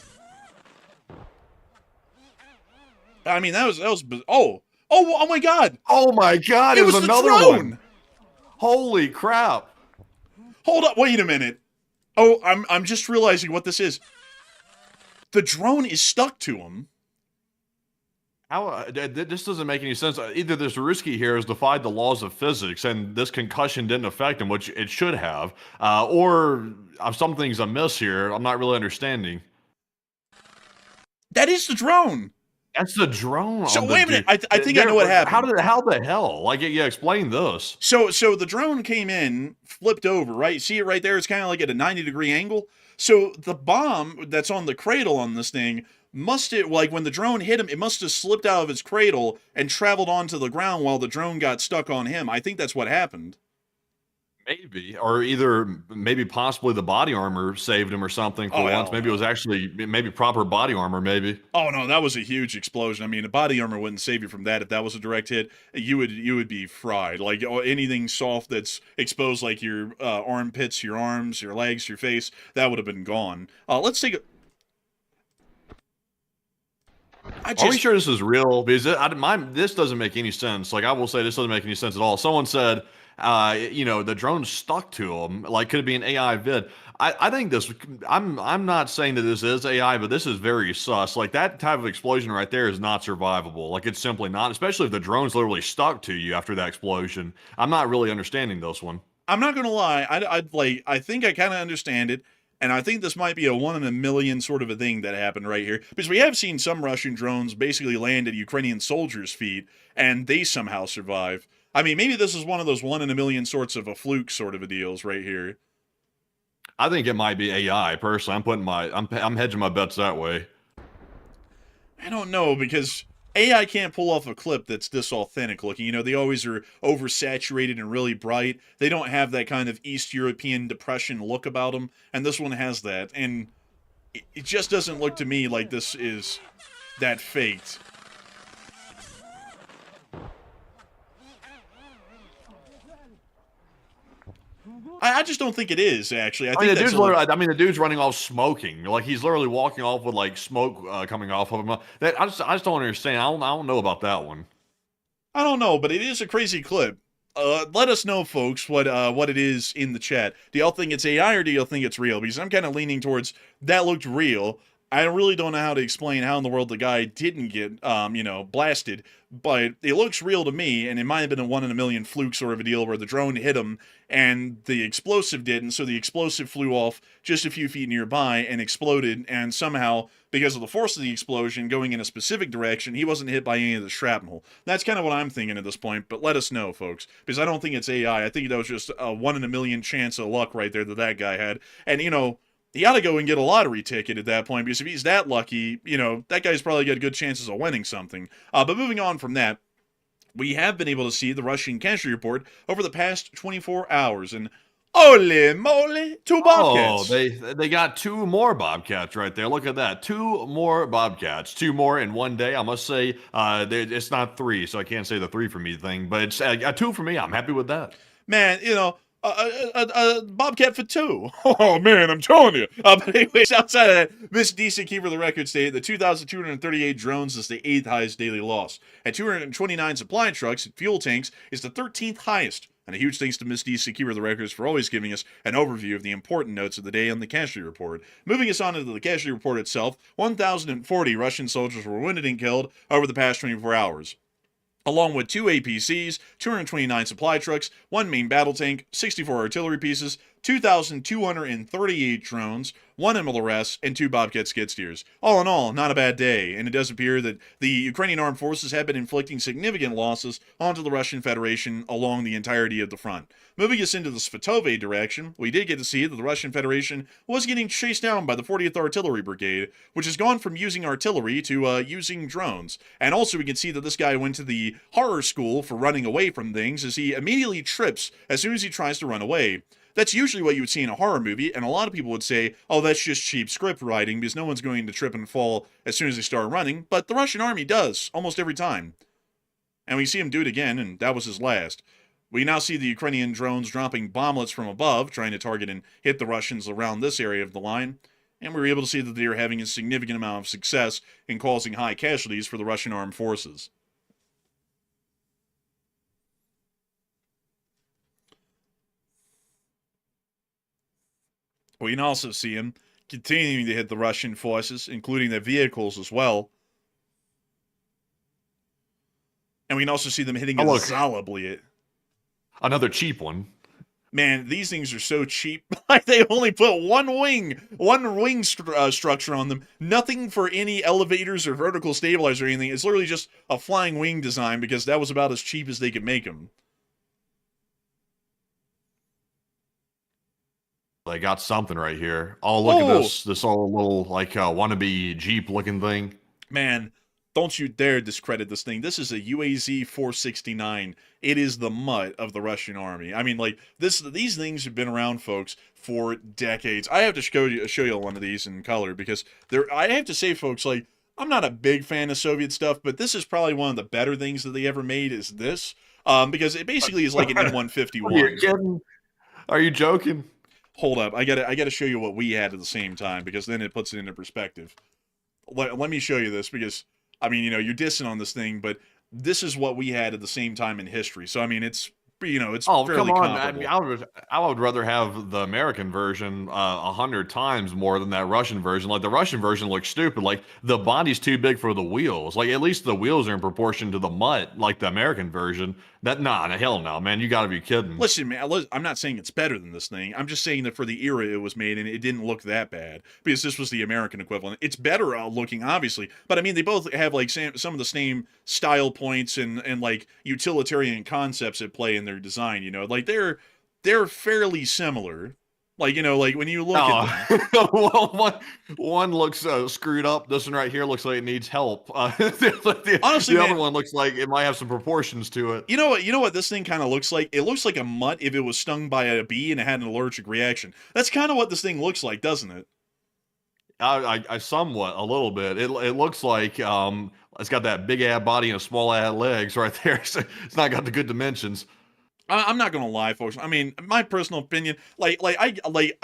I mean, that was oh my god! Oh my god! It was another one. Holy crap! Hold up! Wait a minute. Oh, I'm just realizing what this is. The drone is stuck to him. How this doesn't make any sense. Either this Ruski here has defied the laws of physics, and this concussion didn't affect him, which it should have, or something's amiss here. I'm not really understanding. That is the drone. That's the drone. So wait a minute. I think I know what happened. How the hell? Like, yeah, explain this. So the drone came in, flipped over, right? See it right there? It's kind of like at a 90-degree angle. So the bomb that's on the cradle on this thing must have, like, when the drone hit him, it must have slipped out of its cradle and traveled onto the ground while the drone got stuck on him. I think that's what happened. Maybe, or maybe possibly the body armor saved him or something for once. Maybe it was actually proper body armor. Maybe. Oh no, that was a huge explosion. I mean, a body armor wouldn't save you from that. If that was a direct hit, you would be fried. Like, anything soft that's exposed, like your armpits, your arms, your legs, your face, that would have been gone. Let's take a. Are we sure this is real? Because this doesn't make any sense. Like, I will say, this doesn't make any sense at all. Someone said, you know, the drone stuck to him. Like, could it be an AI vid? I think this. I'm not saying that this is AI, but this is very sus. Like, that type of explosion right there is not survivable. Like, it's simply not. Especially if the drone's literally stuck to you after that explosion. I'm not really understanding this one. I'm not gonna lie. I think I kind of understand it. And I think this might be a 1 in a million sort of a thing that happened right here. Because we have seen some Russian drones basically land at Ukrainian soldiers' feet, and they somehow survive. I mean, maybe this is one of those 1 in a million sorts of a fluke sort of a deals right here. I think it might be AI, personally. I'm hedging my bets that way. I don't know, because AI can't pull off a clip that's this authentic looking. You know, they always are oversaturated and really bright. They don't have that kind of East European depression look about them, and this one has that. And it just doesn't look to me like this is that faked. I just don't think it is, actually. I think the dude's running off smoking. Like, he's literally walking off with, like, smoke coming off of him. I just don't understand. I don't know about that one. I don't know, but it is a crazy clip. Let us know, folks, what it is in the chat. Do y'all think it's AI or do y'all think it's real? Because I'm kind of leaning towards that looked real. I really don't know how to explain how in the world the guy didn't get, blasted, but it looks real to me, and it might have been a 1 in a million fluke sort of a deal where the drone hit him and the explosive didn't, so the explosive flew off just a few feet nearby and exploded, and somehow, because of the force of the explosion going in a specific direction, he wasn't hit by any of the shrapnel. That's kind of what I'm thinking at this point, but let us know, folks, because I don't think it's AI. I think that was just a 1 in a million chance of luck right there that guy had, and, he ought to go and get a lottery ticket at that point, because if he's that lucky, that guy's probably got good chances of winning something. But moving on from that, we have been able to see the Russian casualty report over the past 24 hours, and holy moly, 2 Bobcats. Oh, they got 2 more Bobcats right there. Look at that. 2 more Bobcats. 2 more in one day. I must say, it's not 3, so I can't say the 3 for me thing, but it's 2 for me. I'm happy with that. Man, a Bobcat for 2. Oh, man, I'm telling you. But anyways, outside of that, Miss Decent Keeper of the Record stated that 2,238 drones is the 8th highest daily loss. And 229 supply trucks and fuel tanks is the 13th highest. And a huge thanks to Miss Decent Keeper of the Records for always giving us an overview of the important notes of the day on the casualty report. Moving us on into the casualty report itself, 1,040 Russian soldiers were wounded and killed over the past 24 hours. Along with 2 APCs, 229 supply trucks, 1 main battle tank, 64 artillery pieces, 2,238 drones, 1 MLRS, and 2 Bobcat skid steers. All in all, not a bad day, and it does appear that the Ukrainian armed forces have been inflicting significant losses onto the Russian Federation along the entirety of the front. Moving us into the Svatove direction, we did get to see that the Russian Federation was getting chased down by the 40th Artillery Brigade, which has gone from using artillery to using drones. And also we can see that this guy went to the horror school for running away from things, as he immediately trips as soon as he tries to run away. That's usually what you would see in a horror movie, and a lot of people would say, oh, that's just cheap script writing, because no one's going to trip and fall as soon as they start running, but the Russian army does, almost every time. And we see him do it again, and that was his last. We now see the Ukrainian drones dropping bomblets from above, trying to target and hit the Russians around this area of the line, and we were able to see that they are having a significant amount of success in causing high casualties for the Russian armed forces. We can also see him continuing to hit the Russian forces, including their vehicles as well. And we can also see them hitting it solidly. Another cheap one. Man, these things are so cheap. Like, they only put one wing structure on them. Nothing for any elevators or vertical stabilizers or anything. It's literally just a flying wing design, because that was about as cheap as they could make them. They got something right here. Oh, look at this old little, like, wannabe Jeep looking thing. Man, don't you dare discredit this thing. This is a UAZ 469. It is the mutt of the Russian army. I mean, like, these things have been around, folks, for decades. I have to show you one of these in color, because I have to say, folks, like, I'm not a big fan of Soviet stuff, but this is probably one of the better things that they ever made, is this. Because it basically is like an M151. Are you kidding? Are you joking? Hold up, I gotta show you what we had at the same time, because then it puts it into perspective. Let me show you this, because, I mean, you're dissing on this thing, but this is what we had at the same time in history. So, I mean, it's fairly comparable. I would rather have the American version 100 times more than that Russian version. Like, the Russian version looks stupid. Like, the body's too big for the wheels. Like, at least the wheels are in proportion to the mutt, like the American version. Hell no, man. You gotta be kidding. Listen, man, I'm not saying it's better than this thing. I'm just saying that for the era it was made, and it didn't look that bad, because this was the American equivalent. It's better looking, obviously, but I mean, they both have, like, some of the same style points and like utilitarian concepts at play in their design. Like, they're fairly similar. Like, like when you look at them. Well, one looks screwed up. This one right here looks like it needs help. Honestly, the other one looks like it might have some proportions to it. You know what this thing kind of looks like? It looks like a mutt if it was stung by a bee and it had an allergic reaction. That's kind of what this thing looks like, doesn't it? I somewhat a little bit. It looks like it's got that big ad body and small ad legs right there. So it's not got the good dimensions. I'm not gonna lie, folks. I mean, my personal opinion, I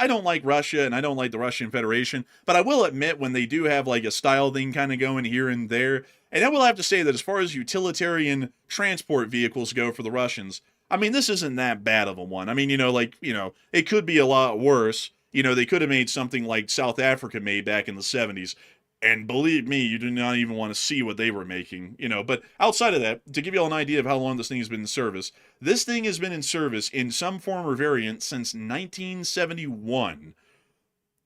don't like Russia and I don't like the Russian Federation, but I will admit when they do have like a style thing kind of going here and there, and I will have to say that as far as utilitarian transport vehicles go for the Russians, I mean, this isn't that bad of a one. I mean, it could be a lot worse. They could have made something like South Africa made back in the 70s. And believe me, you do not even want to see what they were making, But outside of that, to give you all an idea of how long this thing has been in service, this thing has been in service in some form or variant since 1971.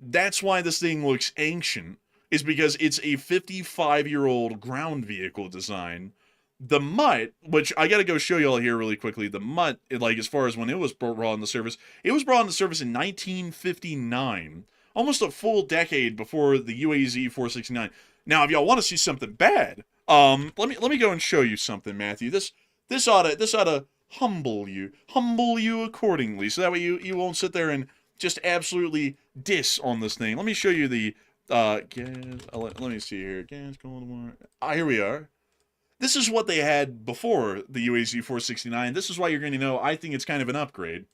That's why this thing looks ancient, is because it's a 55-year-old ground vehicle design. The Mutt, which I got to go show you all here really quickly, the Mutt, as far as when it was brought into service, it was brought into service in 1959. Almost a full decade before the UAZ 469. Now, if y'all want to see something bad, let me go and show you something, Matthew. This ought to humble you accordingly, so that way you won't sit there and just absolutely diss on this thing. Let me show you the let me see here. Gas, cold water. Here we are. This is what they had before the UAZ 469. This is why you're going to know I think it's kind of an upgrade.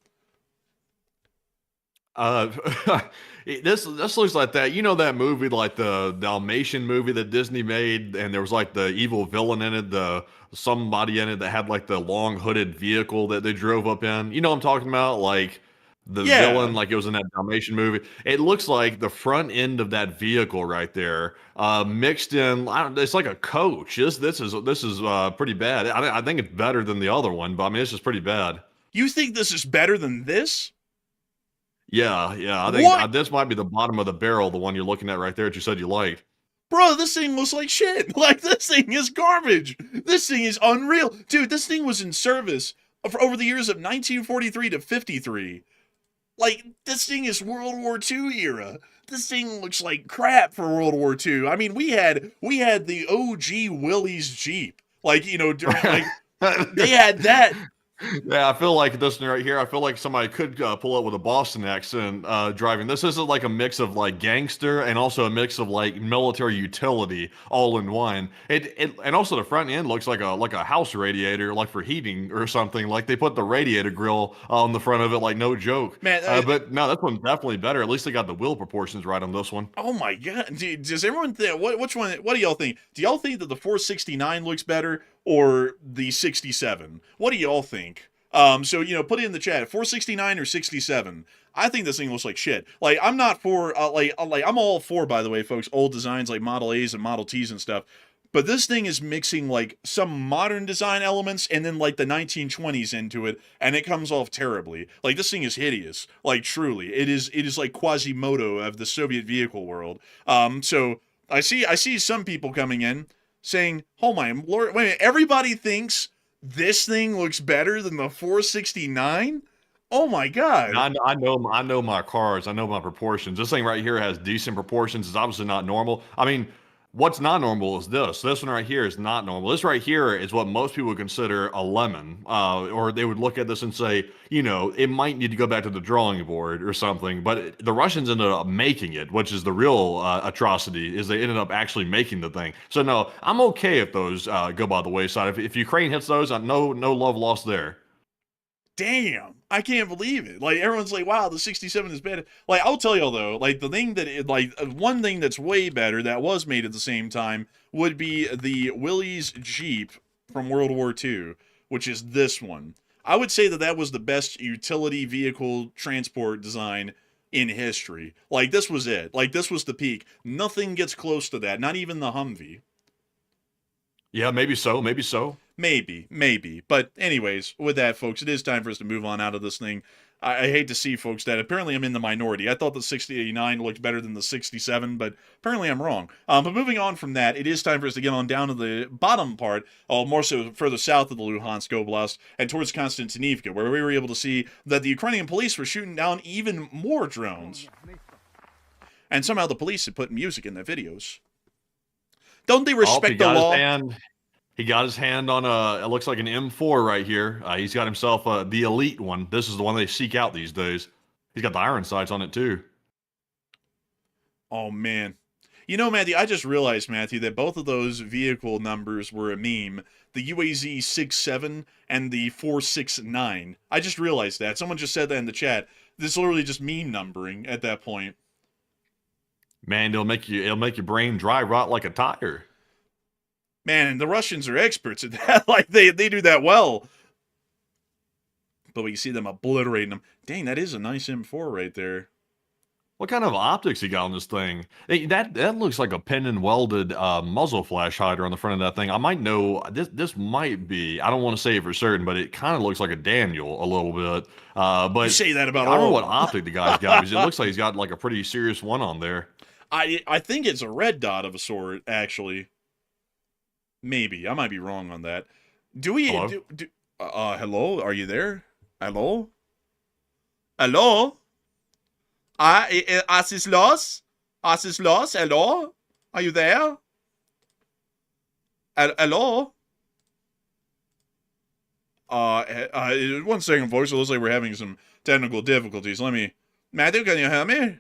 Uh, this looks like that. You know that movie, like the Dalmatian movie that Disney made, and there was like the evil villain in it, somebody in it that had like the long hooded vehicle that they drove up in. You know what I'm talking about? Like the villain, like it was in that Dalmatian movie. It looks like the front end of that vehicle right there, mixed in. It's like a coach. This is pretty bad. I think it's better than the other one, but I mean it's just pretty bad. You think this is better than this? Yeah. I think this might be the bottom of the barrel, the one you're looking at right there that you said you liked. Bro, this thing looks like shit. Like, this thing is garbage. This thing is unreal. Dude, this thing was in service for over the years of 1943 to 53. Like, this thing is World War II era. This thing looks like crap for World War II. I mean, we had the OG Willys Jeep. Like, during, they had that. Yeah, I feel like this one right here. I feel like somebody could pull up with a Boston accent driving. This is like a mix of like gangster and also a mix of like military utility all in one. And also the front end looks like a house radiator, like for heating or something. Like they put the radiator grill on the front of it, like no joke. Man, but no, this one's definitely better. At least they got the wheel proportions right on this one. Oh my god! Does everyone think? Which one? What do y'all think? Do y'all think that the 469 looks better or the 67? What do y'all think? So put it in the chat. 469 or 67? I think this thing looks like shit. Like I'm not for I'm all for, by the way, folks, old designs like Model A's and Model T's and stuff. But this thing is mixing like some modern design elements and then like the 1920s into it, and it comes off terribly. Like this thing is hideous. Like truly, it is like Quasimodo of the Soviet vehicle world. So I see some people coming in saying, "Oh my lord, wait a minute, everybody thinks this thing looks better than the 469? Oh my god!" I know my cars. I know my proportions. This thing right here has decent proportions. It's obviously not normal. I mean, what's not normal is this. This one right here is not normal. This right here is what most people would consider a lemon, or they would look at this and say, it might need to go back to the drawing board or something. But the Russians ended up making it, which is the real atrocity, is they ended up actually making the thing. So no, I'm okay if those go by the wayside. If Ukraine hits those, no love lost there. Damn, I can't believe it. Like everyone's like, wow, the 67 is better. Like I'll tell y'all though, like the thing one thing that's way better that was made at the same time would be the Willys Jeep from World War II, which is this one. I would say that was the best utility vehicle transport design in history. Like this was it. Like this was the peak. Nothing gets close to that. Not even the Humvee. Yeah, maybe so. Maybe. But anyways, with that, folks, it is time for us to move on out of this thing. I hate to see, folks, that apparently I'm in the minority. I thought the 69 looked better than the 67, but apparently I'm wrong. But moving on from that, it is time for us to get on down to the bottom part, more so further south of the Luhansk Oblast, and towards Konstantinivka, where we were able to see that the Ukrainian police were shooting down even more drones. And somehow the police had put music in their videos. Don't they respect the law? He got his hand on it looks like an M4 right here. He's got himself the elite one. This is the one they seek out these days. He's got the iron sights on it too. Oh man, You know, Matthew, I just realized, Matthew, that both of those vehicle numbers were a meme. The UAZ 67 and the 469. I just realized that. Someone just said that in the chat. This is literally just meme numbering at that point. Man, it'll make your brain dry rot like a tire. Man, and the Russians are experts at that. Like, they do that well. But we see them obliterating them. Dang, that is a nice M4 right there. What kind of optics he got on this thing? Hey, that looks like a pin and welded muzzle flash hider on the front of that thing. I might know this might be. I don't want to say it for certain, but it kind of looks like a Daniel a little bit. But you say that about I don't know all what optic the guy's got because it looks like he's got like a pretty serious one on there. I think it's a red dot of a sort, actually. Maybe I might be wrong on that. Do we? Hello? Hello? Are you there? Hello? Hello? Asislos? Hello? Are you there? Hello? 1 second, folks. It looks like we're having some technical difficulties. Matthew, can you hear me?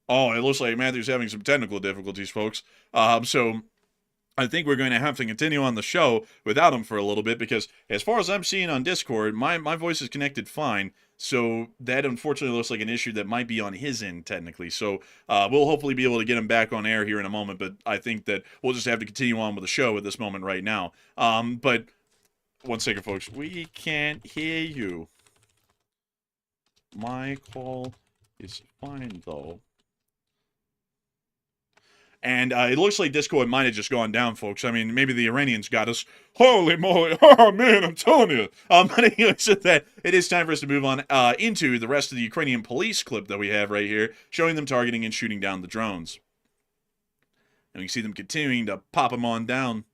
Oh, it looks like Matthew's having some technical difficulties, folks. So I think we're going to have to continue on the show without him for a little bit because as far as I'm seeing on Discord, my voice is connected fine. So that unfortunately looks like an issue that might be on his end technically. So we'll hopefully be able to get him back on air here in a moment. But I think that we'll just have to continue on with the show at this moment right now. But 1 second, folks. We can't hear you. My call is fine, though. And it looks like Discord might have just gone down, folks. I mean, maybe the Iranians got us. Holy moly. Oh, man, I'm telling you. But anyway, so that it is time for us to move on into the rest of the Ukrainian police clip that we have right here, showing them targeting and shooting down the drones. And you see them continuing to pop them on down.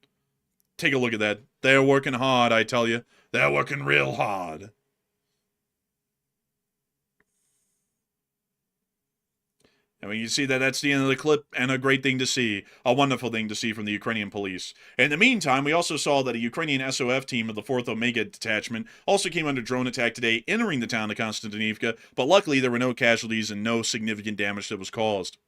Take a look at that. They're working hard, I tell you. They're working real hard. And when you see that, that's the end of the clip, and a great thing to see, a wonderful thing to see from the Ukrainian police. In the meantime, we also saw that a Ukrainian SOF team of the 4th Omega Detachment also came under drone attack today, entering the town of Konstantinivka, but luckily there were no casualties and no significant damage that was caused.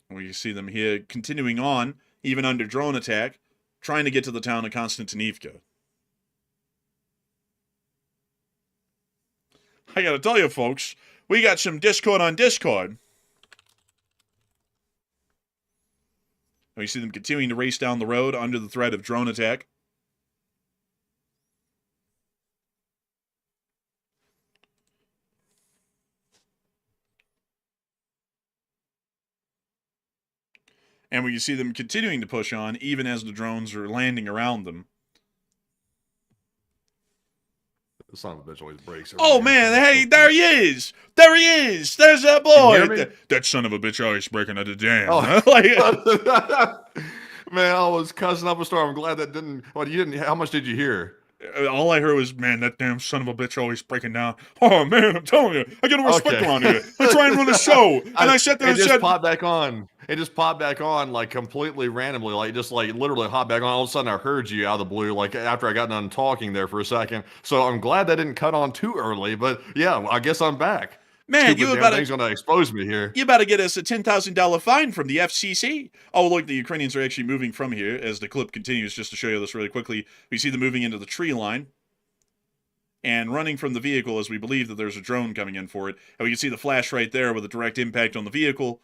We see them here continuing on, even under drone attack, trying to get to the town of Konstantinivka. I gotta tell you, folks, we got some Discord on Discord. We see them continuing to race down the road under the threat of drone attack. And we see them continuing to push on, even as the drones are landing around them. The son of a bitch always breaks. Oh, man, hey, there he is. There he is. There's that boy. That son of a bitch always breaking at the jam. Oh. Man, I was cussing up a storm. I'm glad that didn't. Well, you didn't. How much did you hear? All I heard was, man, that damn son of a bitch always breaking down. Oh, man, I'm telling you. I get a respect around here. I try and run a show. And I sat there and said. Popped back on. It just popped back on, like, completely randomly. Like, just, like, literally hopped back on. All of a sudden, I heard you out of the blue, like, after I got done talking there for a second. So I'm glad that didn't cut on too early. But, yeah, I guess I'm back. Man, you about thing's gonna expose me here. You about to get us a $10,000 fine from the FCC. Oh, look, the Ukrainians are actually moving from here as the clip continues. Just to show you this really quickly, we see them moving into the tree line and running from the vehicle as we believe that there's a drone coming in for it. And we can see the flash right there with a direct impact on the vehicle.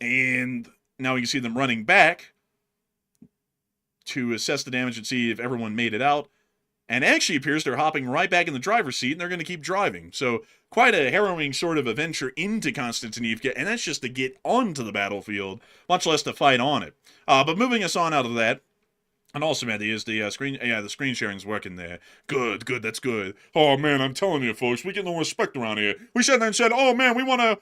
And now we can see them running back to assess the damage and see if everyone made it out. And actually appears they're hopping right back in the driver's seat and they're going to keep driving. So quite a harrowing sort of adventure into Konstantinivka, and that's just to get onto the battlefield, much less to fight on it. But moving us on out of that, and also, Matthew, is the screen. Yeah, the screen sharing's working there. Good, that's good. Oh man, I'm telling you, folks, we get no respect around here. We sat there and said, oh man, we wanna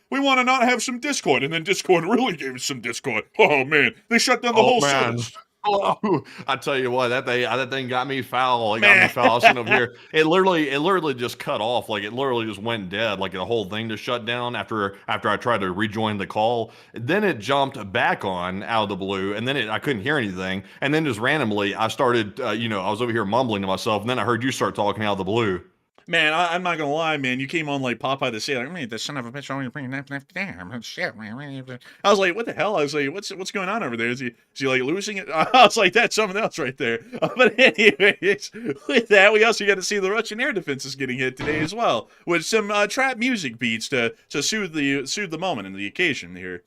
not have some Discord, and then Discord really gave us some Discord. Oh man, they shut down the whole service. Oh, I tell you what, that thing got me foul. It got me foul. I was sitting over here. It literally just cut off. Like it literally just went dead. Like the whole thing just shut down after I tried to rejoin the call. Then it jumped back on out of the blue, and then I couldn't hear anything. And then just randomly, I started, I was over here mumbling to myself, and then I heard you start talking out of the blue. Man, I'm not gonna lie, man. You came on like Popeye the Sailor. I mean, the son of a bitch always bringing that damn shit, man. I was like, what the hell? I was like, what's going on over there? Is he like losing it? I was like, that's something else right there. But anyways, with that, we also got to see the Russian air defenses getting hit today as well, with some trap music beats to soothe the moment and the occasion here.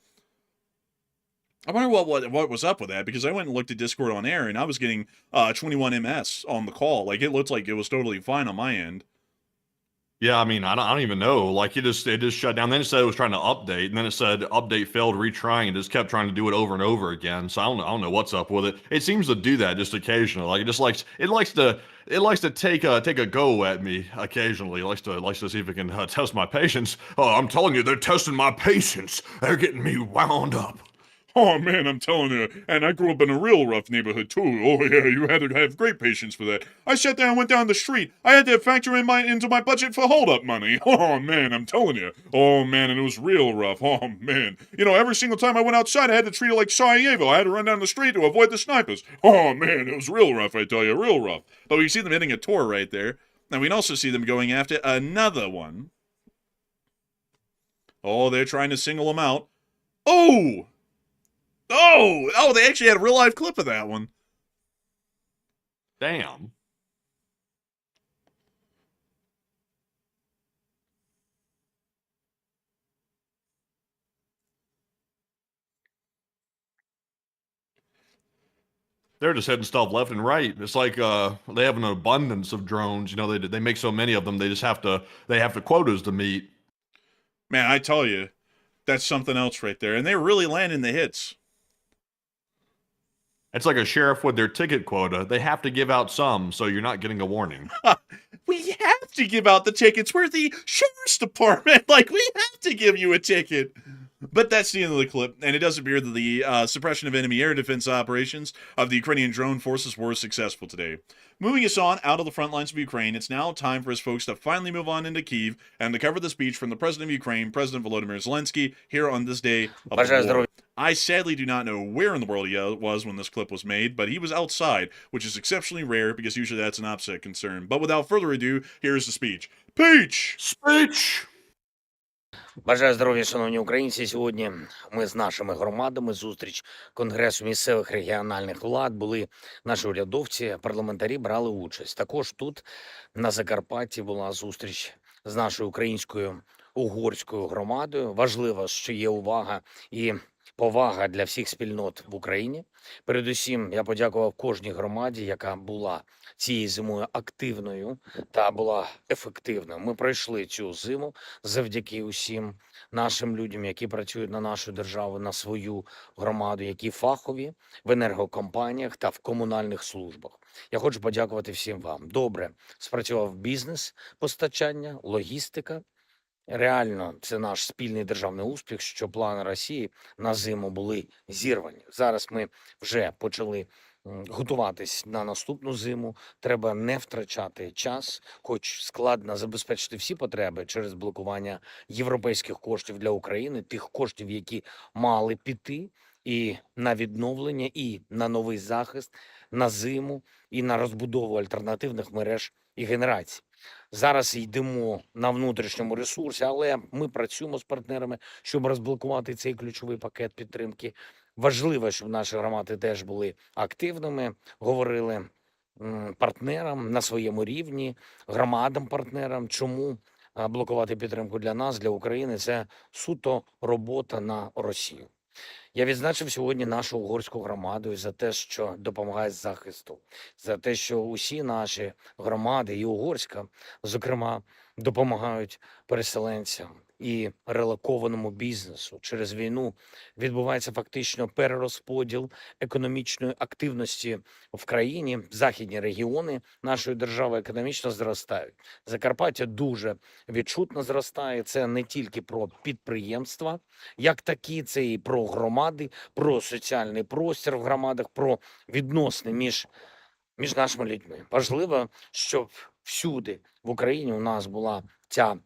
I wonder what was up with that, because I went and looked at Discord on air and I was getting 21 ms on the call. Like, it looked like it was totally fine on my end. Yeah, I mean, I don't even know. Like, it just shut down. Then it said it was trying to update, and then it said update failed, retrying, and just kept trying to do it over and over again. So I don't know what's up with it. It seems to do that just occasionally. Like, it likes to take a go at me occasionally. It likes to see if it can test my patience. Oh, I'm telling you, they're testing my patience. They're getting me wound up. Oh man, I'm telling you, and I grew up in a real rough neighborhood too. Oh yeah, you had to have great patience for that. I sat there and went down the street. I had to factor into my budget for hold-up money. Oh man, I'm telling you. Oh man, and it was real rough. Oh man. You know, every single time I went outside, I had to treat it like Sarajevo. I had to run down the street to avoid the snipers. Oh man, it was real rough, I tell you, real rough. But we see them hitting a tour right there. And we can also see them going after another one. Oh, they're trying to single them out. Oh! Oh, they actually had a real life clip of that one. Damn. They're just heading stuff left and right. It's like they have an abundance of drones. You know, they make so many of them. They have the quotas to meet. Man, I tell you, that's something else right there. And they're really landing the hits. It's like a sheriff with their ticket quota. They have to give out some, so you're not getting a warning. We have to give out the tickets. We're the sheriff's department. Like, we have to give you a ticket. But that's the end of the clip, and it does appear that the suppression of enemy air defense operations of the Ukrainian drone forces were successful today. Moving us on out of the front lines of Ukraine, it's now time for his folks to finally move on into Kyiv and to cover the speech from the President of Ukraine, President Volodymyr Zelenskyy, here on this day of the war. I sadly do not know where in the world he was when this clip was made, but he was outside, which is exceptionally rare because usually that's an opposite concern. But without further ado, here's the speech. Peach! Speech! Бажаю здоров'я, шановні українці. Сьогодні ми з нашими громадами, зустріч Конгресу місцевих регіональних влад, були наші урядовці, парламентарі брали участь. Також тут, на Закарпатті, була зустріч з нашою українською угорською громадою. Важливо, що є увага і повага для всіх спільнот в Україні. Передусім, я подякував кожній громаді, яка була цією зимою активною та була ефективною. Ми пройшли цю зиму завдяки усім нашим людям, які працюють на нашу державу, на свою громаду, які фахові в енергокомпаніях та в комунальних службах. Я хочу подякувати всім вам. Добре спрацював бізнес, постачання, логістика. Реально, це наш спільний державний успіх, що плани Росії на зиму були зірвані. Зараз ми вже почали готуватись на наступну зиму. Треба не втрачати час, хоч складно забезпечити всі потреби через блокування європейських коштів для України, тих коштів, які мали піти і на відновлення, і на новий захист, на зиму, і на розбудову альтернативних мереж і генерацій. Зараз йдемо на внутрішньому ресурсі, але ми працюємо з партнерами, щоб розблокувати цей ключовий пакет підтримки. Важливо, щоб наші громади теж були активними, говорили партнерам на своєму рівні, громадам-партнерам, чому блокувати підтримку для нас, для України – це суто робота на Росію. Я відзначив сьогодні нашу угорську громаду за те, що допомагає захисту, за те, що усі наші громади і угорська, зокрема, допомагають переселенцям і релокованому бізнесу. Через війну відбувається фактично перерозподіл економічної активності в країні. Західні регіони нашої держави економічно зростають. Закарпаття дуже відчутно зростає. Це не тільки про підприємства, як такі, це і про громади, про соціальний простір в громадах, про відносини між нашими людьми. Важливо, щоб всюди в Україні у нас була ця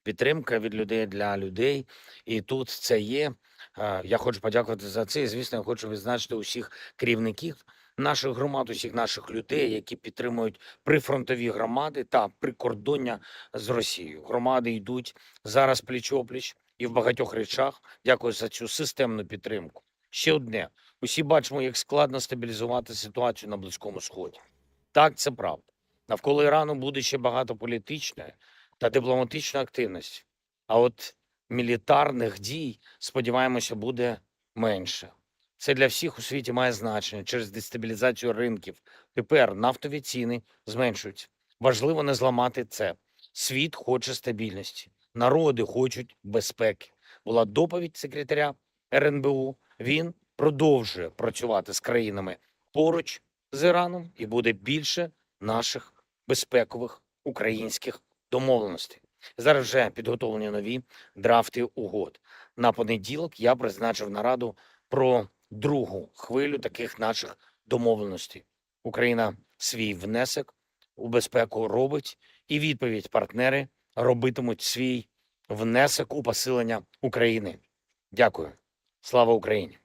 підтримка від людей для людей, і тут це є. Я хочу подякувати за це. І, звісно, я хочу відзначити усіх керівників наших громад, усіх наших людей, які підтримують прифронтові громади та прикордоння з Росією. Громади йдуть зараз пліч-опліч і в багатьох речах. Дякую за цю системну підтримку. Ще одне. Усі бачимо, як складно стабілізувати ситуацію на Близькому Сході. Так, це правда. Навколо Ірану буде ще багато політичної та дипломатичної активності. А от мілітарних дій, сподіваємося, буде менше. Це для всіх у світі має значення через дестабілізацію ринків. Тепер нафтові ціни зменшуються. Важливо не зламати це. Світ хоче стабільності. Народи хочуть безпеки. Була доповідь секретаря РНБО. Він продовжує працювати з країнами поруч з Іраном і буде більше наших безпекових українських домовленостей. Зараз вже підготовлені нові драфти угод. На понеділок я призначив нараду про другу хвилю таких наших домовленостей. Україна свій внесок у безпеку робить, і відповідь партнери робитимуть свій внесок у посилення України. Дякую. Слава Україні!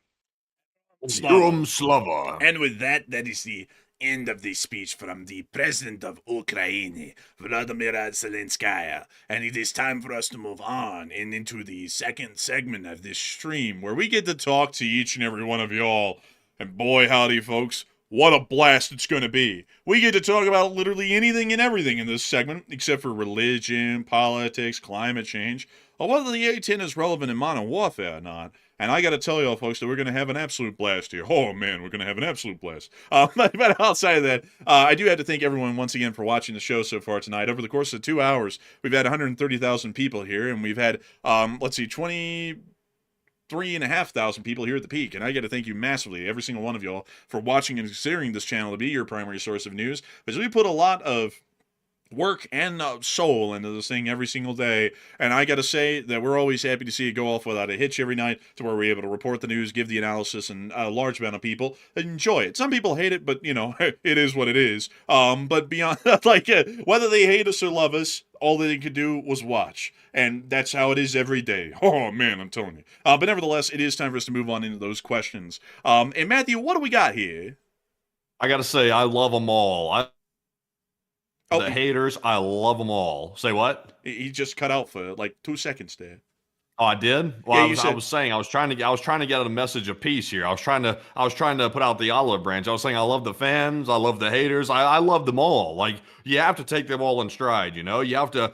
Героям слава! And with that, that is the end of the speech from the president of Ukraine, Vladimir Zelenskyy. And it is time for us to move on and into the second segment of this stream, where we get to talk to each and every one of y'all. And boy, howdy, folks, what a blast it's going to be. We get to talk about literally anything and everything in this segment, except for religion, politics, climate change, or whether the A-10 is relevant in modern warfare or not. And I got to tell y'all, folks, that we're going to have an absolute blast here. Oh, man, we're going to have an absolute blast. But outside of that, I do have to thank everyone once again for watching the show so far tonight. Over the course of 2 hours, we've had 130,000 people here, and we've had, 23,500 people here at the peak, and I got to thank you massively, every single one of y'all, for watching and considering this channel to be your primary source of news, because we put a lot of work and soul into this thing every single day, and I gotta say that we're always happy to see it go off without a hitch every night, to where we're able to report the news, give the analysis, and a large amount of people enjoy it. Some people hate it, but you know, it is what it is. But beyond whether they hate us or love us, all they could do was watch, and that's how it is every day. Oh man, I'm telling you. But nevertheless, it is time for us to move on into those questions. And Matthew, what do we got here? I gotta say, I love them all. The haters, I love them all. Say what? He just cut out for like 2 seconds there. Oh, I did. Well, Yeah, I was saying I was trying to get out a message of peace here. I was trying to put out the olive branch. I was saying I love the fans, I love the haters, I love them all. Like, you have to take them all in stride. You know, you have to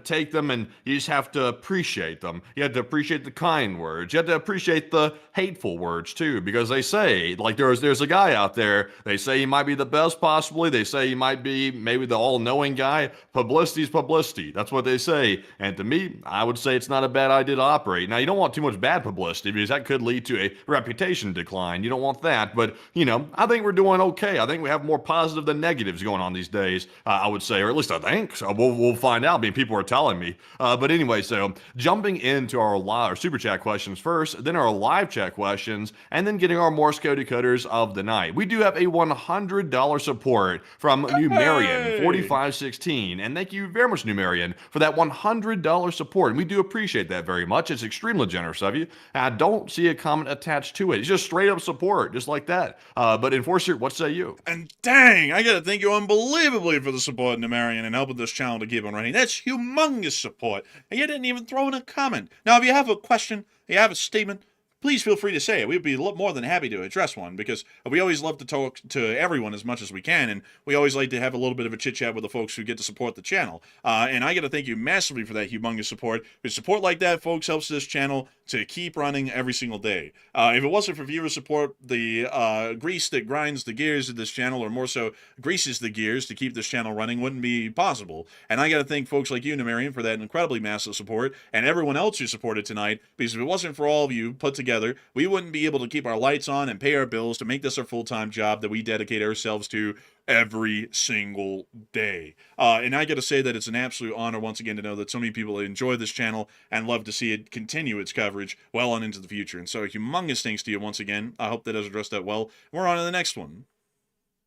take them, and you just have to appreciate them. You have to appreciate the kind words. You have to appreciate the hateful words too, because they say, like, there's a guy out there. They say he might be the best, possibly. They say he might be maybe the all-knowing guy. Publicity's publicity. That's what they say. And to me, I would say it's not a bad idea to operate. Now, you don't want too much bad publicity, because that could lead to a reputation decline. You don't want that. But, you know, I think we're doing okay. I think we have more positive than negatives going on these days, I would say, or at least I think. So we'll find out. I mean, people are telling me. But anyway, so jumping into our super chat questions first, then our live chat questions, and then getting our Morse code decoders of the night. We do have a $100 support from Numerian 4516, and thank you very much, Numerian, for that $100 support. And we do appreciate that very much. It's extremely generous of you. I don't see a comment attached to it. It's just straight up support, just like that. But Enforcer, what say you? And dang, I gotta thank you unbelievably for the support, Numerian, and helping this channel to keep on running. That's humongous support. And you didn't even throw in a comment. Now, if you have a question, you have a statement, please feel free to say it. We'd be more than happy to address one, because we always love to talk to everyone as much as we can, and we always like to have a little bit of a chit-chat with the folks who get to support the channel. And I got to thank you massively for that humongous support. Because support like that, folks, helps this channel to keep running every single day. If it wasn't for viewer support, the grease that grinds the gears of this channel, or more so, greases the gears to keep this channel running, wouldn't be possible. And I got to thank folks like you, Numerian, for that incredibly massive support, and everyone else who supported tonight, because if it wasn't for all of you put together, we wouldn't be able to keep our lights on and pay our bills to make this our full-time job that we dedicate ourselves to every single day. And I got to say that it's an absolute honor once again to know that so many people enjoy this channel and love to see it continue its coverage well on into the future. And so humongous thanks to you once again. I hope that has addressed that well. We're on to the next one.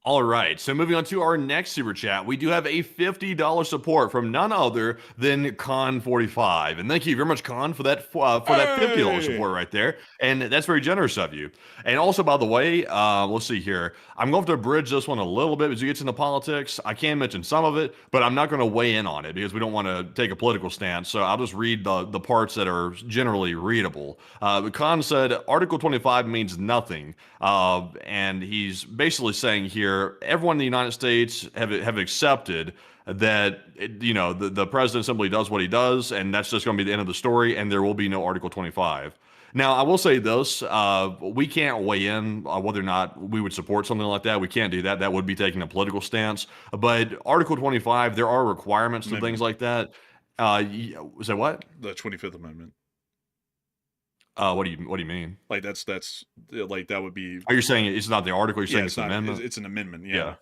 All right, so moving on to our next super chat, we do have a $50 support from none other than Con45, and thank you very much, Con, for that $50 Hey! support right there, and that's very generous of you. And also, by the way, let's see here, I'm going to have to bridge this one a little bit as it gets into politics. I can mention some of it, but I'm not going to weigh in on it because we don't want to take a political stance. So I'll just read the parts that are generally readable. Con said Article 25 means nothing, and he's basically saying here, everyone in the United States have accepted that the president simply does what he does, and that's just going to be the end of the story, and there will be no Article 25. Now, I will say this: we can't weigh in whether or not we would support something like that. We can't do that. That would be taking a political stance. But Article 25, there are requirements to things like that. Was that what? The 25th Amendment. What do you mean? Like that's like that would be. Are you saying it's not the article? You're saying it's it's an amendment? It's an amendment. Yeah.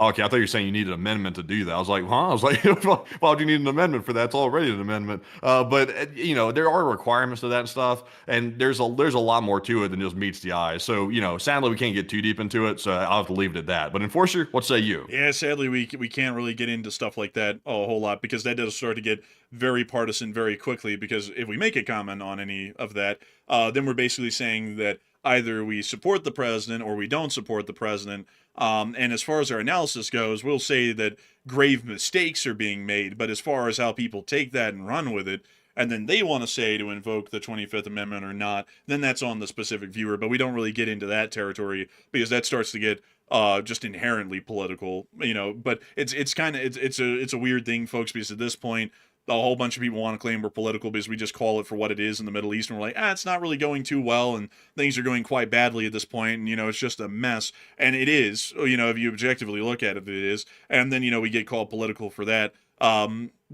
Okay, I thought you were saying you needed an amendment to do that. I was like, huh? I was like, why would you need an amendment for that? It's already an amendment. But there are requirements to that and stuff, and there's a lot more to it than just meets the eye. So, sadly, we can't get too deep into it, so I'll have to leave it at that. But Enforcer, what say you? Yeah, sadly, we can't really get into stuff like that a whole lot because that does start to get very partisan very quickly. Because if we make a comment on any of that, then we're basically saying that either we support the president or we don't support the president. And as far as our analysis goes, we'll say that grave mistakes are being made. But as far as how people take that and run with it, and then they want to say to invoke the 25th Amendment or not, then that's on the specific viewer. But we don't really get into that territory because that starts to get just inherently political, But it's kind of it's a weird thing, folks, because at this point, a whole bunch of people want to claim we're political because we just call it for what it is in the Middle East, and we're like, it's not really going too well, and things are going quite badly at this point, and it's just a mess, and it is, if you objectively look at it, it is, and then we get called political for that.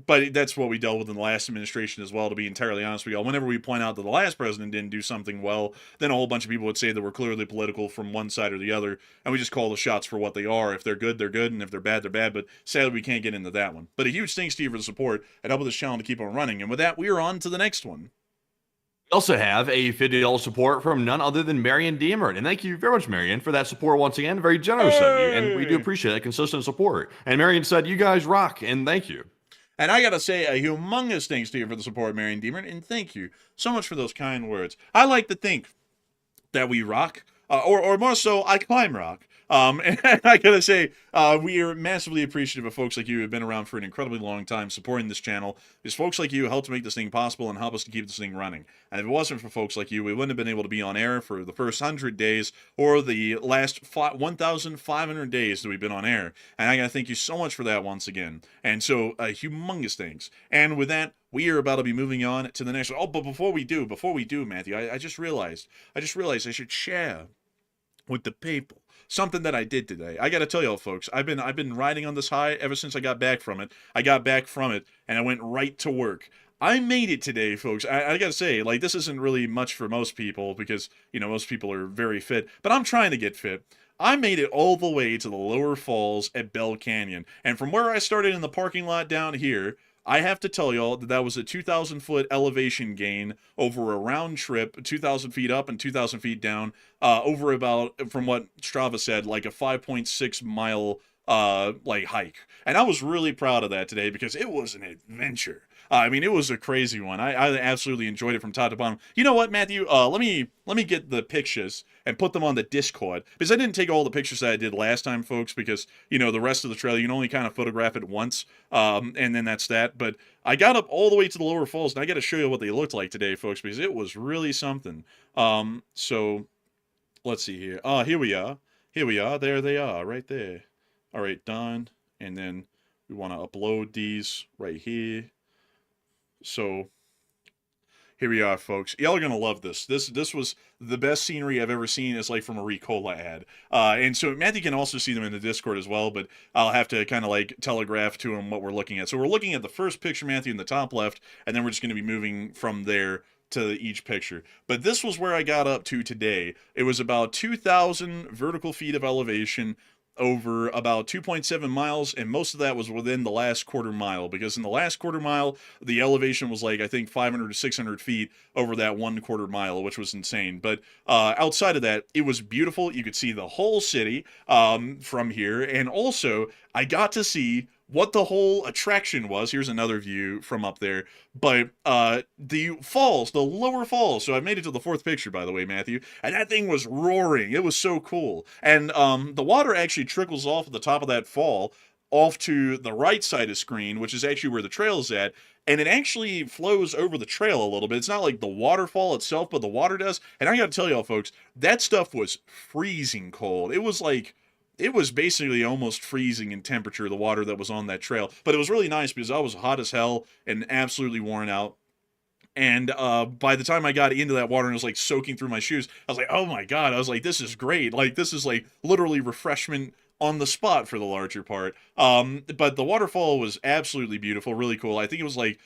But that's what we dealt with in the last administration as well, to be entirely honest with y'all. Whenever we point out that the last president didn't do something well, then a whole bunch of people would say that we're clearly political from one side or the other, and we just call the shots for what they are. If they're good, they're good, and if they're bad, they're bad, but sadly we can't get into that one. But a huge thanks to you for the support and helping this channel to keep on running, and with that, we are on to the next one. We also have a $50 support from none other than Marion Deemert. And thank you very much, Marion, for that support once again. Very generous of you. And we do appreciate that consistent support. And Marion said, you guys rock, and thank you. And I gotta say a humongous thanks to you for the support, Marion Deemert, and thank you so much for those kind words. I like to think that we rock, or more so, I climb rock. And I gotta say, we are massively appreciative of folks like you who have been around for an incredibly long time supporting this channel, because folks like you help to make this thing possible and help us to keep this thing running. And if it wasn't for folks like you, we wouldn't have been able to be on air for the first 100 days or the last 1,500 days that we've been on air. And I gotta thank you so much for that once again. And so, humongous thanks. And with that, we are about to be moving on to the next one. Oh, but before we do, Matthew, I just realized I should share with the people something that I did today. I got to tell y'all, folks, I've been riding on this high ever since I got back from it. I got back from it, and I went right to work. I made it today, folks. I got to say, like, this isn't really much for most people because, most people are very fit, but I'm trying to get fit. I made it all the way to the lower falls at Bell Canyon, and from where I started in the parking lot down here, I have to tell y'all that was a 2,000-foot elevation gain over a round trip, 2,000 feet up and 2,000 feet down, over about, from what Strava said, like a 5.6 mile hike. And I was really proud of that today because it was an adventure. It was a crazy one. I absolutely enjoyed it from top to bottom. You know what, Matthew? Let me get the pictures and put them on the Discord, because I didn't take all the pictures that I did last time, folks, because, the rest of the trail, you can only kind of photograph it once, and then that's that. But I got up all the way to the lower falls, and I got to show you what they looked like today, folks, because it was really something. So let's see here. Here we are. There they are, right there. All right, done. And then we want to upload these right here. So here we are, folks. Y'all are gonna love this. This was the best scenery I've ever seen. It's like from a Ricola ad. And so Matthew can also see them in the Discord as well, but I'll have to kind of like telegraph to him what we're looking at. So we're looking at the first picture, Matthew, in the top left, and then we're just gonna be moving from there to each picture. But this was where I got up to today. It was about 2,000 vertical feet of elevation. over about 2.7 miles, and most of that was within the last quarter mile, because in the last quarter mile, the elevation was like, I think, 500 to 600 feet over that 1/4 mile, which was insane. But outside of that, it was beautiful. You could see the whole city from here, and also I got to see what the whole attraction was. Here's another view from up there. But the falls, the lower falls. So I made it to the fourth picture, by the way, Matthew. And that thing was roaring. It was so cool. And the water actually trickles off at the top of that fall off to the right side of screen, which is actually where the trail is at. And it actually flows over the trail a little bit. It's not like the waterfall itself, but the water does. And I got to tell y'all, folks, that stuff was freezing cold. It was basically almost freezing in temperature, the water that was on that trail. But it was really nice because I was hot as hell and absolutely worn out. And by the time I got into that water and it was like soaking through my shoes, I was like, oh my God. I was like, this is great. Like, this is like literally refreshment on the spot for the larger part. But the waterfall was absolutely beautiful, really cool. I think it was like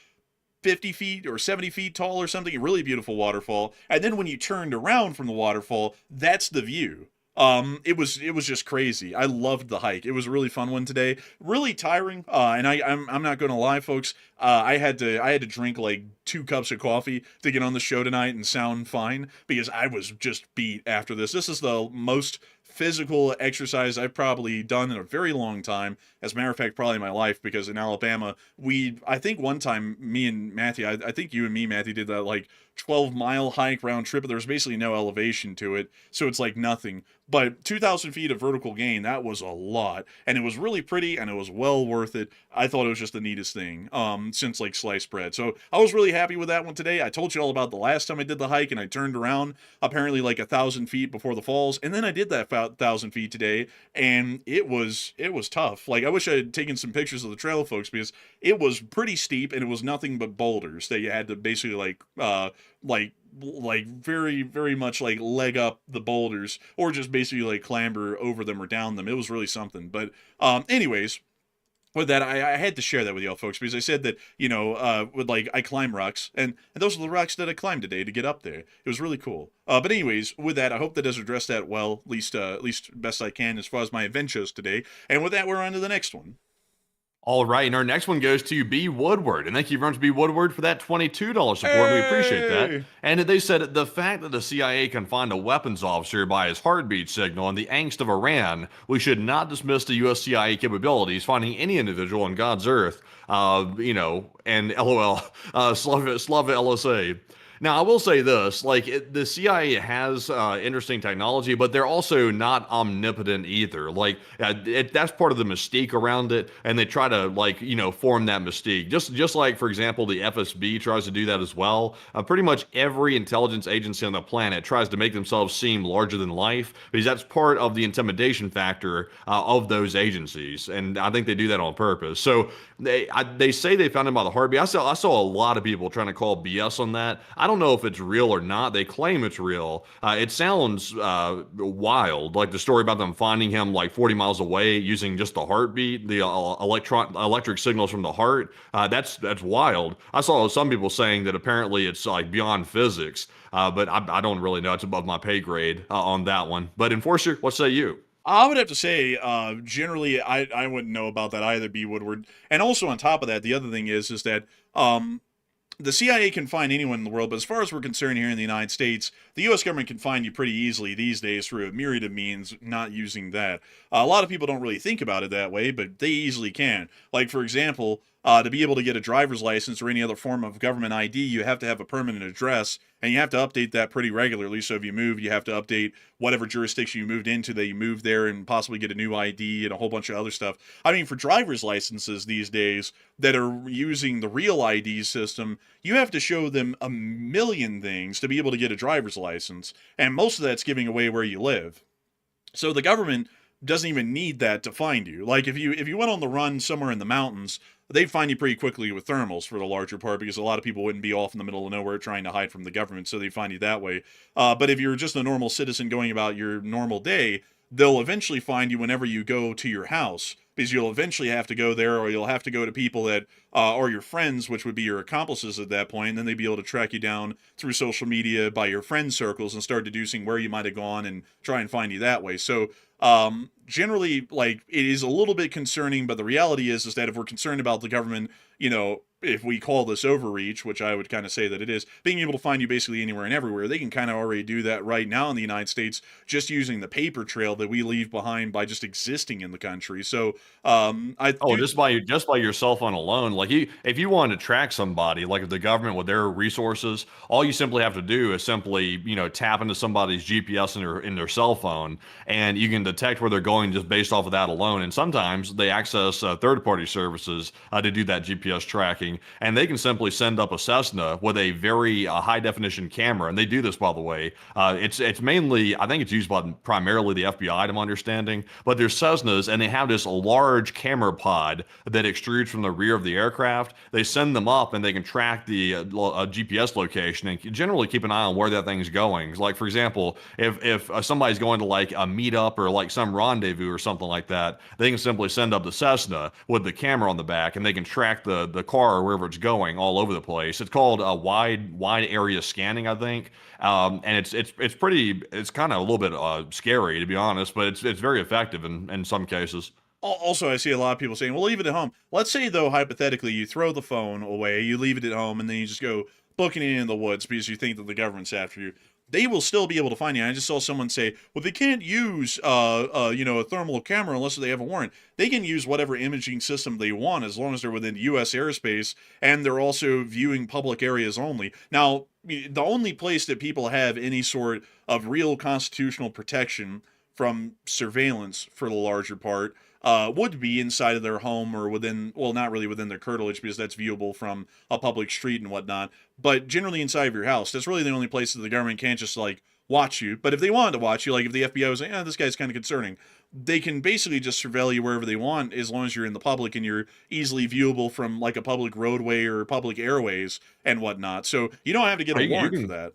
50 feet or 70 feet tall or something, a really beautiful waterfall. And then when you turned around from the waterfall, that's the view. It was just crazy. I loved the hike. It was a really fun one today. Really tiring. And I'm not gonna lie, folks. I had to drink like 2 cups of coffee to get on the show tonight and sound fine because I was just beat after this. This is the most physical exercise I've probably done in a very long time. As a matter of fact, probably my life, because in Alabama, I think one time, me and Matthew, I think you and me, Matthew, did that like 12-mile hike round trip, but there was basically no elevation to it, so it's like nothing. But 2,000 feet of vertical gain, that was a lot, and it was really pretty, and it was well worth it. I thought it was just the neatest thing since like sliced bread. So I was really happy with that one today. I told you all about the last time I did the hike, and I turned around apparently like 1,000 feet before the falls, and then I did that 1,000 feet today, and it was tough. Like, I wish I had taken some pictures of the trail, folks, because it was pretty steep, and it was nothing but boulders that you had to basically like very, very much like leg up the boulders, or just basically like clamber over them or down them. It was really something. But anyways, with that, I had to share that with y'all, folks, because I said that, I climb rocks, and those are the rocks that I climbed today to get up there. It was really cool. But anyways, with that, I hope that does address that well, at least best I can as far as my adventures today. And with that, we're on to the next one. All right, and our next one goes to B. Woodward. And thank you very much, B. Woodward, for that $22 support. We appreciate that. And they said the fact that the CIA can find a weapons officer by his heartbeat signal and the angst of Iran, we should not dismiss the U.S. CIA capabilities finding any individual on God's earth, and LOL, Slava LSA. Now, I will say this, the CIA has interesting technology, but they're also not omnipotent either. That's part of the mystique around it, and they try to, form that mystique. Just like, for example, the FSB tries to do that as well. Pretty much every intelligence agency on the planet tries to make themselves seem larger than life, because that's part of the intimidation factor of those agencies, and I think they do that on purpose. So they say they found him by the heartbeat. I saw a lot of people trying to call BS on that. I don't know if it's real or not. They claim it's real. It sounds wild, like the story about them finding him like 40 miles away using just the heartbeat, the electric signals from the heart. That's wild. I saw some people saying that apparently it's like beyond physics, but I don't really know. It's above my pay grade on that one. But Enforcer, what say you? I would have to say, generally, I wouldn't know about that either, B. Woodward. And also on top of that, the other thing is that the CIA can find anyone in the world, but as far as we're concerned here in the United States, the U.S. government can find you pretty easily these days through a myriad of means, not using that. A lot of people don't really think about it that way, but they easily can. Like, for example, to be able to get a driver's license or any other form of government ID, you have to have a permanent address, and you have to update that pretty regularly. So if you move, you have to update whatever jurisdiction you moved into, that you moved there, and possibly get a new ID and a whole bunch of other stuff. I mean, for driver's licenses these days that are using the real ID system, you have to show them a million things to be able to get a driver's license, and most of that's giving away where you live. So the government doesn't even need that to find you. Like, if you went on the run somewhere in the mountains, they'd find you pretty quickly with thermals for the larger part, because a lot of people wouldn't be off in the middle of nowhere trying to hide from the government, so they'd find you that way. But if you're just a normal citizen going about your normal day, they'll eventually find you whenever you go to your house, because you'll eventually have to go there, or you'll have to go to people that are your friends, which would be your accomplices at that point, and then they'd be able to track you down through social media by your friend circles and start deducing where you might have gone and try and find you that way. So generally, like, it is a little bit concerning, but the reality is that if we're concerned about the government, if we call this overreach, which I would kind of say that it is, being able to find you basically anywhere and everywhere, they can kind of already do that right now in the United States, just using the paper trail that we leave behind by just existing in the country. So, just by your cell phone alone, like if you wanted to track somebody, like if the government with their resources, all you simply have to do is simply tap into somebody's GPS in their cell phone, and you can detect where they're going just based off of that alone. And sometimes they access third-party services to do that GPS tracking, and they can simply send up a Cessna with a very high-definition camera. And they do this, by the way. It's mainly, I think it's used by primarily the FBI, to my understanding. But there's Cessnas, and they have this large camera pod that extrudes from the rear of the aircraft. They send them up, and they can track the GPS location and generally keep an eye on where that thing's going. Like, for example, if somebody's going to like a meetup or like some rendezvous or something like that, they can simply send up the Cessna with the camera on the back, and they can track the car or wherever it's going all over the place. It's called wide area scanning, I think. And it's kind of a little bit scary, to be honest, but it's very effective in some cases. Also, I see a lot of people saying, well, leave it at home. Let's say, though, hypothetically, you throw the phone away, you leave it at home, and then you just go booking it in the woods because you think that the government's after you. They will still be able to find you. I just saw someone say, well, they can't use a thermal camera unless they have a warrant. They can use whatever imaging system they want as long as they're within U.S. airspace, and they're also viewing public areas only. Now, the only place that people have any sort of real constitutional protection from surveillance, for the larger part, would be inside of their home or within, well, not really within their curtilage, because that's viewable from a public street and whatnot, but generally inside of your house. That's really the only place that the government can't just, like, watch you. But if they wanted to watch you, like if the FBI was like, this guy's kind of concerning, they can basically just surveil you wherever they want, as long as you're in the public and you're easily viewable from, like, a public roadway or public airways and whatnot. So you don't have to get a warrant for that.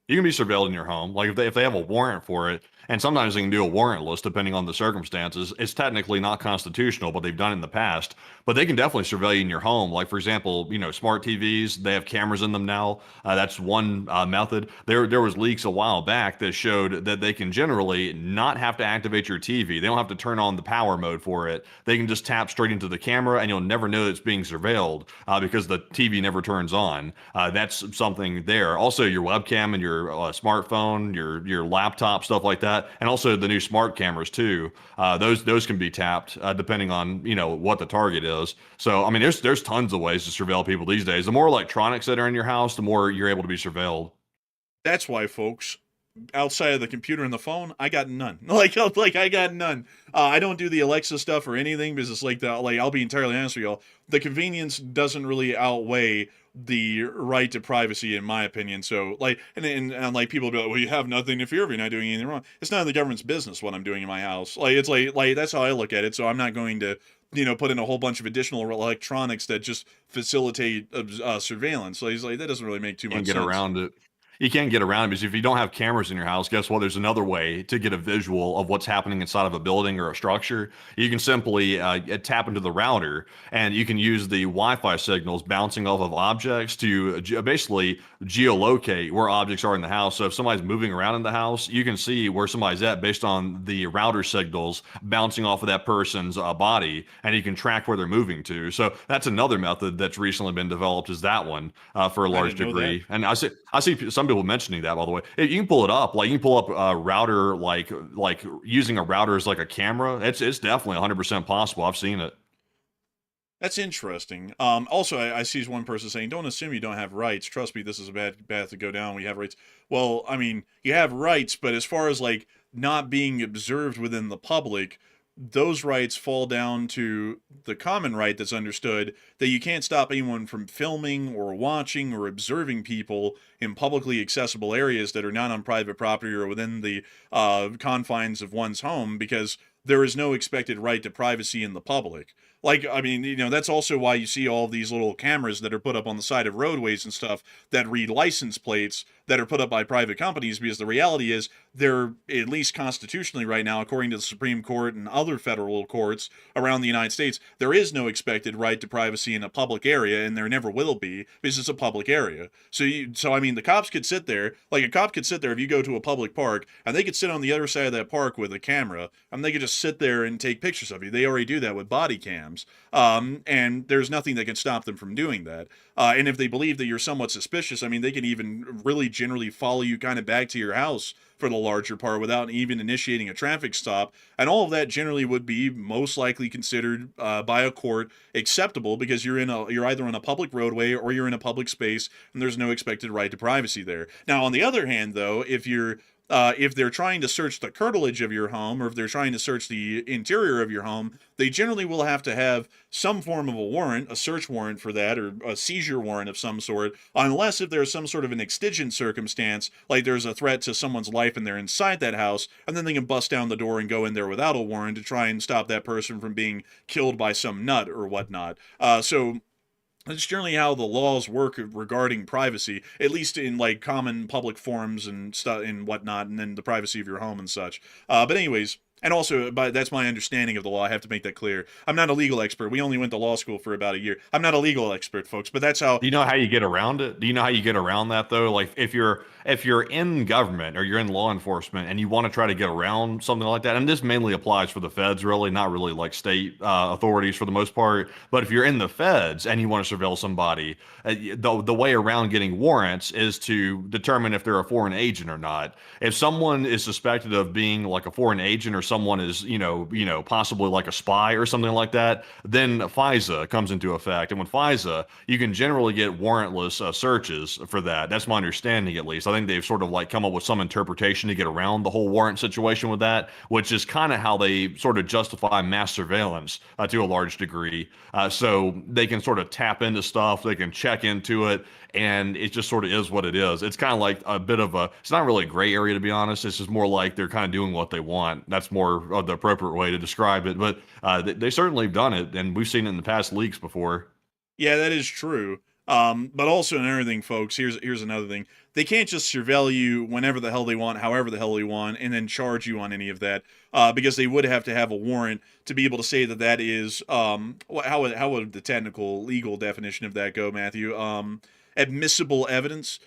You can be surveilled in your home. Like if they have a warrant for it, and sometimes they can do a warrantless depending on the circumstances. It's technically not constitutional, but they've done it in the past. But they can definitely surveil you in your home. Like, for example, smart TVs, they have cameras in them now. That's one method. There was leaks a while back that showed that they can generally not have to activate your TV. They don't have to turn on the power mode for it. They can just tap straight into the camera, and you'll never know it's being surveilled because the TV never turns on. That's something there. Also, your webcam and your smartphone, your laptop, stuff like that. And also the new smart cameras too. Those can be tapped depending on what the target is. So I mean, there's tons of ways to surveil people these days. The more electronics that are in your house, the more you're able to be surveilled. That's why, folks, outside of the computer and the phone, I got none. Like I got none. I don't do the Alexa stuff or anything because it's like I'll be entirely honest with y'all. The convenience doesn't really outweigh the right to privacy, in my opinion. So and like people be like, well, you have nothing to fear if you're not doing anything wrong. It's none of the government's business what I'm doing in my house. It's like that's how I look at it. So I'm not going to put in a whole bunch of additional electronics that just facilitate surveillance. So he's like, that doesn't really make too much sense. Get around it. You can't get around it because if you don't have cameras in your house, guess what? There's another way to get a visual of what's happening inside of a building or a structure. You can simply tap into the router, and you can use the Wi-Fi signals bouncing off of objects to basically geolocate where objects are in the house. So if somebody's moving around in the house, you can see where somebody's at based on the router signals bouncing off of that person's body, and you can track where they're moving to. So that's another method that's recently been developed, is that one for a large degree. And I see some people mentioning that, by the way. You can pull it up. Like, you can pull up a router, like using a router as like a camera. It's definitely 100% possible. I've seen it. That's interesting. Also, I see one person saying, don't assume you don't have rights. Trust me, this is a bad path to go down. We have rights. Well, I mean, you have rights, but as far as like not being observed within the public, those rights fall down to the common right that's understood that you can't stop anyone from filming or watching or observing people in publicly accessible areas that are not on private property or within the confines of one's home, because there is no expected right to privacy in the public. Like, I mean, that's also why you see all these little cameras that are put up on the side of roadways and stuff that read license plates that are put up by private companies, because the reality is they're, at least constitutionally right now, according to the Supreme Court and other federal courts around the United States, there is no expected right to privacy in a public area, and there never will be, because it's a public area. So I mean, the cops could sit there, like a cop could sit there if you go to a public park, and they could sit on the other side of that park with a camera, and they could just sit there and take pictures of you. They already do that with body cams. And there's nothing that can stop them from doing that. And if they believe that you're somewhat suspicious, I mean, they can even really generally follow you kind of back to your house for the larger part without even initiating a traffic stop. And all of that generally would be most likely considered by a court acceptable, because you're either on a public roadway or you're in a public space, and there's no expected right to privacy there. Now, on the other hand, though, if they're trying to search the curtilage of your home, or if they're trying to search the interior of your home, they generally will have to have some form of a warrant, a search warrant for that, or a seizure warrant of some sort, unless if there's some sort of an exigent circumstance, like there's a threat to someone's life and they're inside that house, and then they can bust down the door and go in there without a warrant to try and stop that person from being killed by some nut or whatnot. So that's generally how the laws work regarding privacy, at least in like common public forums and stuff and whatnot, and then the privacy of your home and such. But anyways, and also, that's my understanding of the law. I have to make that clear. I'm not a legal expert. We only went to law school for about a year. I'm not a legal expert, folks, but that's how. Do you know how you get around it? Do you know how you get around that though? Like if you're in government or you're in law enforcement and you want to try to get around something like that, and this mainly applies for the feds, really, not really like state authorities for the most part. But if you're in the feds and you want to surveil somebody, the way around getting warrants is to determine if they're a foreign agent or not. If someone is suspected of being like a foreign agent, or someone is, possibly like a spy or something like that, then FISA comes into effect. And with FISA, you can generally get warrantless searches for that. That's my understanding, at least. I think they've sort of like come up with some interpretation to get around the whole warrant situation with that, which is kind of how they sort of justify mass surveillance to a large degree. So they can sort of tap into stuff, they can check into it, and it just sort of is what it is. It's kind of like a bit of it's not really a gray area, to be honest. It's just more like they're kind of doing what they want. That's more of the appropriate way to describe it. But they certainly have done it, and we've seen it in the past leaks before. Yeah, that is true. But also another thing, folks, here's another thing. They can't just surveil you whenever the hell they want, however the hell they want, and then charge you on any of that, because they would have to have a warrant to be able to say that that is, how would the technical legal definition of that go, Matthew? Admissible evidence,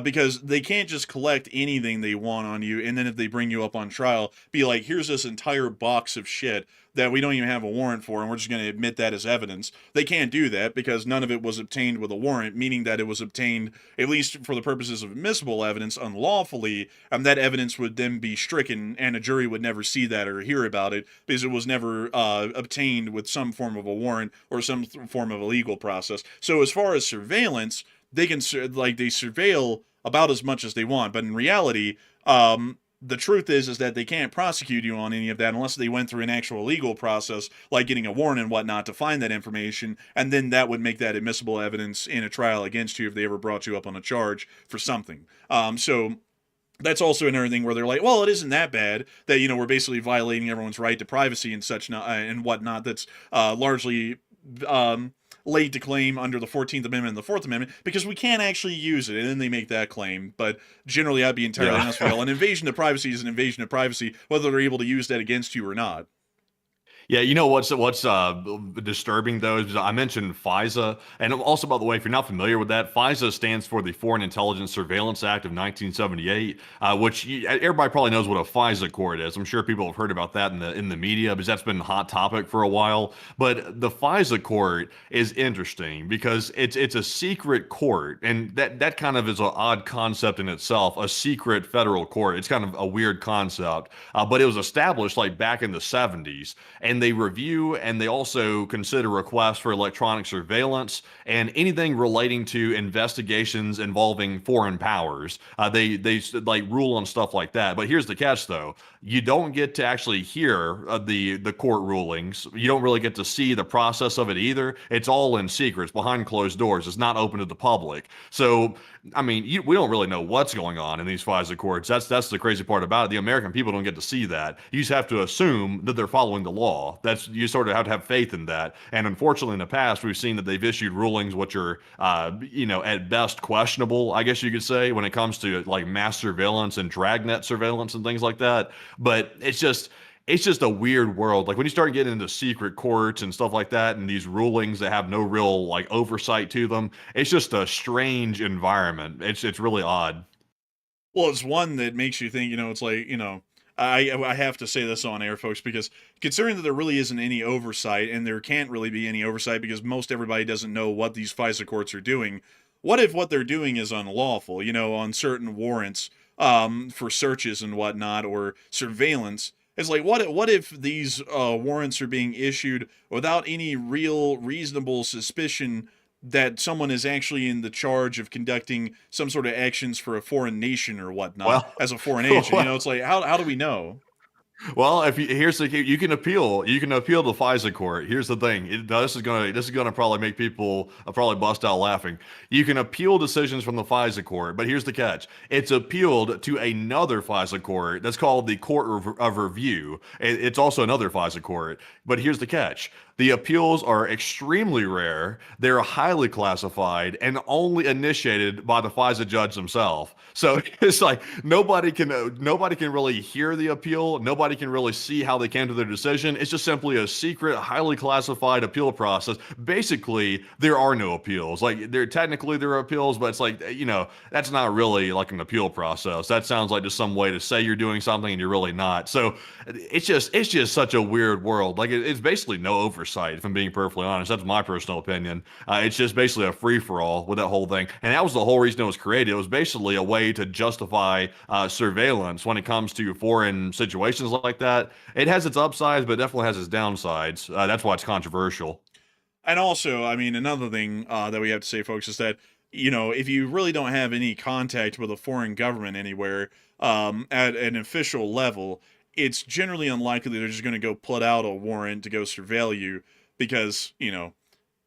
because they can't just collect anything they want on you, and then if they bring you up on trial, be like, here's this entire box of shit that we don't even have a warrant for, and we're just going to admit that as evidence. They can't do that because none of it was obtained with a warrant, meaning that it was obtained, at least for the purposes of admissible evidence, unlawfully, and that evidence would then be stricken, and a jury would never see that or hear about it because it was never obtained with some form of a warrant or some form of a legal process. So as far as surveillance, they can they surveil about as much as they want, but in reality, the truth is that they can't prosecute you on any of that unless they went through an actual legal process, like getting a warrant and whatnot to find that information, and then that would make that admissible evidence in a trial against you if they ever brought you up on a charge for something. So that's also another thing where they're like, well, it isn't that bad that, we're basically violating everyone's right to privacy and such and whatnot. That's largely laid to claim under the 14th Amendment and the 4th Amendment, because we can't actually use it, and then they make that claim. But generally, I'd be entirely honest with you, an invasion of privacy is an invasion of privacy, whether they're able to use that against you or not. Yeah, you know what's disturbing though is I mentioned FISA, and also, by the way, if you're not familiar with that, FISA stands for the Foreign Intelligence Surveillance Act of 1978, which everybody probably knows what a FISA court is. I'm sure people have heard about that in the media because that's been a hot topic for a while. But the FISA court is interesting because it's a secret court, and that kind of is an odd concept in itself. A secret federal court. It's kind of a weird concept, but it was established like back in the 70s, and they review and they also consider requests for electronic surveillance and anything relating to investigations involving foreign powers. They like rule on stuff like that. But here's the catch, though: you don't get to actually hear the court rulings. You don't really get to see the process of it either. It's all in secrets, behind closed doors. It's not open to the public. So, I mean, we don't really know what's going on in these FISA courts. That's the crazy part about it. The American people don't get to see that. You just have to assume that they're following the law. law. That's you sort of have to have faith in that. And unfortunately, in the past, we've seen that they've issued rulings which are, at best questionable, I guess you could say, when it comes to like mass surveillance and dragnet surveillance and things like that. But it's just a weird world. Like when you start getting into secret courts and stuff like that, and these rulings that have no real like oversight to them, it's just a strange environment. It's really odd. Well, it's one that makes you think, it's like, I have to say this on air, folks, because considering that there really isn't any oversight, and there can't really be any oversight because most everybody doesn't know what these FISA courts are doing, what if what they're doing is unlawful, on certain warrants for searches and whatnot, or surveillance? It's like, what if these warrants are being issued without any real reasonable suspicion that someone is actually in the charge of conducting some sort of actions for a foreign nation or whatnot, Well, as a foreign agent? It's like, how do we know? Well, if you, here's the you can appeal. You can appeal to FISA court. Here's the thing. This is gonna probably make people probably bust out laughing. You can appeal decisions from the FISA court, but here's the catch. It's appealed to another FISA court that's called the Court of Review. It's also another FISA court. But here's the catch. The appeals are extremely rare. They're highly classified and only initiated by the FISA judge himself. So it's like nobody can really hear the appeal. Nobody can really see how they came to their decision. It's just simply a secret, highly classified appeal process. Basically, there are no appeals. Like there are appeals, but it's like, that's not really like an appeal process. That sounds like just some way to say you're doing something and you're really not. So it's just such a weird world. Like it's basically no oversight. If I'm being perfectly honest, that's my personal opinion. It's just basically a free-for-all with that whole thing, and that was the whole reason it was created. It was basically a way to justify surveillance when it comes to foreign situations like that. It has its upsides, but it definitely has its downsides. That's why it's controversial. And also, I mean, another thing that we have to say, folks, is that, if you really don't have any contact with a foreign government anywhere at an official level, it's generally unlikely they're just going to go put out a warrant to go surveil you, because,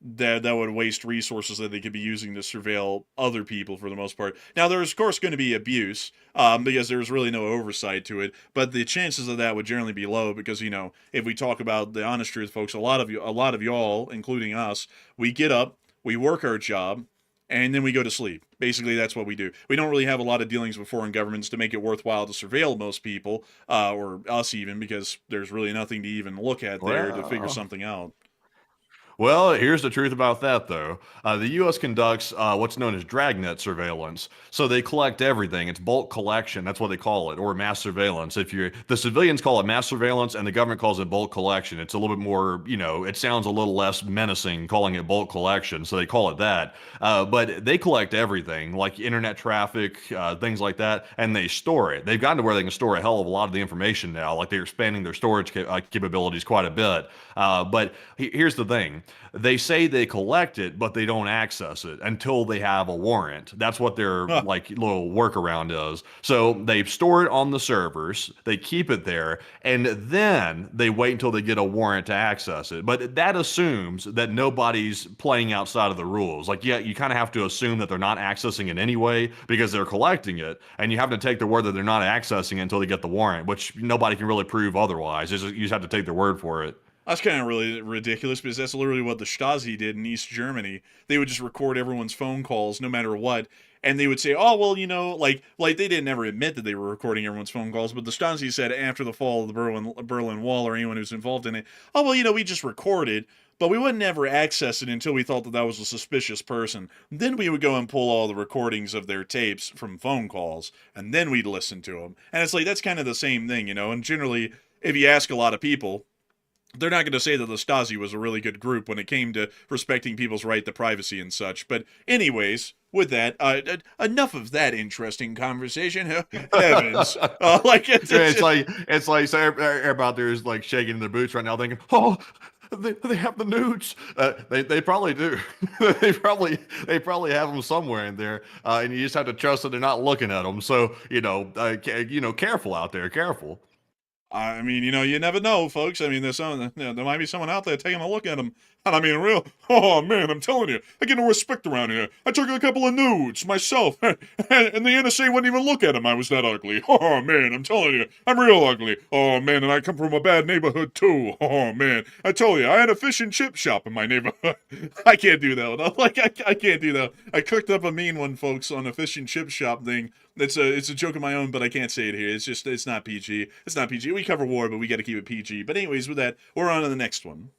that would waste resources that they could be using to surveil other people for the most part. Now, there's, of course, going to be abuse because there's really no oversight to it, but the chances of that would generally be low because, if we talk about the honest truth, folks, a lot of y'all, including us, we get up, we work our job, and then we go to sleep. Basically, that's what we do. We don't really have a lot of dealings with foreign governments to make it worthwhile to surveil most people, or us even, because there's really nothing to even look at there to figure something out. Well, here's the truth about that, though. The U.S. conducts what's known as dragnet surveillance. So they collect everything. It's bulk collection. That's what they call it, or mass surveillance. The civilians call it mass surveillance, and the government calls it bulk collection. It's a little bit more, it sounds a little less menacing calling it bulk collection, so they call it that. But they collect everything, like internet traffic, things like that, and they store it. They've gotten to where they can store a hell of a lot of the information now. Like they're expanding their storage capabilities quite a bit. But here's the thing. They say they collect it, but they don't access it until they have a warrant. That's what their like little workaround is. So they store it on the servers, they keep it there, and then they wait until they get a warrant to access it. But that assumes that nobody's playing outside of the rules. Like, yeah, you kind of have to assume that they're not accessing it anyway because they're collecting it, and you have to take their word that they're not accessing it until they get the warrant, which nobody can really prove otherwise. You just have to take their word for it. That's kind of really ridiculous because that's literally what the Stasi did in East Germany. They would just record everyone's phone calls no matter what. And they would say, oh, well, like they didn't ever admit that they were recording everyone's phone calls, but the Stasi said after the fall of the Berlin Wall, or anyone who's involved in it, oh, well, we just recorded, but we would never access it until we thought that that was a suspicious person. Then we would go and pull all the recordings of their tapes from phone calls, and then we'd listen to them. And it's like, that's kind of the same thing, and generally, if you ask a lot of people, they're not going to say that the Stasi was a really good group when it came to respecting people's right to privacy and such. But anyways, with that, enough of that interesting conversation. Heavens, it's like so everybody out there is like shaking their boots right now, thinking, "Oh, they have the nudes." They probably do. they probably have them somewhere in there, and you just have to trust that they're not looking at them. So careful out there, careful. I mean, you never know, folks. I mean, there might be someone out there taking a look at him. And I mean, oh man, I'm telling you, I get no respect around here. I took a couple of nudes myself, and the NSA wouldn't even look at him. I was that ugly. Oh man, I'm telling you, I'm real ugly. Oh man, and I come from a bad neighborhood too. Oh man, I tell you, I had a fish and chip shop in my neighborhood. I can't do that. Like, I can't do that. I cooked up a mean one, folks, on a fish and chip shop thing. It's a joke of my own, but I can't say it here. It's not PG. It's not PG. We cover war, but we got to keep it PG. But anyways, with that, we're on to the next one.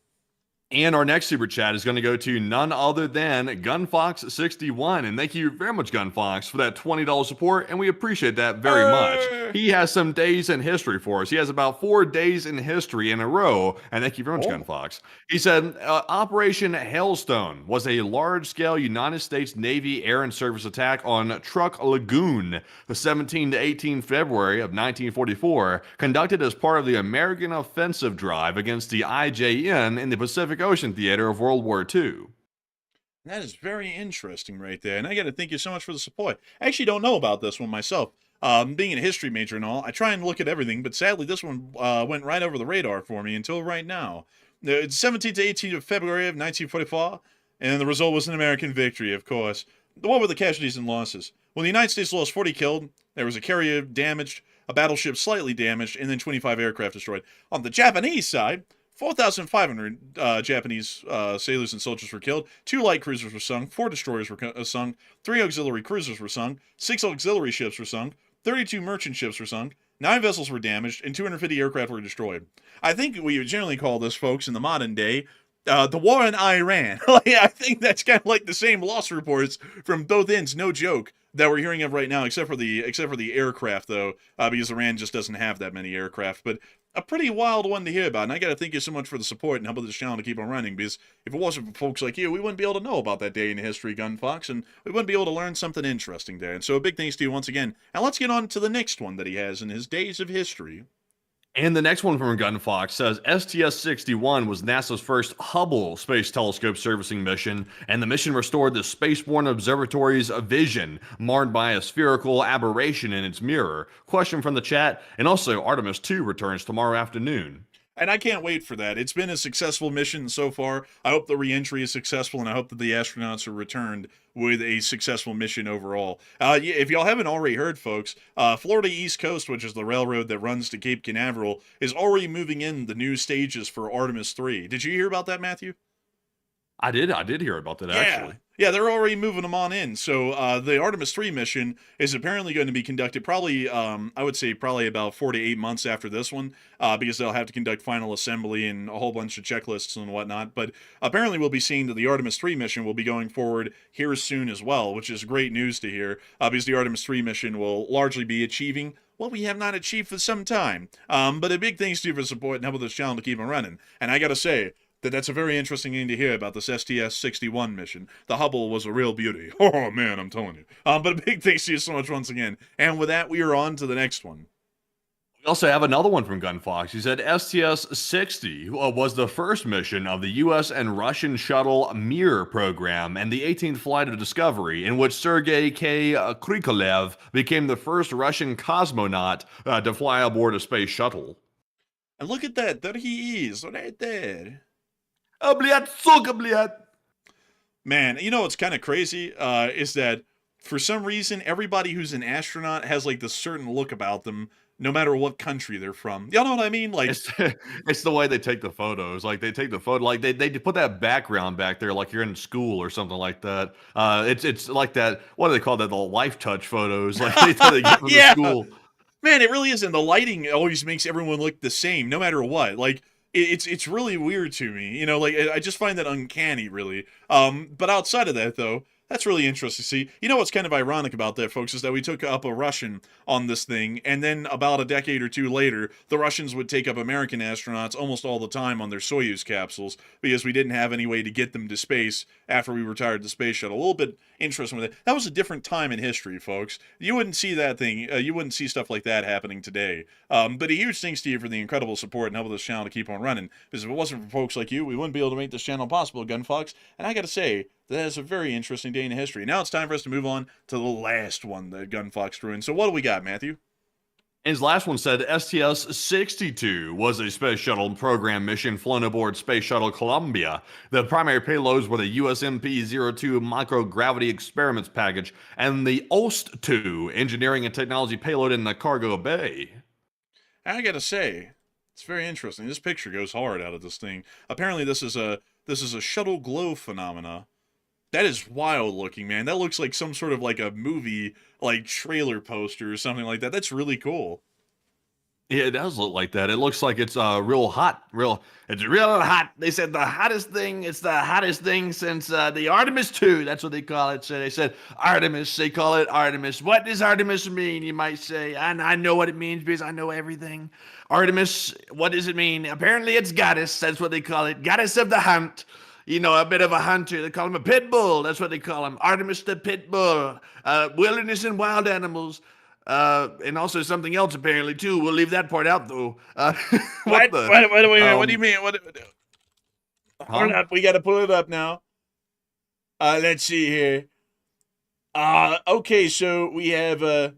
And our next super chat is going to go to none other than Gunfox61. And thank you very much, Gunfox, for that $20 support. And we appreciate that very much. He has some days in history for us. He has about 4 days in history in a row. And thank you very much, Gunfox. He said, Operation Hailstone was a large-scale United States Navy Air and Surface attack on Truk Lagoon, the 17 to 18 February of 1944, conducted as part of the American offensive drive against the IJN in the Pacific Ocean theater of World War II. That is very interesting right there. And I got to thank you so much for the support. I actually don't know about this one myself. Being a history major and all, I try and look at everything, but sadly this one went right over the radar for me until right now. It's 17th to 18th of February of 1944, and the result was an American victory, of course. What were the casualties and losses? Well, the United States lost 40 killed, there was a carrier damaged, a battleship slightly damaged, and then 25 aircraft destroyed. On the Japanese side, 4,500 Japanese sailors and soldiers were killed, 2 light cruisers were sunk, 4 destroyers were sunk, 3 auxiliary cruisers were sunk, 6 auxiliary ships were sunk, 32 merchant ships were sunk, 9 vessels were damaged, and 250 aircraft were destroyed. I think we would generally call this, folks, in the modern day, the war in Iran. I think that's kind of like the same loss reports from both ends, no joke, that we're hearing of right now, except for the aircraft, though, because Iran just doesn't have that many aircraft. But a pretty wild one to hear about, and I got to thank you so much for the support and helping this channel to keep on running, because if it wasn't for folks like you, we wouldn't be able to know about that day in history, Gunfox, and we wouldn't be able to learn something interesting there. And so a big thanks to you once again. And let's get on to the next one that he has in his days of history. And the next one from Gunfox says STS-61 was NASA's first Hubble Space Telescope servicing mission, and the mission restored the Spaceborne Observatory's vision, marred by a spherical aberration in its mirror. Question from the chat, and also Artemis 2 returns tomorrow afternoon. And I can't wait for that. It's been a successful mission so far. I hope the re-entry is successful, and I hope that the astronauts are returned with a successful mission overall. If y'all haven't already heard, folks, Florida East Coast, which is the railroad that runs to Cape Canaveral, is already moving in the new stages for Artemis 3. Did you hear about that, Matthew? I did hear about that, actually. Yeah, they're already moving them on in. So the Artemis 3 mission is apparently going to be conducted probably, I would say probably about 4 to 8 months after this one, because they'll have to conduct final assembly and a whole bunch of checklists and whatnot. But apparently we'll be seeing that the Artemis 3 mission will be going forward here soon as well, which is great news to hear, because the Artemis 3 mission will largely be achieving what we have not achieved for some time. But a big thanks to you for support and helping this channel to keep on running. And I got to say, that's a very interesting thing to hear about this STS-61 mission. The Hubble was a real beauty. Oh, man, I'm telling you. But a big thanks to you so much once again. And with that, we are on to the next one. We also have another one from Gunfox. He said STS-60 was the first mission of the U.S. and Russian shuttle Mir program and the 18th flight of Discovery, in which Sergei K. Krikalev became the first Russian cosmonaut to fly aboard a space shuttle. And look at that. There he is, right there. Man, you know what's kind of crazy is that for some reason everybody who's an astronaut has like this certain look about them, no matter what country they're from. Y'all know what I mean? Like it's the way they take the photos. Like they take the photo, like they put that background back there, like you're in school or something like that. It's like that. What do they call that? The life touch photos, like they get from the school. Man, it really isn't. The lighting always makes everyone look the same, no matter what. Like it's really weird to me, you know. Like I just find that uncanny, really. But outside of that, though, that's really interesting. See, you know what's kind of ironic about that, folks, is that we took up a Russian on this thing, and then about a decade or two later, the Russians would take up American astronauts almost all the time on their Soyuz capsules because we didn't have any way to get them to space after we retired the space shuttle. A little bit interesting with it. That was a different time in history, folks. You wouldn't see that thing. You wouldn't see stuff like that happening today. But a huge thanks to you for the incredible support and helping this channel to keep on running. Because if it wasn't for folks like you, we wouldn't be able to make this channel possible, Gunfox. And I got to say, that is a very interesting day in history. Now it's time for us to move on to the last one that Gunfox threw in. So what do we got, Matthew? And his last one said STS-62 was a space shuttle program mission flown aboard Space Shuttle Columbia. The primary payloads were the USMP-02 microgravity experiments package and the OST-2 engineering and technology payload in the cargo bay. I gotta say, it's very interesting. This picture goes hard out of this thing. Apparently, this is a shuttle glow phenomena. That is wild looking, man. That looks like some sort of like a movie, like trailer poster or something like that. That's really cool. Yeah, it does look like that. It looks like it's real hot. It's real hot. They said the hottest thing. It's the hottest thing since the Artemis 2. That's what they call it. So they said Artemis. They call it Artemis. What does Artemis mean? You might say. I know what it means because I know everything. Artemis. What does it mean? Apparently, it's goddess. That's what they call it. Goddess of the hunt. You know, a bit of a hunter. They call him a pit bull. That's what they call him. Artemis the pit bull. Wilderness and wild animals. And also something else apparently too. We'll leave that part out though. What do you mean? Hold up, we gotta pull it up now. Let's see here. Okay, so we have oh,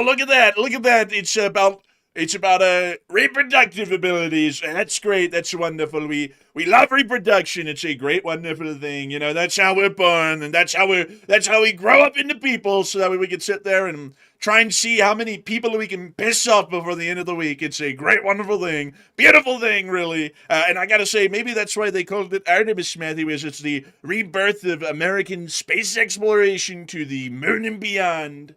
look at that! Look at that! It's about reproductive abilities. That's great. That's wonderful. We love reproduction. It's a great, wonderful thing. You know, that's how we're born, and that's how we grow up into people, so that way we can sit there and try and see how many people we can piss off before the end of the week. It's a great, wonderful thing, beautiful thing, really. And I gotta say, maybe that's why they called it Artemis, Matthew, is it's the rebirth of American space exploration to the moon and beyond.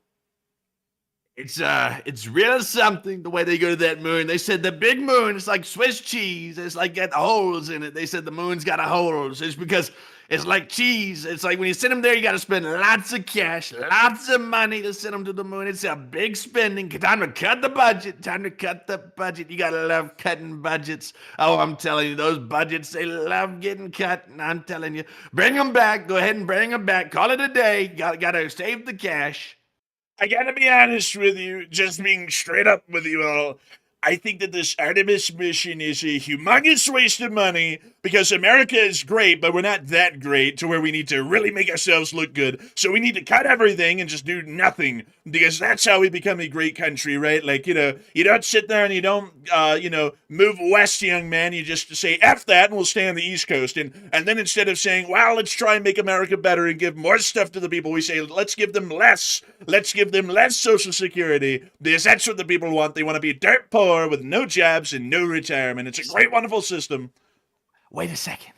It's real something the way they go to that moon. They said the big moon is like Swiss cheese. It's like got holes in it. They said the moon's got holes. It's because it's like cheese. It's like when you send them there, you got to spend lots of cash, lots of money to send them to the moon. It's a big spending. Time to cut the budget. Time to cut the budget. You got to love cutting budgets. Oh, I'm telling you, those budgets, they love getting cut. And I'm telling you, bring them back. Go ahead and bring them back. Call it a day. Got to save the cash. I gotta be honest with you, just being straight up with you all. I think that this Artemis mission is a humongous waste of money because America is great, but we're not that great to where we need to really make ourselves look good. So we need to cut everything and just do nothing because that's how we become a great country, right? Like, you know, you don't sit there and you don't, move west, young man. You just say, F that, and we'll stay on the East Coast. And then instead of saying, well, let's try and make America better and give more stuff to the people, we say, let's give them less. Let's give them less Social Security because that's what the people want. They want to be dirt poor with no jobs and no retirement. It's a great, wonderful system. Wait a second.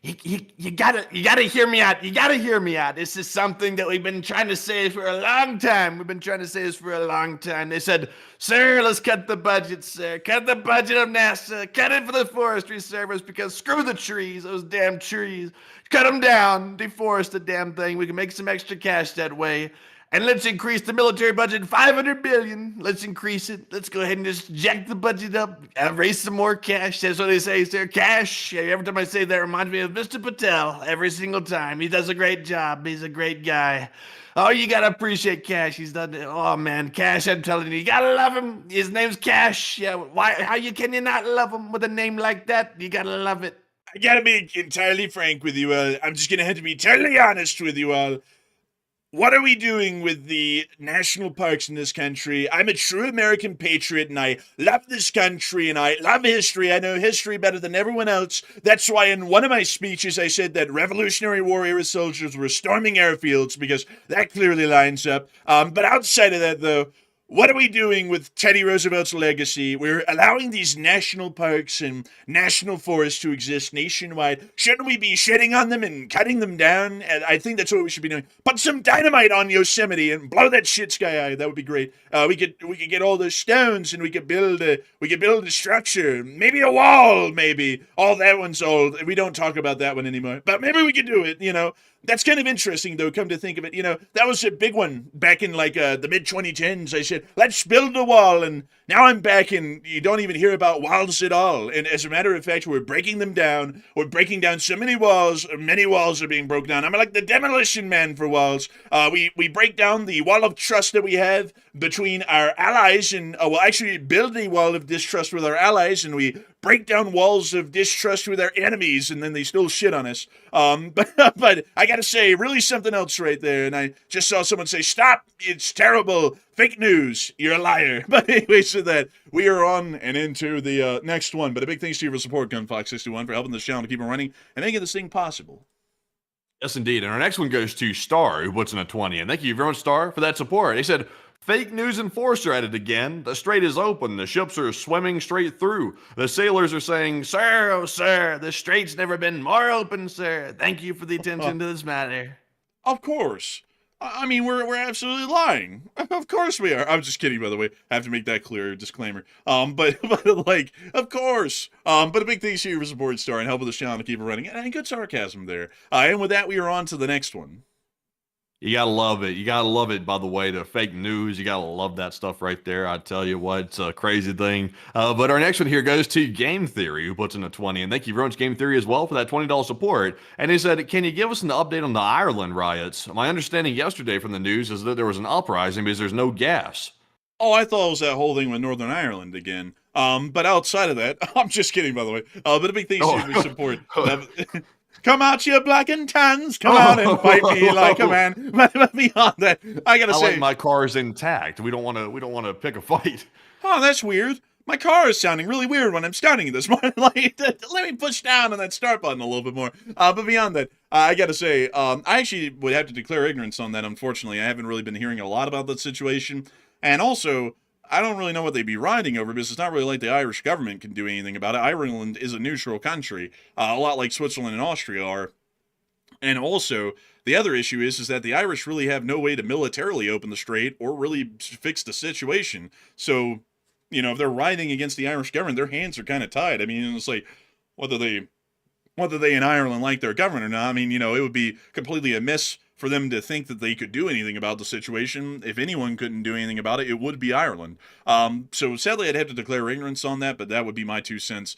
You gotta hear me out. You gotta hear me out. This is something that we've been trying to say for a long time. We've been trying to say this for a long time. They said, sir, let's cut the budget, sir. Cut the budget of NASA. Cut it for the Forestry Service because screw the trees, those damn trees. Cut them down. Deforest the damn thing. We can make some extra cash that way. And let's increase the military budget $500 billion. Let's increase it. Let's go ahead and just jack the budget up and raise some more cash. That's what they say, sir. Cash. Every time I say that, it reminds me of Mr. Patel. Every single time. He does a great job. He's a great guy. Oh, you gotta appreciate Cash. He's done it. Oh man, Cash, I'm telling you gotta love him. His name's Cash. Yeah, why? Can you not love him with a name like that? You gotta love it. I gotta be entirely frank with you all. I'm just gonna have to be totally honest with you all. What are we doing with the national parks in this country? I'm a true American patriot, and I love this country, and I love history. I know history better than everyone else. That's why in one of my speeches I said that Revolutionary War era soldiers were storming airfields, because that clearly lines up. But outside of that, though, what are we doing with Teddy Roosevelt's legacy? We're allowing these national parks and national forests to exist nationwide. Shouldn't we be shitting on them and cutting them down? And I think that's what we should be doing. Put some dynamite on Yosemite and blow that shit sky high. That would be great. We could get all those stones and we could build a structure. Maybe a wall, maybe. Oh, that one's old. We don't talk about that one anymore. But maybe we could do it, you know. That's kind of interesting, though, come to think of it. You know, that was a big one back in, like, the mid-2010s. I said, let's build a wall, and now I'm back, and you don't even hear about walls at all. And as a matter of fact, we're breaking them down. We're breaking down so many walls are being broken down. I'm like the demolition man for walls. We break down the wall of trust that we have between our allies, and we'll actually build a wall of distrust with our allies, and we break down walls of distrust with our enemies, and then they still shit on us. But I gotta say, really something else right there. And I just saw someone say, "Stop! It's terrible. Fake news. You're a liar." But anyway, so that we are on and into the next one. But a big thanks to you for support, GunFox61, for helping this channel to keep it running and making this thing possible. Yes, indeed. And our next one goes to Star, who puts in a 20. And thank you very much, Star, for that support. He said, fake news enforcer at it again. The strait is open. The ships are swimming straight through. The sailors are saying, "Sir, oh sir, the strait's never been more open, sir. Thank you for the attention to this matter." Of course. I mean, we're absolutely lying. Of course we are. I'm just kidding, by the way. I have to make that clear, disclaimer. But like, of course. But a big thanks to you for supporting Star and helping the channel to keep it running. And good sarcasm there. And with that, we are on to the next one. You gotta love it. You gotta love it, by the way, the fake news. You gotta love that stuff right there. I tell you what, it's a crazy thing. But our next one here goes to Game Theory, who puts in a 20. And thank you very much, Game Theory, as well, for that $20 support. And he said, can you give us an update on the Ireland riots? My understanding yesterday from the news is that there was an uprising because there's no gas. Oh, I thought it was that whole thing with Northern Ireland again. But outside of that, I'm just kidding, by the way. But a big thanks to you for support. Come out, you black and tans. Come out and fight me like a man. But beyond that, I gotta say, like my car is intact. We don't want to pick a fight. Oh, that's weird. My car is sounding really weird when I'm starting it this morning. Like, let me push down on that start button a little bit more. But beyond that, I gotta say, I actually would have to declare ignorance on that. Unfortunately, I haven't really been hearing a lot about that situation, and also, I don't really know what they'd be riding over because it's not really like the Irish government can do anything about it. Ireland is a neutral country, a lot like Switzerland and Austria are. And also, the other issue is that the Irish really have no way to militarily open the strait or really fix the situation. So, you know, if they're riding against the Irish government, their hands are kind of tied. I mean, it's like, whether they in Ireland like their government or not, I mean, you know, it would be completely amiss for them to think that they could do anything about the situation. If anyone couldn't do anything about it, it would be Ireland. So sadly, I'd have to declare ignorance on that, but that would be my 2 cents.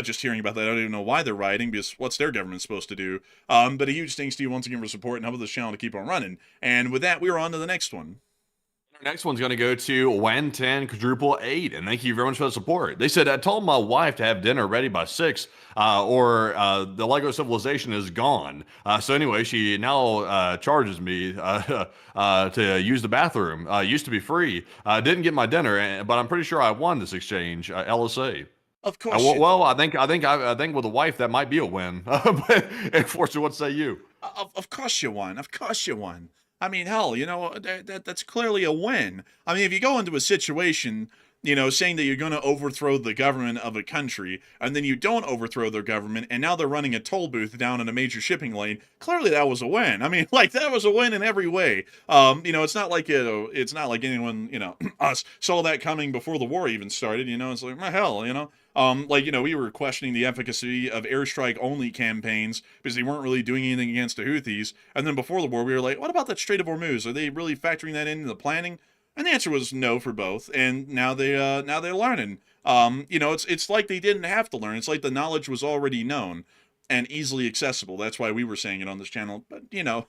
Just hearing about that, I don't even know why they're rioting, because what's their government supposed to do? But a huge thanks to you once again for support and helping this channel to keep on running. And with that, we're on to the next one. Our next one's going to go to Wantan Quadruple 8, and thank you very much for the support. They said, I told my wife to have dinner ready by 6, or the Lego civilization is gone. So anyway, she now charges me to use the bathroom. Used to be free. Didn't get my dinner, but I'm pretty sure I won this exchange, LSA. Of course. Well, I think with a wife that might be a win. But unfortunately, what say you? Of course you won. Of course you won. I mean, hell, you know, that's clearly a win. I mean, if you go into a situation, you know, saying that you're going to overthrow the government of a country, and then you don't overthrow their government, and now they're running a toll booth down in a major shipping lane, clearly that was a win. I mean, like, that was a win in every way. You know, it's not like anyone, you know, us saw that coming before the war even started. You know, it's like, hell, you know. Like, you know, we were questioning the efficacy of airstrike-only campaigns because they weren't really doing anything against the Houthis. And then before the war, we were like, what about that Strait of Hormuz? Are they really factoring that into the planning? And the answer was no for both. And now they're learning. You know, it's like they didn't have to learn. It's like the knowledge was already known and easily accessible. That's why we were saying it on this channel. But, you know,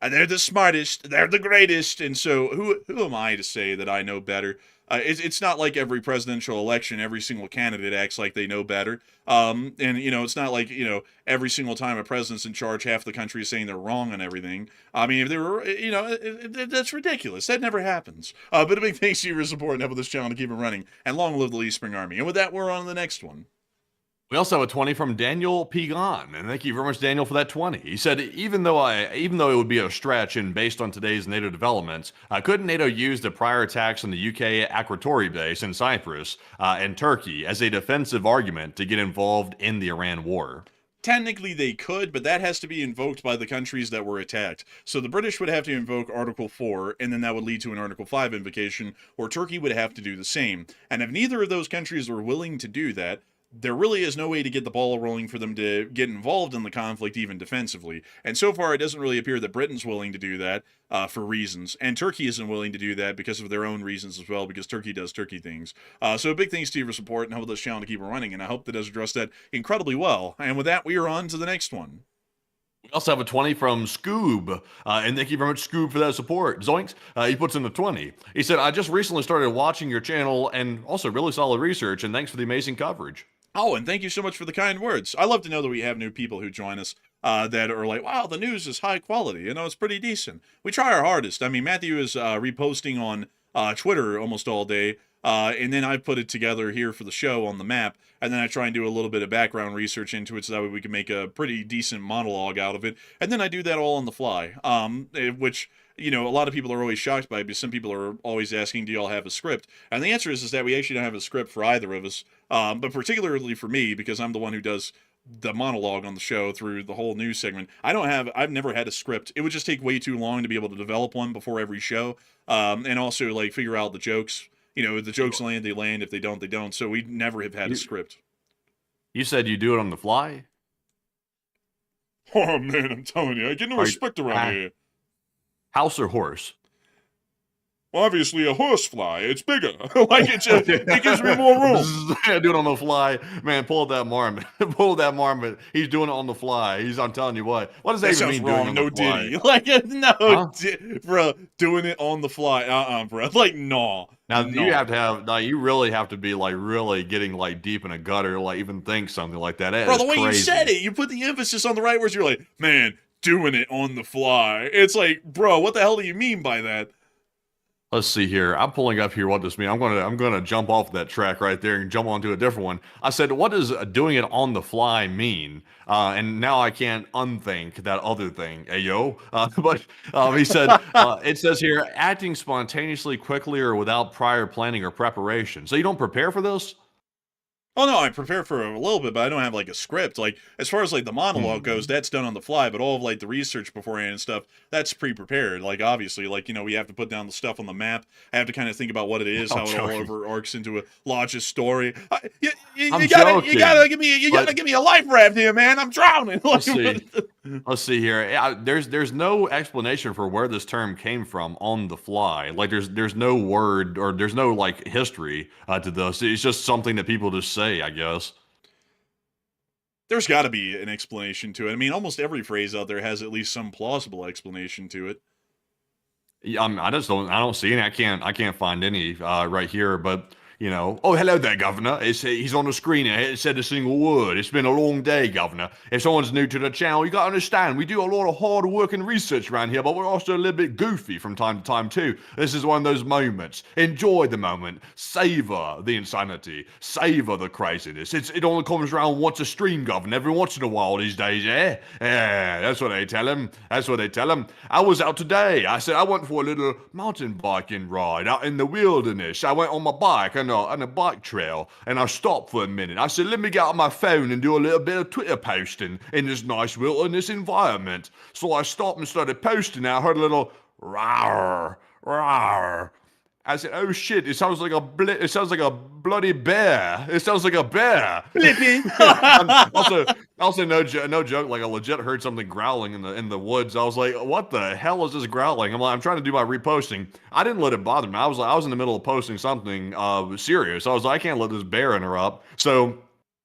they're the smartest. They're the greatest. And so who am I to say that I know better? It's not like every presidential election, every single candidate acts like they know better. And, you know, it's not like, you know, every single time a president's in charge, half the country is saying they're wrong on everything. I mean, if they were, you know, that's ridiculous. That never happens. But a big thanks to you for support and helping this channel to keep it running. And long live the Lee Spring Army. And with that, we're on to the next one. We also have a 20 from Daniel Pigon, and thank you very much, Daniel, for that 20. He said, even though it would be a stretch and based on today's NATO developments, couldn't NATO use the prior attacks on the UK Akrotiri base in Cyprus and Turkey as a defensive argument to get involved in the Iran war? Technically they could, but that has to be invoked by the countries that were attacked. So the British would have to invoke Article 4, and then that would lead to an Article 5 invocation, or Turkey would have to do the same. And if neither of those countries were willing to do that, there really is no way to get the ball rolling for them to get involved in the conflict, even defensively. And so far, it doesn't really appear that Britain's willing to do that for reasons. And Turkey isn't willing to do that because of their own reasons as well, because Turkey does Turkey things. So big thanks to you for support and help this channel to keep it running. And I hope that does address that incredibly well. And with that, we are on to the next one. We also have a 20 from Scoob, and thank you very much, Scoob, for that support. Zoinks, he puts in the 20. He said, I just recently started watching your channel and also really solid research, and thanks for the amazing coverage. Oh, and thank you so much for the kind words. I love to know that we have new people who join us. that are like, wow, the news is high quality. You know, it's pretty decent. We try our hardest. I mean, Matthew is reposting on Twitter almost all day. And then I put it together here for the show on the map, and then I try and do a little bit of background research into it so that way we can make a pretty decent monologue out of it. And then I do that all on the fly, which, you know, a lot of people are always shocked by it because some people are always asking, do y'all have a script? And the answer is that we actually don't have a script for either of us, but particularly for me, because I'm the one who does the monologue on the show through the whole news segment. I've never had a script. It would just take way too long to be able to develop one before every show, and also like figure out the jokes. You know, if the jokes land, they land. If they don't, they don't. So we never have had a script. You said you do it on the fly? Oh, man, I'm telling you. I get no respect around here. House or horse? Well, obviously, a horsefly. It's bigger. Like, it gives me more room. Do it on the fly. Man, pull that marmot. Pull that marmot. He's doing it on the fly. I'm telling you what. What does that even mean, wrong. doing it on the fly? Diddy. Like, no, huh? Bro, doing it on the fly. Bro. Like, no. Now, you have to have, you really have to be, like, really getting, like, deep in a gutter to, like, even think something like that. Bro, the way you said it, you put the emphasis on the right words. You're like, man, doing it on the fly. It's like, bro, what the hell do you mean by that? Let's see here. I'm pulling up here what this means. I'm gonna jump off that track right there and jump onto a different one. I said, what does doing it on the fly mean? And now I can't unthink that other thing. Ayo. But he said, it says here, acting spontaneously, quickly, or without prior planning or preparation. So you don't prepare for this? Oh, no, I prepare for a little bit, but I don't have, like, a script. Like, as far as, like, the monologue goes, that's done on the fly, but all of, like, the research beforehand and stuff, that's pre-prepared. Like, obviously, like, you know, we have to put down the stuff on the map. I have to kind of think about what it is, how it all over arcs into a larger story. You gotta give me a life raft here, man. I'm drowning. Let's see here. There's no explanation for where this term came from, on the fly. Like, there's no word, or there's no, like, history to this. It's just something that people just say, I guess. There's got to be an explanation to it. I mean, almost every phrase out there has at least some plausible explanation to it. Yeah, I don't see any. I can't find any right here. But you know, oh, hello there, Governor. He's on the screen here. It said a single word. It's been a long day, Governor. If someone's new to the channel, you got to understand, we do a lot of hard work and research around here, but we're also a little bit goofy from time to time, too. This is one of those moments. Enjoy the moment. Savor the insanity. Savor the craziness. It only comes around once a stream, Governor, every once in a while these days, eh? Yeah, that's what they tell him. That's what they tell him. I was out today. I said I went for a little mountain biking ride out in the wilderness. I went on my bike on a bike trail, and I stopped for a minute. I said, let me get out my phone and do a little bit of Twitter posting in this nice wilderness environment. So I stopped and started posting, and I heard a little rawr, rawr. I said, oh shit, it sounds like a bloody bear. It sounds like a bear. also no joke, like I legit heard something growling in the woods. I was like, what the hell is this growling? I'm trying to do my reposting. I didn't let it bother me. I was in the middle of posting something serious. I was like, I can't let this bear interrupt. So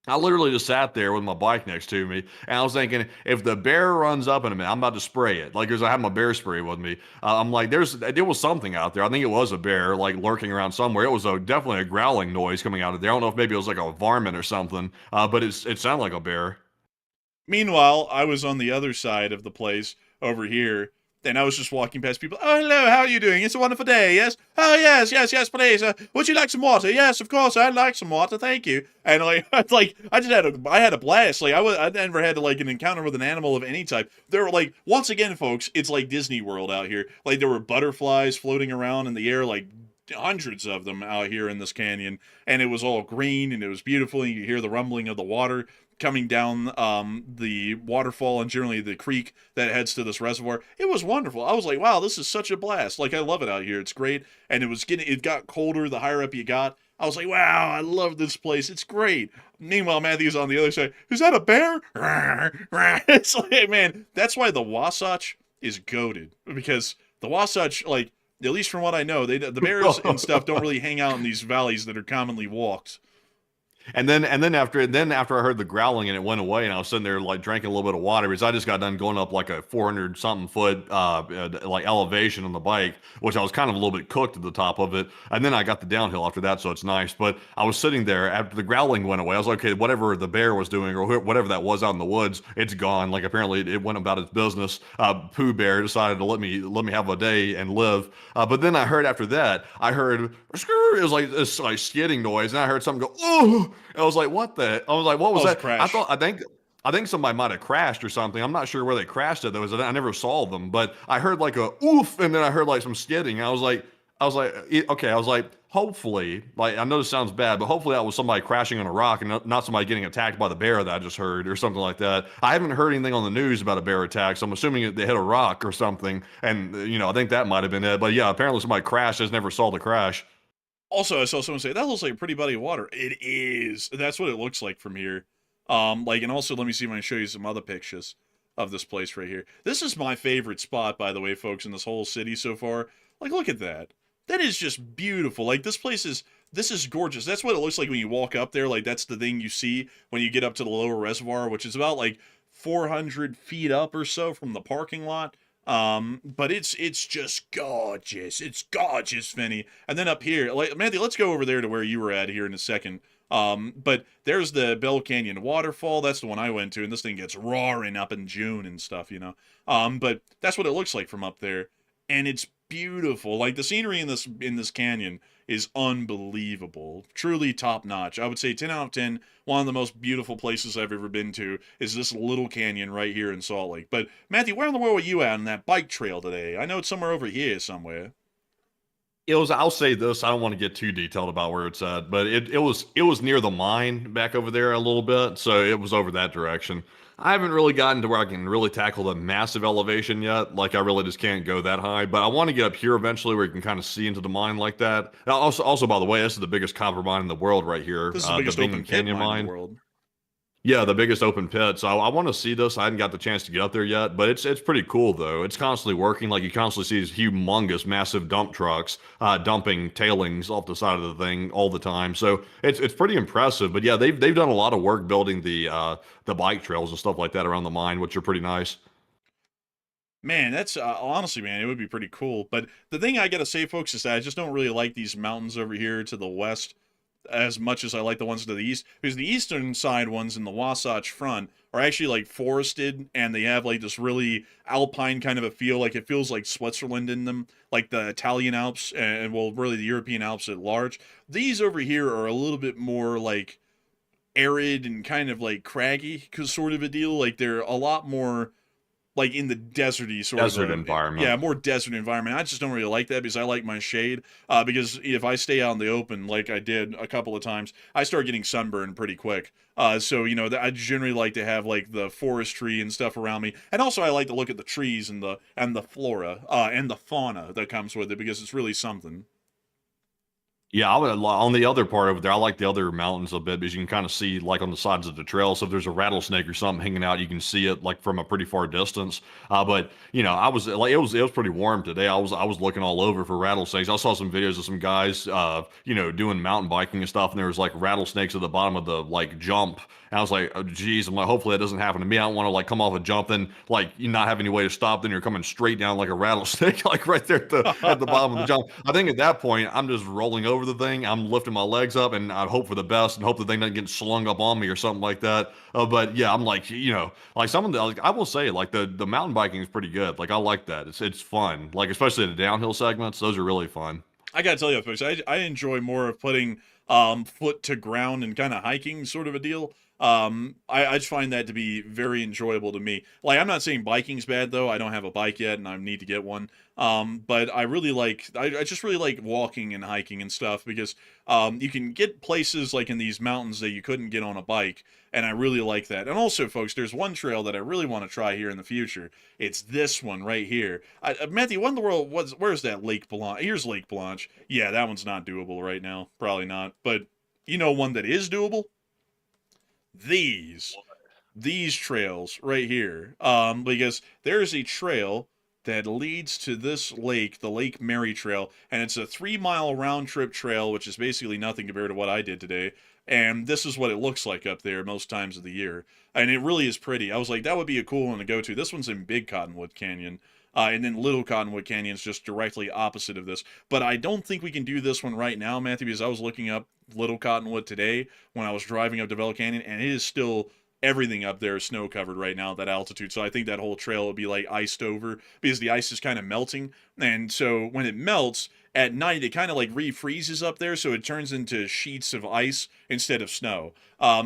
I literally just sat there with my bike next to me, and I was thinking, if the bear runs up in a minute, I'm about to spray it. Like, I have my bear spray with me. I'm like, there was something out there. I think it was a bear, like, lurking around somewhere. It was definitely a growling noise coming out of there. I don't know if maybe it was like a varmint or something, but it sounded like a bear. Meanwhile, I was on the other side of the place over here, and I was just walking past people. Oh, hello, how are you doing? It's a wonderful day, yes? Oh, yes, please. Would you like some water? Yes, of course, I'd like some water, thank you. And, I had a blast. Like, I never had, like, an encounter with an animal of any type. There were, like, once again, folks, it's like Disney World out here. Like, there were butterflies floating around in the air, like, hundreds of them out here in this canyon, and it was all green, and it was beautiful, and you could hear the rumbling of the water coming down the waterfall and generally the creek that heads to this reservoir. It was wonderful. I was like, wow, this is such a blast. Like, I love it out here. It's great. And it got colder the higher up you got. I was like, wow, I love this place. It's great. Meanwhile, Matthew's on the other side. Is that a bear? It's like, man, that's why the Wasatch is goated. Because the Wasatch, like, at least from what I know, the bears and stuff don't really hang out in these valleys that are commonly walked. And then after I heard the growling and it went away, and I was sitting there like drinking a little bit of water because I just got done going up like a 400 something foot like elevation on the bike, which I was kind of a little bit cooked at the top of it. And then I got the downhill after that, so it's nice. But I was sitting there after the growling went away. I was like, okay, whatever the bear was doing or whatever that was out in the woods, it's gone. Like apparently it went about its business. Pooh Bear decided to let me have a day and live. But then I heard after that, it was like this like skidding noise, and I heard something go, oh. I was like, what the? I was like, what was that? Crash. I think somebody might have crashed or something. I'm not sure where they crashed at though. I never saw them, but I heard like a oof, and then I heard like some skidding. I was like, okay. I was like, hopefully, like I know this sounds bad, but hopefully that was somebody crashing on a rock and not somebody getting attacked by the bear that I just heard or something like that. I haven't heard anything on the news about a bear attack, so I'm assuming they hit a rock or something. And I think that might have been it. But yeah, apparently somebody crashed. I just never saw the crash. Also, I saw someone say, that looks like a pretty body of water. It is. That's what it looks like from here. And also, let me see if I can show you some other pictures of this place right here. This is my favorite spot, by the way, folks, in this whole city so far. Like, look at that. That is just beautiful. Like, this is gorgeous. That's what it looks like when you walk up there. Like, that's the thing you see when you get up to the lower reservoir, which is about, like, 400 feet up or so from the parking lot. But it's just gorgeous. It's gorgeous, Finney. And then up here, like, Matthew, let's go over there to where you were at here in a second. But there's the Bell Canyon waterfall. That's the one I went to, and this thing gets roaring up in June and stuff, But that's what it looks like from up there, and it's beautiful. Like the scenery in this canyon is unbelievable. Truly top notch. I would say 10 out of 10. One of the most beautiful places I've ever been to is this little canyon right here in Salt Lake. But Matthew, where in the world were you at on that bike trail today? I know it's somewhere over here somewhere. I'll say this, I don't want to get too detailed about where it's at, but it was near the mine back over there a little bit, so it was over that direction. I haven't really gotten to where I can really tackle the massive elevation yet. Like I really just can't go that high, but I want to get up here eventually where you can kind of see into the mine like that. Also, by the way, this is the biggest copper mine in the world right here. This is the biggest open pit mine in the world. Yeah, the biggest open pit. So I want to see this. I hadn't got the chance to get up there yet, but it's pretty cool though. It's constantly working. Like you constantly see these humongous, massive dump trucks dumping tailings off the side of the thing all the time. So it's pretty impressive. But yeah, they've done a lot of work building the bike trails and stuff like that around the mine, which are pretty nice. Man, that's honestly, man, it would be pretty cool. But the thing I gotta say, folks, is that I just don't really like these mountains over here to the west as much as I like the ones to the east, because the eastern side ones in the Wasatch Front are actually like forested, and they have like this really alpine kind of a feel. Like it feels like Switzerland in them, like the Italian Alps and well, really the European Alps at large. These over here are a little bit more like arid and kind of like craggy, cause sort of a deal. Like they're a lot more like in the deserty sort Desert of environment. Yeah, more desert environment. I just don't really like that because I like my shade. Because if I stay out in the open, like I did a couple of times, I start getting sunburned pretty quick. So I generally like to have like the forestry and stuff around me, and also I like to look at the trees and the flora and the fauna that comes with it because it's really something. Yeah, on the other part over there, I like the other mountains a bit because you can kind of see like on the sides of the trail. So if there's a rattlesnake or something hanging out, you can see it like from a pretty far distance. But I was like, it was pretty warm today. I was looking all over for rattlesnakes. I saw some videos of some guys, doing mountain biking and stuff, and there was like rattlesnakes at the bottom of the like jump. And I was like, oh, geez, I'm like, hopefully that doesn't happen to me. I don't want to like come off a jump and like you not have any way to stop. Then you're coming straight down like a rattlesnake, like right there at the bottom of the jump. I think at that point, I'm just rolling over the thing. I'm lifting my legs up and I'd hope for the best and hope the thing doesn't get slung up on me or something like that. But yeah, I'm like, like some of the, like I will say, like the mountain biking is pretty good. Like I like that. It's fun. Like especially the downhill segments, those are really fun. I gotta tell you, folks, I enjoy more of putting foot to ground and kind of hiking sort of a deal. I just find that to be very enjoyable to me. Like, I'm not saying biking's bad though. I don't have a bike yet, and I need to get one. But I really like, I just really like walking and hiking and stuff because you can get places like in these mountains that you couldn't get on a bike, and I really like that. And also, folks, there's one trail that I really want to try here in the future. It's this one right here. Matthew, what in the world? Where's that Lake Blanche? Here's Lake Blanche. Yeah, that one's not doable right now. Probably not. But you know one that is doable? These trails right here, because there's a trail that leads to this lake, the Lake Mary Trail, and it's a 3-mile round-trip trail, which is basically nothing compared to what I did today. And this is what it looks like up there most times of the year. And it really is pretty. I was like, that would be a cool one to go to. This one's in Big Cottonwood Canyon. And then Little Cottonwood Canyon is just directly opposite of this. But I don't think we can do this one right now, Matthew, because I was looking up Little Cottonwood today when I was driving up to Bell Canyon, and it is still, everything up there is snow covered right now at that altitude. So I think that whole trail will be like iced over because the ice is kind of melting. And so when it melts at night, it kind of like refreezes up there. So it turns into sheets of ice instead of snow.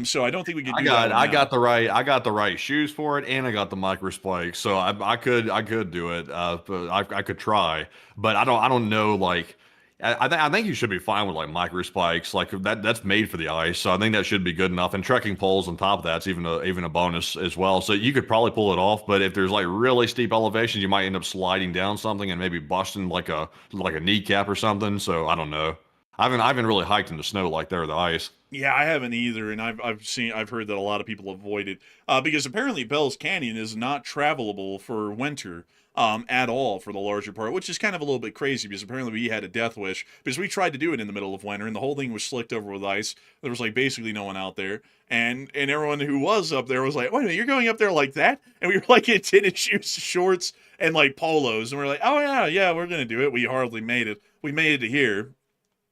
So I don't think we could do that. I got the right shoes for it, and I got the micro spikes, so I could do it. But I could try, but I don't know. Like, I think you should be fine with like micro spikes, like that's made for the ice. So I think that should be good enough. And trekking poles on top of that's even a bonus as well. So you could probably pull it off. But if there's like really steep elevations, you might end up sliding down something and maybe busting like a kneecap or something. So I don't know. I haven't really hiked in the snow like there or the ice. Yeah, I haven't either, and I've heard that a lot of people avoid it because apparently Bell's Canyon is not travelable for winter at all for the larger part, which is kind of a little bit crazy because apparently we had a death wish because we tried to do it in the middle of winter and the whole thing was slicked over with ice. There was like basically no one out there, and everyone who was up there was like, "Wait a minute, you're going up there like that?" And we were like in tennis shoes, shorts, and like polos, and we're like, "Oh yeah, we're gonna do it." We hardly made it. We made it to here,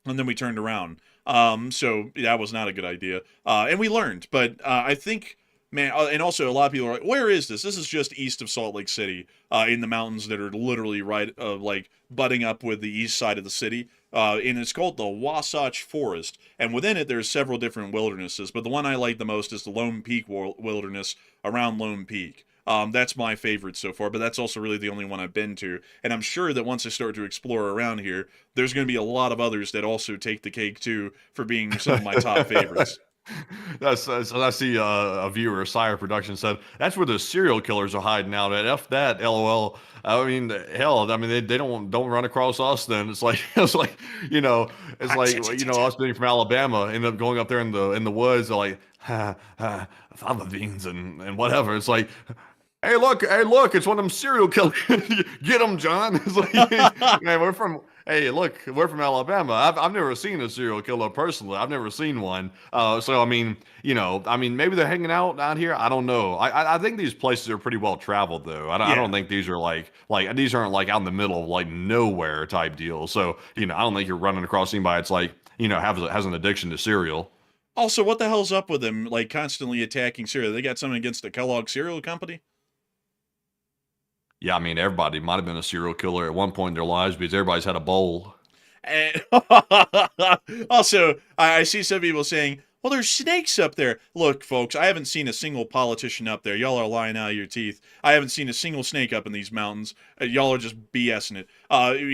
and then we turned around. So that was not a good idea. And we learned, but I think, man, and also a lot of people are like, where is this? This is just east of Salt Lake City, in the mountains that are literally right, like butting up with the east side of the city. And it's called the Wasatch Forest. And within it, there's several different wildernesses, but the one I like the most is the Lone Peak Wilderness around Lone Peak. That's my favorite so far, but that's also really the only one I've been to. And I'm sure that once I start to explore around here, there's going to be a lot of others that also take the cake too for being some of my top favorites. So I see a viewer, Sire Production, said that's where the serial killers are hiding out at. F that, LOL. I mean, hell, I mean they don't run across us. Then it's like it's like us being from Alabama, end up going up there in the woods, they're like fava beans and whatever. It's like, hey, look, it's one of them serial killers. Get them, John. It's like, man, we're from Alabama. I've never seen a serial killer personally. I've never seen one. So I mean, maybe they're hanging out here. I don't know. I think these places are pretty well traveled though. I don't think these are like these aren't like out in the middle of like nowhere type deal. So I don't think you're running across anybody that's like has an addiction to cereal. Also, what the hell's up with them like constantly attacking cereal? They got something against the Kellogg cereal company? Yeah, I mean, everybody might have been a serial killer at one point in their lives because everybody's had a bowl. And also, I see some people saying, well, there's snakes up there. Look, folks, I haven't seen a single politician up there. Y'all are lying out of your teeth. I haven't seen a single snake up in these mountains. Y'all are just BSing it.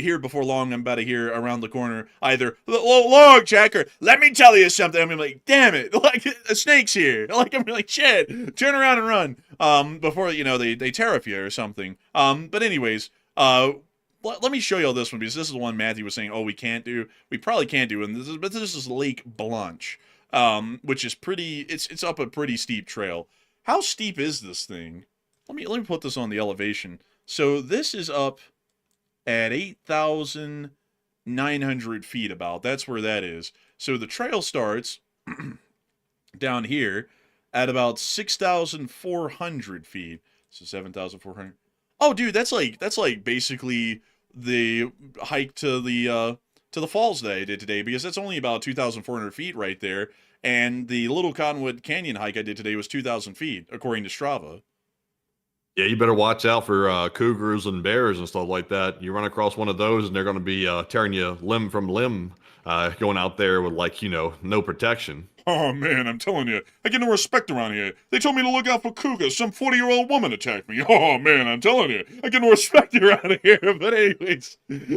Here before long, I'm about to hear around the corner either, log checker, let me tell you something. I'm like, damn it, like, a snake's here. Like, I'm like, shit, turn around and run. Before, they tariff you or something. But anyways, let me show you all this one because this is the one Matthew was saying, oh, we can't do. We probably can't do. But this is Lake Blanche. Which is pretty, it's up a pretty steep trail. How steep is this thing? Let me put this on the elevation. So this is up at 8,900 feet about. That's where that is. So the trail starts down here at about 6,400 feet. So 7,400. Oh, dude, that's like basically the hike to the falls that I did today, because that's only about 2,400 feet right there. And the Little Cottonwood Canyon hike I did today was 2,000 feet, according to Strava. Yeah, you better watch out for cougars and bears and stuff like that. You run across one of those, and they're going to be tearing you limb from limb, going out there with no protection. Oh, man, I'm telling you, I get no respect around here. They told me to look out for cougars. Some 40-year-old woman attacked me. Oh, man, I'm telling you, I get no respect around here. But anyways,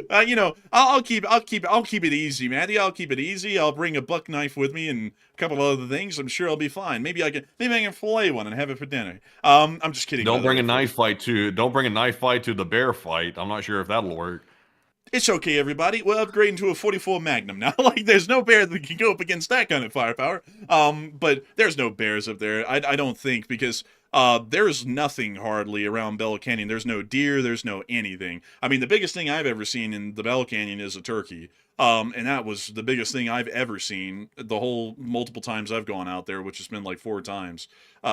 I'll keep it easy, Matty. I'll keep it easy. I'll bring a buck knife with me and a couple of other things. I'm sure I'll be fine. Maybe I can fillet one and have it for dinner. I'm just kidding. Don't bring a knife fight to the bear fight. I'm not sure if that'll work. It's okay, everybody. We're upgrading to a 44 Magnum now. Like, there's no bear that can go up against that kind of firepower. But there's no bears up there. I don't think, because there's nothing hardly around Bell Canyon. There's no deer. There's no anything. I mean, the biggest thing I've ever seen in the Bell Canyon is a turkey. And that was the biggest thing I've ever seen the whole multiple times I've gone out there, which has been like 4 times.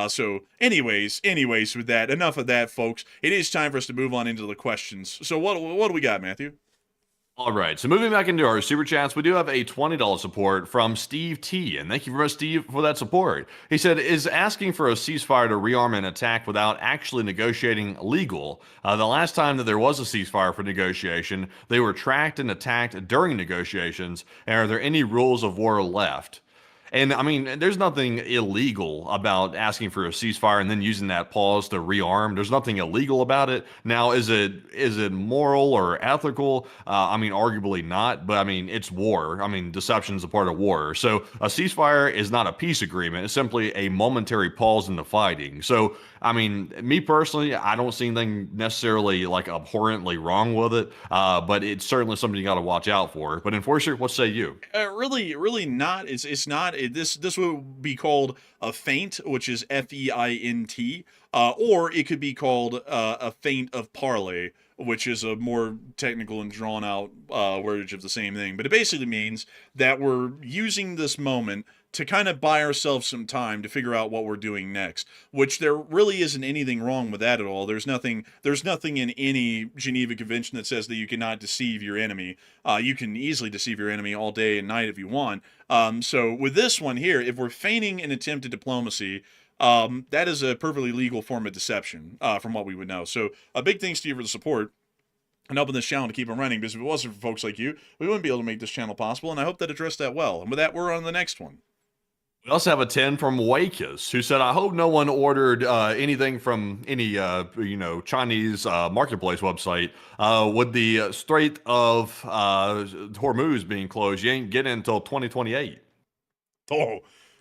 So anyways, with that, enough of that, folks. It is time for us to move on into the questions. So what do we got, Matthew? All right, so moving back into our super chats, we do have a $20 support from Steve T. And thank you very much, Steve, for that support. He said, is asking for a ceasefire to rearm an attack without actually negotiating legal? The last time that there was a ceasefire for negotiation, they were tracked and attacked during negotiations. And are there any rules of war left? And I mean, there's nothing illegal about asking for a ceasefire and then using that pause to rearm. There's nothing illegal about it. Now, is it moral or ethical? I mean, arguably not, but I mean, it's war. I mean, deception is a part of war. So a ceasefire is not a peace agreement. It's simply a momentary pause in the fighting. So, I mean, me personally, I don't see anything necessarily like abhorrently wrong with it, but it's certainly something you got to watch out for. But Enforcer, what say you? Really not. It's not. This would be called a feint, which is FEINT, or it could be called a feint of parley, which is a more technical and drawn out wordage of the same thing. But it basically means that we're using this moment to kind of buy ourselves some time to figure out what we're doing next, which there really isn't anything wrong with that at all. There's nothing in any Geneva Convention that says that you cannot deceive your enemy. You can easily deceive your enemy all day and night if you want. So with this one here, if we're feigning an attempt at diplomacy, that is a perfectly legal form of deception, from what we would know. So a big thanks to you for the support and helping this channel to keep on running, because if it wasn't for folks like you, we wouldn't be able to make this channel possible, and I hope that addressed that well. And with that, we're on the next one. We also have a 10 from Wakus, who said, I hope no one ordered anything from any, Chinese marketplace website. With the Strait of Hormuz being closed, you ain't getting until 2028.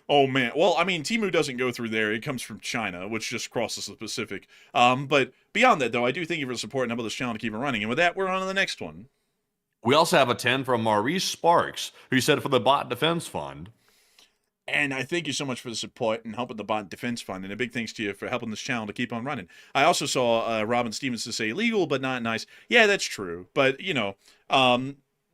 Oh man. Well, I mean, Temu doesn't go through there. It comes from China, which just crosses the Pacific. But beyond that, though, I do thank you for the support and helping this channel to keep it running. And with that, we're on to the next one. We also have a 10 from Maurice Sparks, who said, for the Bot Defense Fund. And I thank you so much for the support and helping the Bot Defense Fund. And a big thanks to you for helping this channel to keep on running. I also saw Robin Stevens to say legal but not nice. Yeah, that's true. But,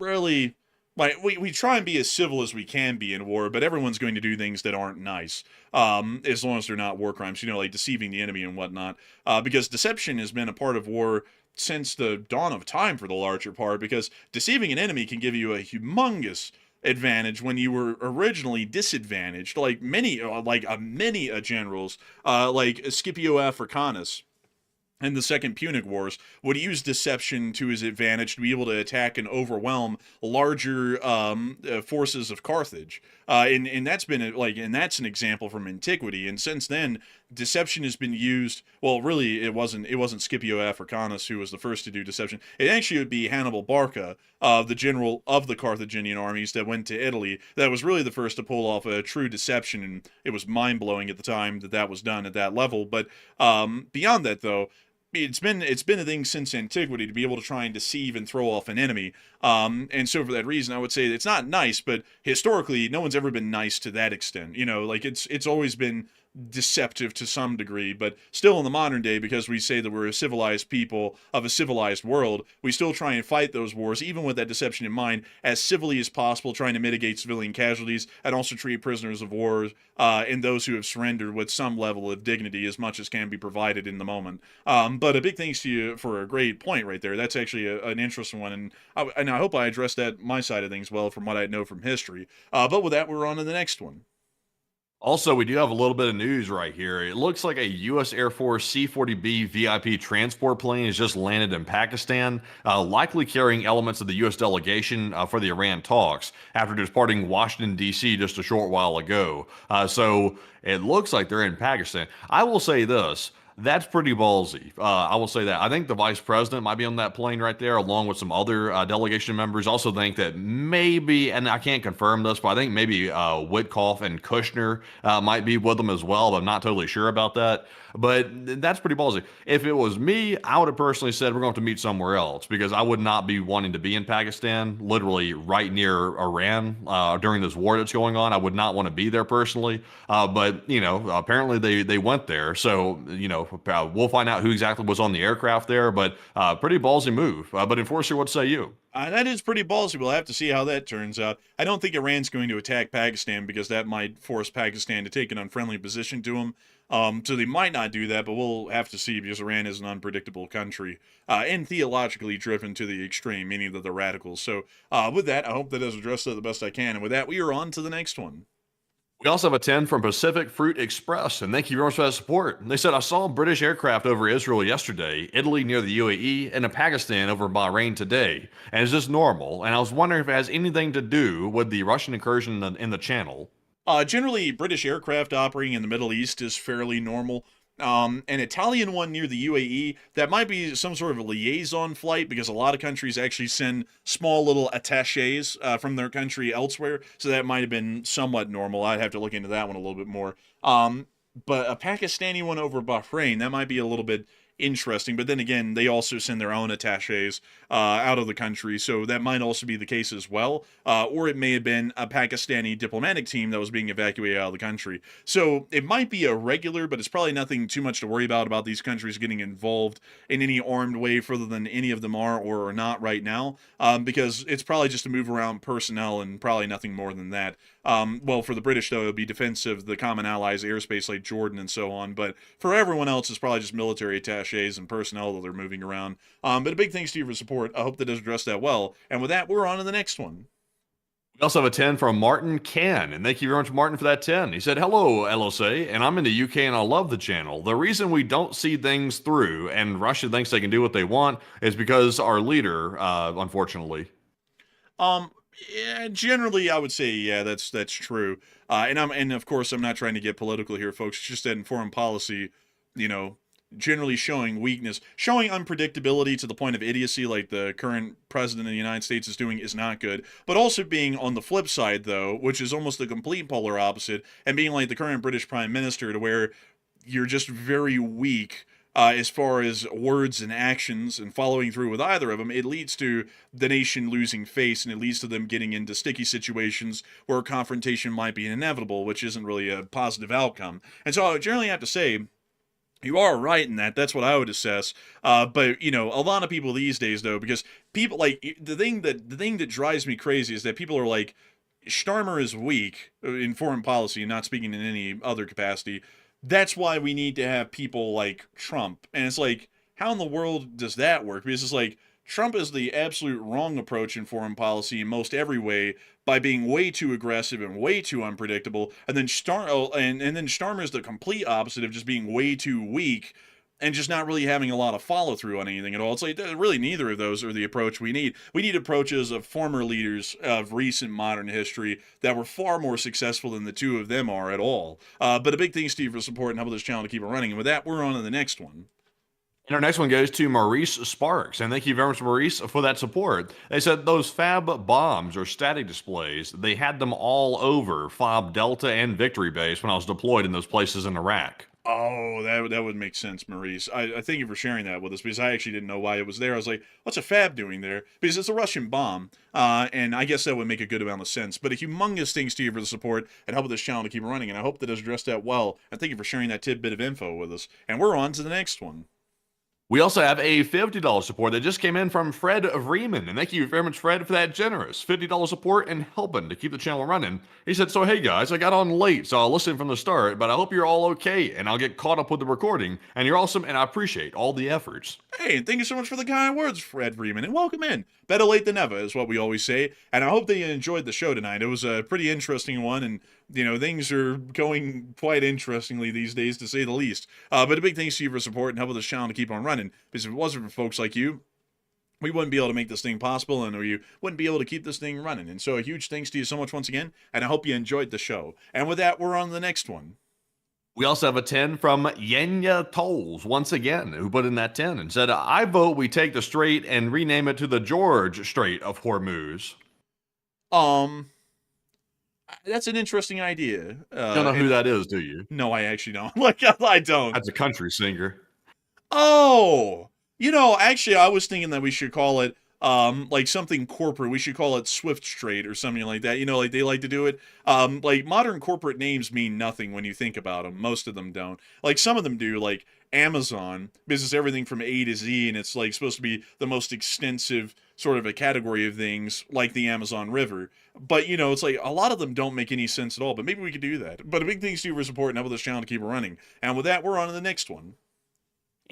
really, like, we try and be as civil as we can be in war, but everyone's going to do things that aren't nice, as long as they're not war crimes, like deceiving the enemy and whatnot. Because deception has been a part of war since the dawn of time for the larger part, because deceiving an enemy can give you a humongous advantage when you were originally disadvantaged, like many generals, like Scipio Africanus in the Second Punic Wars would use deception to his advantage to be able to attack and overwhelm larger forces of Carthage. And that's been and that's an example from antiquity. And since then, deception has been used. Well, really, it wasn't Scipio Africanus who was the first to do deception. It actually would be Hannibal Barca, the general of the Carthaginian armies that went to Italy, that was really the first to pull off a true deception. And it was mind blowing at the time that was done at that level. But beyond that, though, it's been a thing since antiquity to be able to try and deceive and throw off an enemy. And so for that reason, I would say it's not nice, but historically, no one's ever been nice to that extent. It's always been deceptive to some degree, but still in the modern day, because we say that we're a civilized people of a civilized world, we still try and fight those wars, even with that deception in mind, as civilly as possible, trying to mitigate civilian casualties and also treat prisoners of war and those who have surrendered with some level of dignity as much as can be provided in the moment. But a big thanks to you for a great point right there. That's actually an interesting one, and I hope I addressed that my side of things well from what I know from history. But with that, we're on to the next one. Also, we do have a little bit of news right here. It looks like a U.S. Air Force C-40B VIP transport plane has just landed in Pakistan, likely carrying elements of the U.S. delegation for the Iran talks after departing Washington, D.C. just a short while ago. So it looks like they're in Pakistan. I will say this. That's pretty ballsy. I will say that. I think the vice president might be on that plane right there, along with some other delegation members. Also think that maybe, and I can't confirm this, but I think maybe Witkoff and Kushner might be with them as well. But I'm not totally sure about that. But that's pretty ballsy. If it was me, I would have personally said we're going to meet somewhere else because I would not be wanting to be in Pakistan, literally right near Iran during this war that's going on. I would not want to be there personally. But apparently they went there, so we'll find out who exactly was on the aircraft there. But pretty ballsy move. But Enforcer, what say you? That is pretty ballsy. We'll have to see how that turns out. I don't think Iran's going to attack Pakistan because that might force Pakistan to take an unfriendly position to them. So they might not do that, but we'll have to see because Iran is an unpredictable country and theologically driven to the extreme, meaning that they're radicals. So with that, I hope that has addressed it the best I can. And with that, we are on to the next one. We also have a 10 from Pacific Fruit Express, and thank you very much for that support. They said, I saw British aircraft over Israel yesterday, Italy near the UAE, and in Pakistan over Bahrain today. And is this normal? And I was wondering if it has anything to do with the Russian incursion in the channel. Generally, British aircraft operating in the Middle East is fairly normal. An Italian one near the UAE, that might be some sort of a liaison flight because a lot of countries actually send small little attaches from their country elsewhere. So that might have been somewhat normal. I'd have to look into that one a little bit more. But a Pakistani one over Bahrain, that might be a little bit interesting. But then again, they also send their own attaches out of the country, so that might also be the case as well. Or it may have been a Pakistani diplomatic team that was being evacuated out of the country. So it might be irregular, but it's probably nothing too much to worry about these countries getting involved in any armed way further than any of them are or are not right now, because it's probably just to move around personnel and probably nothing more than that. Well, for the British, though, it would be defense of the common allies' airspace like Jordan and so on. But for everyone else, it's probably just military attaches and personnel that they're moving around. But a big thanks to you for support. I hope that does address that well. And with that, we're on to the next one. We also have a 10 from Martin Can, and thank you very much, Martin, for that 10. He said, hello, LSA, and I'm in the UK and I love the channel. The reason we don't see things through and Russia thinks they can do what they want is because our leader, unfortunately. Yeah, generally, I would say, yeah, that's true. And of course, I'm not trying to get political here, folks. It's just that in foreign policy, generally showing weakness, showing unpredictability to the point of idiocy like the current president of the United States is doing is not good. But also being on the flip side, though, which is almost the complete polar opposite, and being like the current British Prime Minister to where you're just very weak as far as words and actions and following through with either of them, it leads to the nation losing face and it leads to them getting into sticky situations where confrontation might be inevitable, which isn't really a positive outcome. And so I would generally have to say, you are right in that. That's what I would assess. But a lot of people these days, though, because people like the thing that drives me crazy is that people are like, Starmer is weak in foreign policy, not speaking in any other capacity. That's why we need to have people like Trump. And it's like, how in the world does that work? Because it's like, Trump is the absolute wrong approach in foreign policy in most every way by being way too aggressive and way too unpredictable. And then Starmer is the complete opposite of just being way too weak and just not really having a lot of follow through on anything at all. It's like really neither of those are the approach we need. We need approaches of former leaders of recent modern history that were far more successful than the two of them are at all. But a big thanks to you for support and helping this channel to keep it running. And with that, we're on to the next one. And our next one goes to Maurice Sparks. And thank you very much, Maurice, for that support. They said those FAB bombs or static displays, they had them all over FOB Delta and Victory Base when I was deployed in those places in Iraq. Oh, that would make sense, Maurice. I thank you for sharing that with us because I actually didn't know why it was there. I was like, what's a FAB doing there? Because it's a Russian bomb, and I guess that would make a good amount of sense. But a humongous thanks to you for the support and helping this channel to keep running, and I hope that has addressed that well. And thank you for sharing that tidbit of info with us. And we're on to the next one. We also have a $50 support that just came in from Fred Freeman. And thank you very much, Fred, for that generous $50 support and helping to keep the channel running. He said, so hey guys, I got on late, so I'll listen from the start, but I hope you're all okay and I'll get caught up with the recording. And you're awesome and I appreciate all the efforts. Hey, and thank you so much for the kind words, Fred Freeman, and welcome in. Better late than never is what we always say. And I hope that you enjoyed the show tonight. It was a pretty interesting one, and things are going quite interestingly these days, to say the least. But a big thanks to you for support and helping this channel to keep on running. Because if it wasn't for folks like you, we wouldn't be able to make this thing possible, and we wouldn't be able to keep this thing running. And so a huge thanks to you so much once again, and I hope you enjoyed the show. And with that, we're on to the next one. We also have a 10 from Yenya Tolls, once again, who put in that 10 and said, I vote we take the strait and rename it to the George Strait of Hormuz. That's an interesting idea. You don't know who that is, do you? No, I actually don't. Like, I don't. That's a country singer. Oh, actually, I was thinking that we should call it, like something corporate. We should call it Swift Strait or something like that. Like they like to do it. Like modern corporate names mean nothing when you think about them. Most of them don't. Like some of them do, like Amazon, because it's everything from A to Z, and it's like supposed to be the most extensive sort of a category of things, like the Amazon River. But it's like a lot of them don't make any sense at all. But maybe we could do that. But a big thanks to you for supporting helping this channel to keep it running. And with that, we're on to the next one.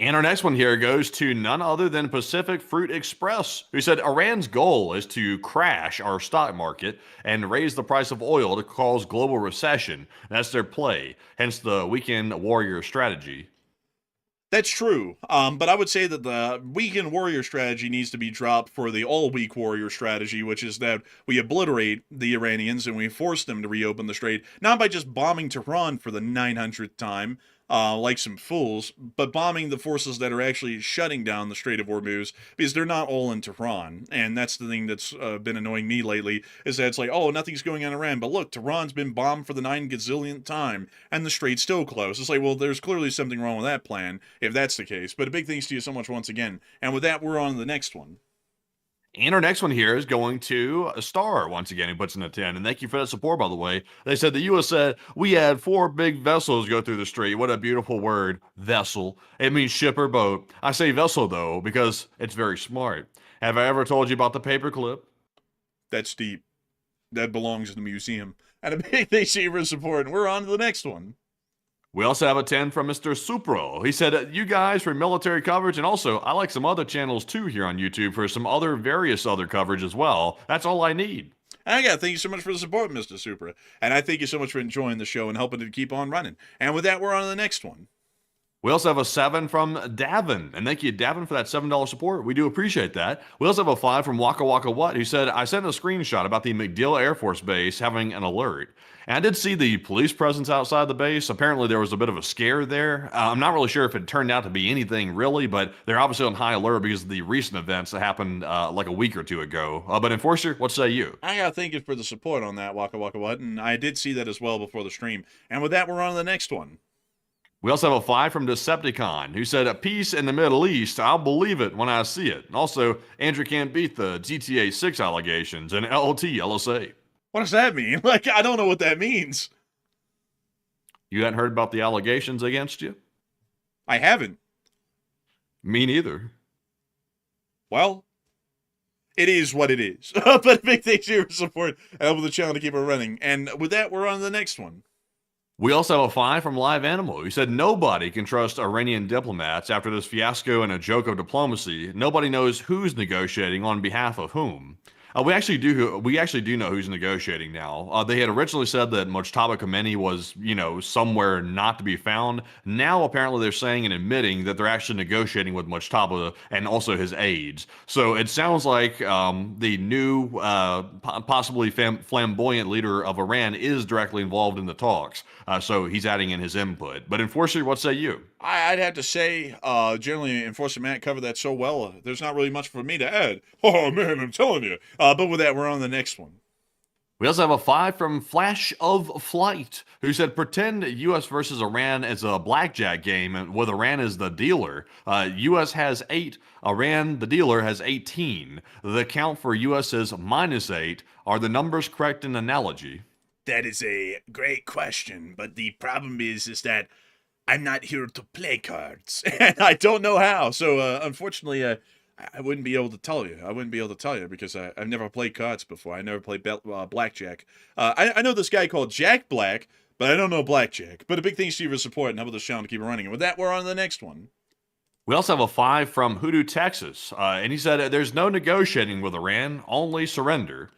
And our next one here goes to none other than Pacific Fruit Express, who said Iran's goal is to crash our stock market and raise the price of oil to cause global recession. That's their play, hence the weekend warrior strategy. That's true. But I would say that the weekend warrior strategy needs to be dropped for the all-week warrior strategy, which is that we obliterate the Iranians and we force them to reopen the strait, not by just bombing Tehran for the 900th time, like some fools, but bombing the forces that are actually shutting down the Strait of Hormuz, because they're not all in Tehran. And that's the thing that's been annoying me lately, is that it's like, oh, nothing's going on in Iran, but look, Tehran's been bombed for the 9 gazillionth time, and the strait's still closed. It's like, well, there's clearly something wrong with that plan, if that's the case. But a big thanks to you so much once again. And with that, we're on to the next one. And our next one here is going to a star once again, who puts in a 10. And thank you for that support, by the way. They said the U.S. said, we had 4 big vessels go through the strait. What a beautiful word, vessel. It means ship or boat. I say vessel, though, because it's very smart. Have I ever told you about the paperclip? That's deep. That belongs in the museum. And a big thanks to you for support. And we're on to the next one. We also have a 10 from Mr. Supro. He said, you guys for military coverage, and also I like some other channels too here on YouTube for some various other coverage as well. That's all I need. I got thank you so much for the support, Mr. Supra. And I thank you so much for enjoying the show and helping to keep on running. And with that, we're on to the next one. We also have a 7 from Davin. And thank you, Davin, for that $7 support. We do appreciate that. We also have a 5 from Waka Waka What, who said, I sent a screenshot about the MacDill Air Force Base having an alert. And I did see the police presence outside the base. Apparently, there was a bit of a scare there. I'm not really sure if it turned out to be anything really, but they're obviously on high alert because of the recent events that happened like a week or two ago. But Enforcer, what say you? I got to thank you for the support on that, Waka Waka What. And I did see that as well before the stream. And with that, we're on to the next one. We also have a 5 from Decepticon, who said, peace in the Middle East, I'll believe it when I see it. Also, Andrew can't beat the GTA 6 allegations and LLT LSA. What does that mean? Like, I don't know what that means. You hadn't heard about the allegations against you? I haven't. Me neither. Well, it is what it is. But big thanks to your support and helping the channel to keep it running. And with that, we're on to the next one. We also have a 5 from Live Animal, who said nobody can trust Iranian diplomats after this fiasco and a joke of diplomacy. Nobody knows who's negotiating on behalf of whom. We actually do know who's negotiating now. They had originally said that Mojtaba Khomeini was, somewhere not to be found. Now, apparently, they're saying and admitting that they're actually negotiating with Mojtaba and also his aides. So it sounds like the new, possibly flamboyant leader of Iran is directly involved in the talks. So he's adding in his input. But Enforcer, what say you? I'd have to say, generally, Enforcer Matt covered that so well, there's not really much for me to add. Oh, man, I'm telling you. But with that, we're on the next one. We also have a 5 from Flash of Flight, who said, pretend U.S. versus Iran is a blackjack game with Iran as the dealer. U.S. has 8, Iran, the dealer, has 18. The count for U.S. is -8. Are the numbers correct in analogy? That is a great question, but the problem is that I'm not here to play cards. And I don't know how. So, unfortunately, I wouldn't be able to tell you. I wouldn't be able to tell you because I've never played cards before. I never played blackjack. I know this guy called Jack Black, but I don't know blackjack. But a big thanks to you for support and helping this channel to keep it running. And with that, we're on to the next one. We also have a 5 from Hoodoo, Texas. And he said, there's no negotiating with Iran, only surrender.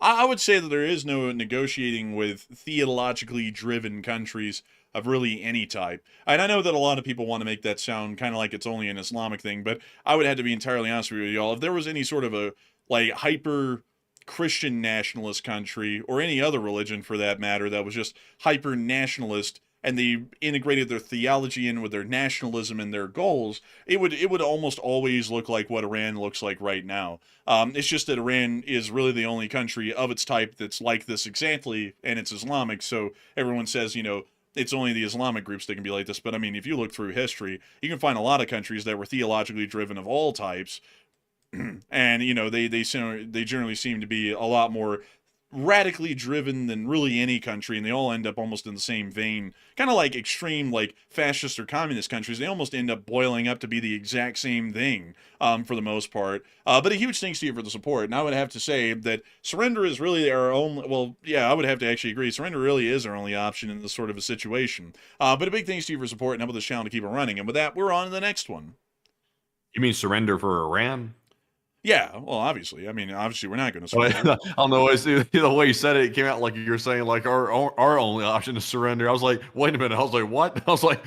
I would say that there is no negotiating with theologically driven countries of really any type. And I know that a lot of people want to make that sound kind of like it's only an Islamic thing, but I would have to be entirely honest with y'all. If there was any sort of a hyper Christian nationalist country, or any other religion for that matter, that was just hyper nationalist and they integrated their theology in with their nationalism and their goals, it would almost always look like what Iran looks like right now. It's just that Iran is really the only country of its type that's like this exactly, and it's Islamic. So everyone says, it's only the Islamic groups that can be like this. But I mean, if you look through history, you can find a lot of countries that were theologically driven of all types, and they generally seem to be a lot more radically driven than really any country, and they all end up almost in the same vein, kind of like extreme like fascist or communist countries. They almost end up boiling up to be the exact same thing, for the most part. But a huge thanks to you for the support, and I would have to say that surrender is really our only, well, yeah, I would have to actually agree, surrender really is our only option in this sort of a situation. But a big thanks to you for support and helping this channel to keep it running, and with that, we're on to the next one. You mean surrender for Iran? Yeah, well, obviously. I mean, obviously, we're not going to surrender. I don't know. The way you said it, it came out like you were saying like our only option is surrender. I was like, wait a minute. I was like, what? I was like,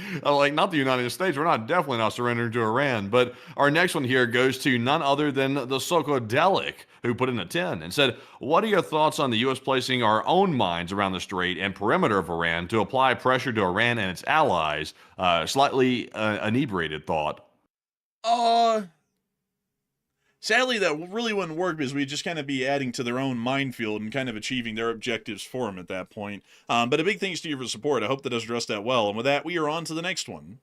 not the United States. We're definitely not surrendering to Iran. But our next one here goes to none other than the Socodelic, who put in a 10 and said, what are your thoughts on the U.S. placing our own mines around the strait and perimeter of Iran to apply pressure to Iran and its allies? Slightly inebriated thought. Sadly, that really wouldn't work because we'd just kind of be adding to their own minefield and kind of achieving their objectives for them at that point. But a big thanks to you for support. I hope that does address that well. And with that, we are on to the next one.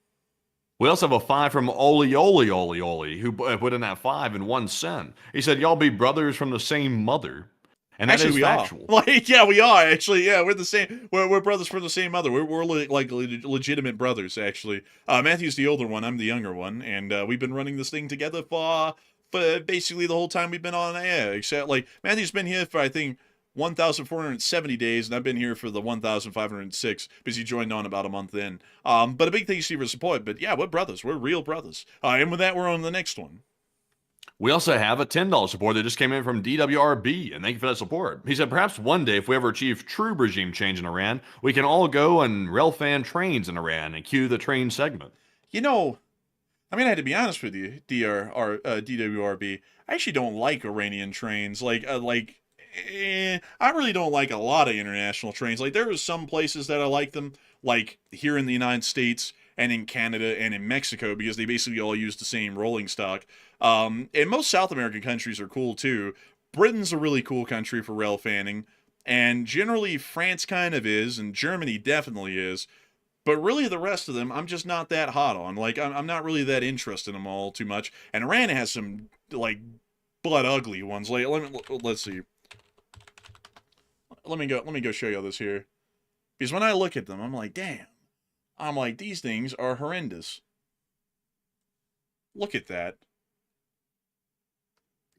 We also have a 5 from Oli, who put in that 5 and 1 cent. He said, y'all be brothers from the same mother. And that actually, is we factual. Are. Like, yeah, we are, actually. Yeah, we're the same. We're brothers from the same mother. We're like legitimate brothers, actually. Matthew's the older one. I'm the younger one. And we've been running this thing together for basically the whole time we've been on air, except like Matthew's been here for I think 1,470 days, and I've been here for the 1,506 because he joined on about a month in. But a big thanks to you for support. But yeah, we're brothers. We're real brothers. And with that, we're on the next one. We also have a $10 support that just came in from DWRB, and thank you for that support. He said, perhaps one day, if we ever achieve true regime change in Iran, we can all go and railfan trains in Iran and cue the train segment. I mean, I had to be honest with you, DWRB. I actually don't like Iranian trains. I really don't like a lot of international trains. Like, there are some places that I like them, like here in the United States and in Canada and in Mexico, because they basically all use the same rolling stock. And most South American countries are cool, too. Britain's a really cool country for rail fanning, and generally France kind of is, and Germany definitely is. But really, the rest of them, I'm just not that hot on. Like, I'm not really that interested in them all too much. And Iran has some, like, blood ugly ones. Like, let's see. Let me go show you this here. Because when I look at them, I'm like, damn. I'm like, these things are horrendous. Look at that.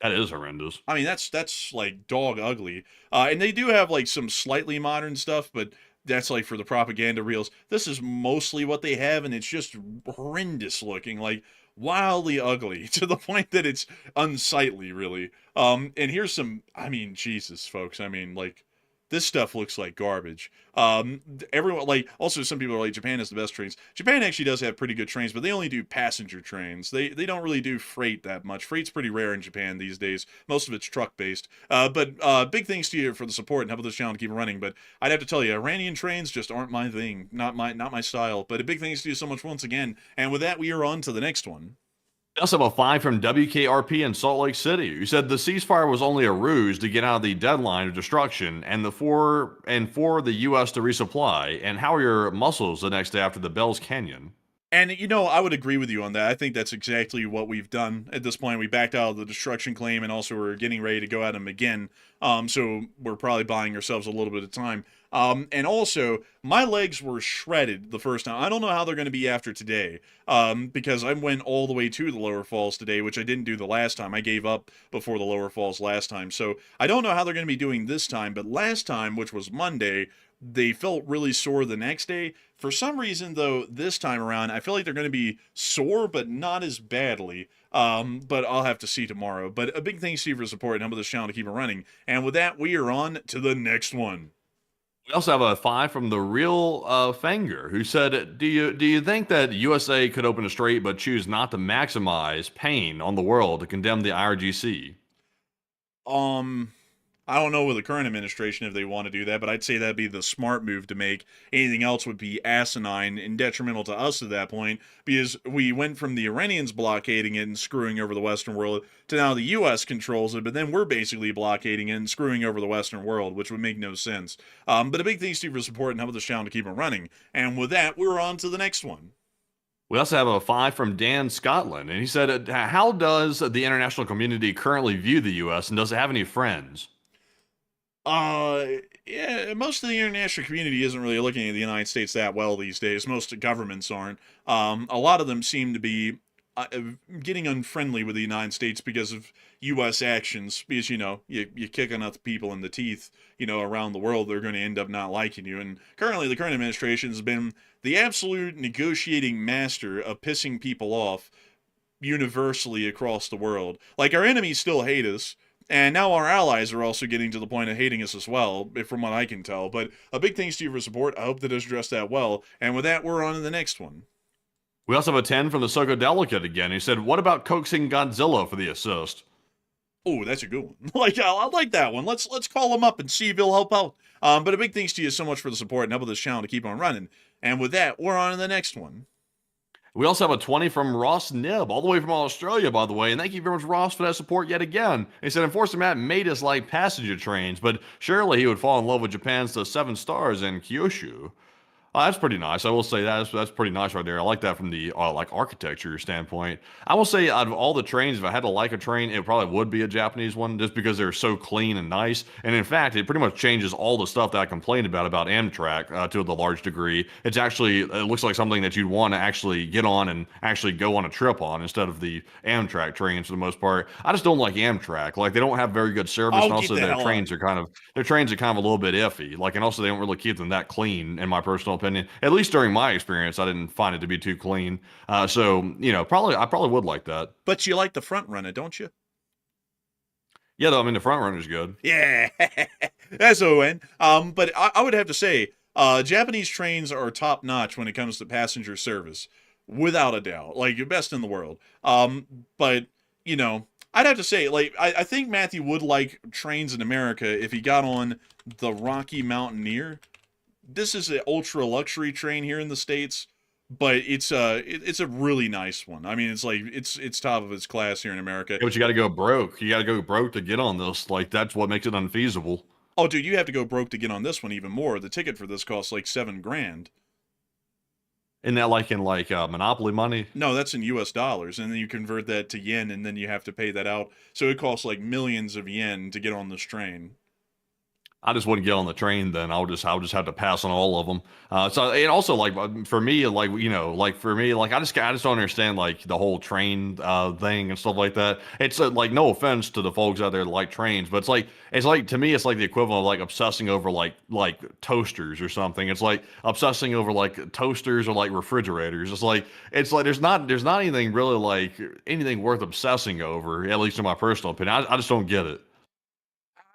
That is horrendous. I mean, that's like dog ugly. And they do have like some slightly modern stuff, but that's like for the propaganda reels. This is mostly what they have, and it's just horrendous looking, like wildly ugly to the point that it's unsightly, really. And here's some, I mean, Jesus, folks. I mean, like, this stuff looks like garbage. Everyone, like, also some people are like, Japan has the best trains. Japan actually does have pretty good trains, but they only do passenger trains. They don't really do freight that much. Freight's pretty rare in Japan these days. Most of it's truck-based. But big thanks to you for the support and helping this channel to keep running. But I'd have to tell you, Iranian trains just aren't my thing. Not my style. But a big thanks to you so much once again. And with that, we are on to the next one. We also have a 5 from WKRP in Salt Lake City, who said the ceasefire was only a ruse to get out of the deadline of destruction and for the U.S. to resupply. And how are your muscles the next day after the Bells Canyon? And, I would agree with you on that. I think that's exactly what we've done at this point. We backed out of the destruction claim, and also we're getting ready to go at them again. So we're probably buying ourselves a little bit of time. And also, my legs were shredded the first time. I don't know how they're going to be after today, because I went all the way to the lower falls today, which I didn't do the last time. I gave up before the lower falls last time. So I don't know how they're going to be doing this time, but last time, which was Monday, they felt really sore the next day. For some reason, though, this time around, I feel like they're going to be sore, but not as badly. But I'll have to see tomorrow. But a big thanks to you for support and helping this channel to keep it running. And with that, we are on to the next one. We also have a 5 from the real Fenger, who said, do you think that USA could open a strait but choose not to maximize pain on the world to condemn the IRGC? I don't know with the current administration if they want to do that, but I'd say that'd be the smart move to make. Anything else would be asinine and detrimental to us at that point, because we went from the Iranians blockading it and screwing over the Western world to now the U.S. controls it, but then we're basically blockading it and screwing over the Western world, which would make no sense. But a big thanks to you for support and helping the channel to keep it running. And with that, we're on to the next one. We also have a 5 from Dan Scotland, and he said, how does the international community currently view the U.S., and does it have any friends? Yeah, most of the international community isn't really looking at the United States that well these days. Most governments aren't. A lot of them seem to be getting unfriendly with the United States because of U.S. actions. Because, you kick enough people in the teeth, around the world, they're going to end up not liking you. And currently, the current administration has been the absolute negotiating master of pissing people off universally across the world. Like, our enemies still hate us. And now our allies are also getting to the point of hating us as well, from what I can tell. But a big thanks to you for support. I hope that has addressed that well. And with that, we're on to the next one. We also have a 10 from the Soko Delicate again. He said, what about coaxing Godzilla for the assist? Oh, that's a good one. I like that one. Let's call him up and see if he'll help out. But a big thanks to you so much for the support and helping this channel to keep on running. And with that, we're on to the next one. We also have a 20 from Ross Nibb, all the way from Australia, by the way. And thank you very much, Ross, for that support yet again. He said, Enforcer Matt made us like passenger trains, but surely he would fall in love with Japan's the 7 stars in Kyushu. That's pretty nice. I will say that's pretty nice right there. I like that from the like architecture standpoint. I will say out of all the trains, if I had to like a train, it probably would be a Japanese one, just because they're so clean and nice. And in fact, it pretty much changes all the stuff that I complained about Amtrak to the large degree. It looks like something that you'd want to actually get on and actually go on a trip on instead of the Amtrak trains for the most part. I just don't like Amtrak. Like, they don't have very good service, and also their trains are kind of a little bit iffy. Like, and also they don't really keep them that clean, in my personal opinion. At least during my experience, I didn't find it to be too clean. So, I probably would like that. But you like the front runner, don't you? Yeah, though, I mean, the front runner's good. Yeah, that's a win. But I would have to say, Japanese trains are top notch when it comes to passenger service, without a doubt. Like, you're best in the world. But I'd have to say, like, I think Matthew would like trains in America if he got on the Rocky Mountaineer. This is an ultra luxury train here in the States, but it's a really nice one. I mean, it's top of its class here in America. Yeah, but you got to go broke. You got to go broke to get on this. Like, that's what makes it unfeasible. Oh, dude, you have to go broke to get on this one even more. The ticket for this costs like $7,000. Isn't that like in Monopoly money? No, that's in U.S. dollars, and then you convert that to yen, and then you have to pay that out. So it costs like millions of yen to get on this train. I just wouldn't get on the train then. I'll just have to pass on all of them. So, and also, like, for me, I just don't understand, like, the whole train thing and stuff like that. It's like, no offense to the folks out there that like trains, but it's like to me, it's like the equivalent of like obsessing over like toasters or something. It's like obsessing over like toasters or like refrigerators. It's like there's not anything really like anything worth obsessing over, at least in my personal opinion. I just don't get it.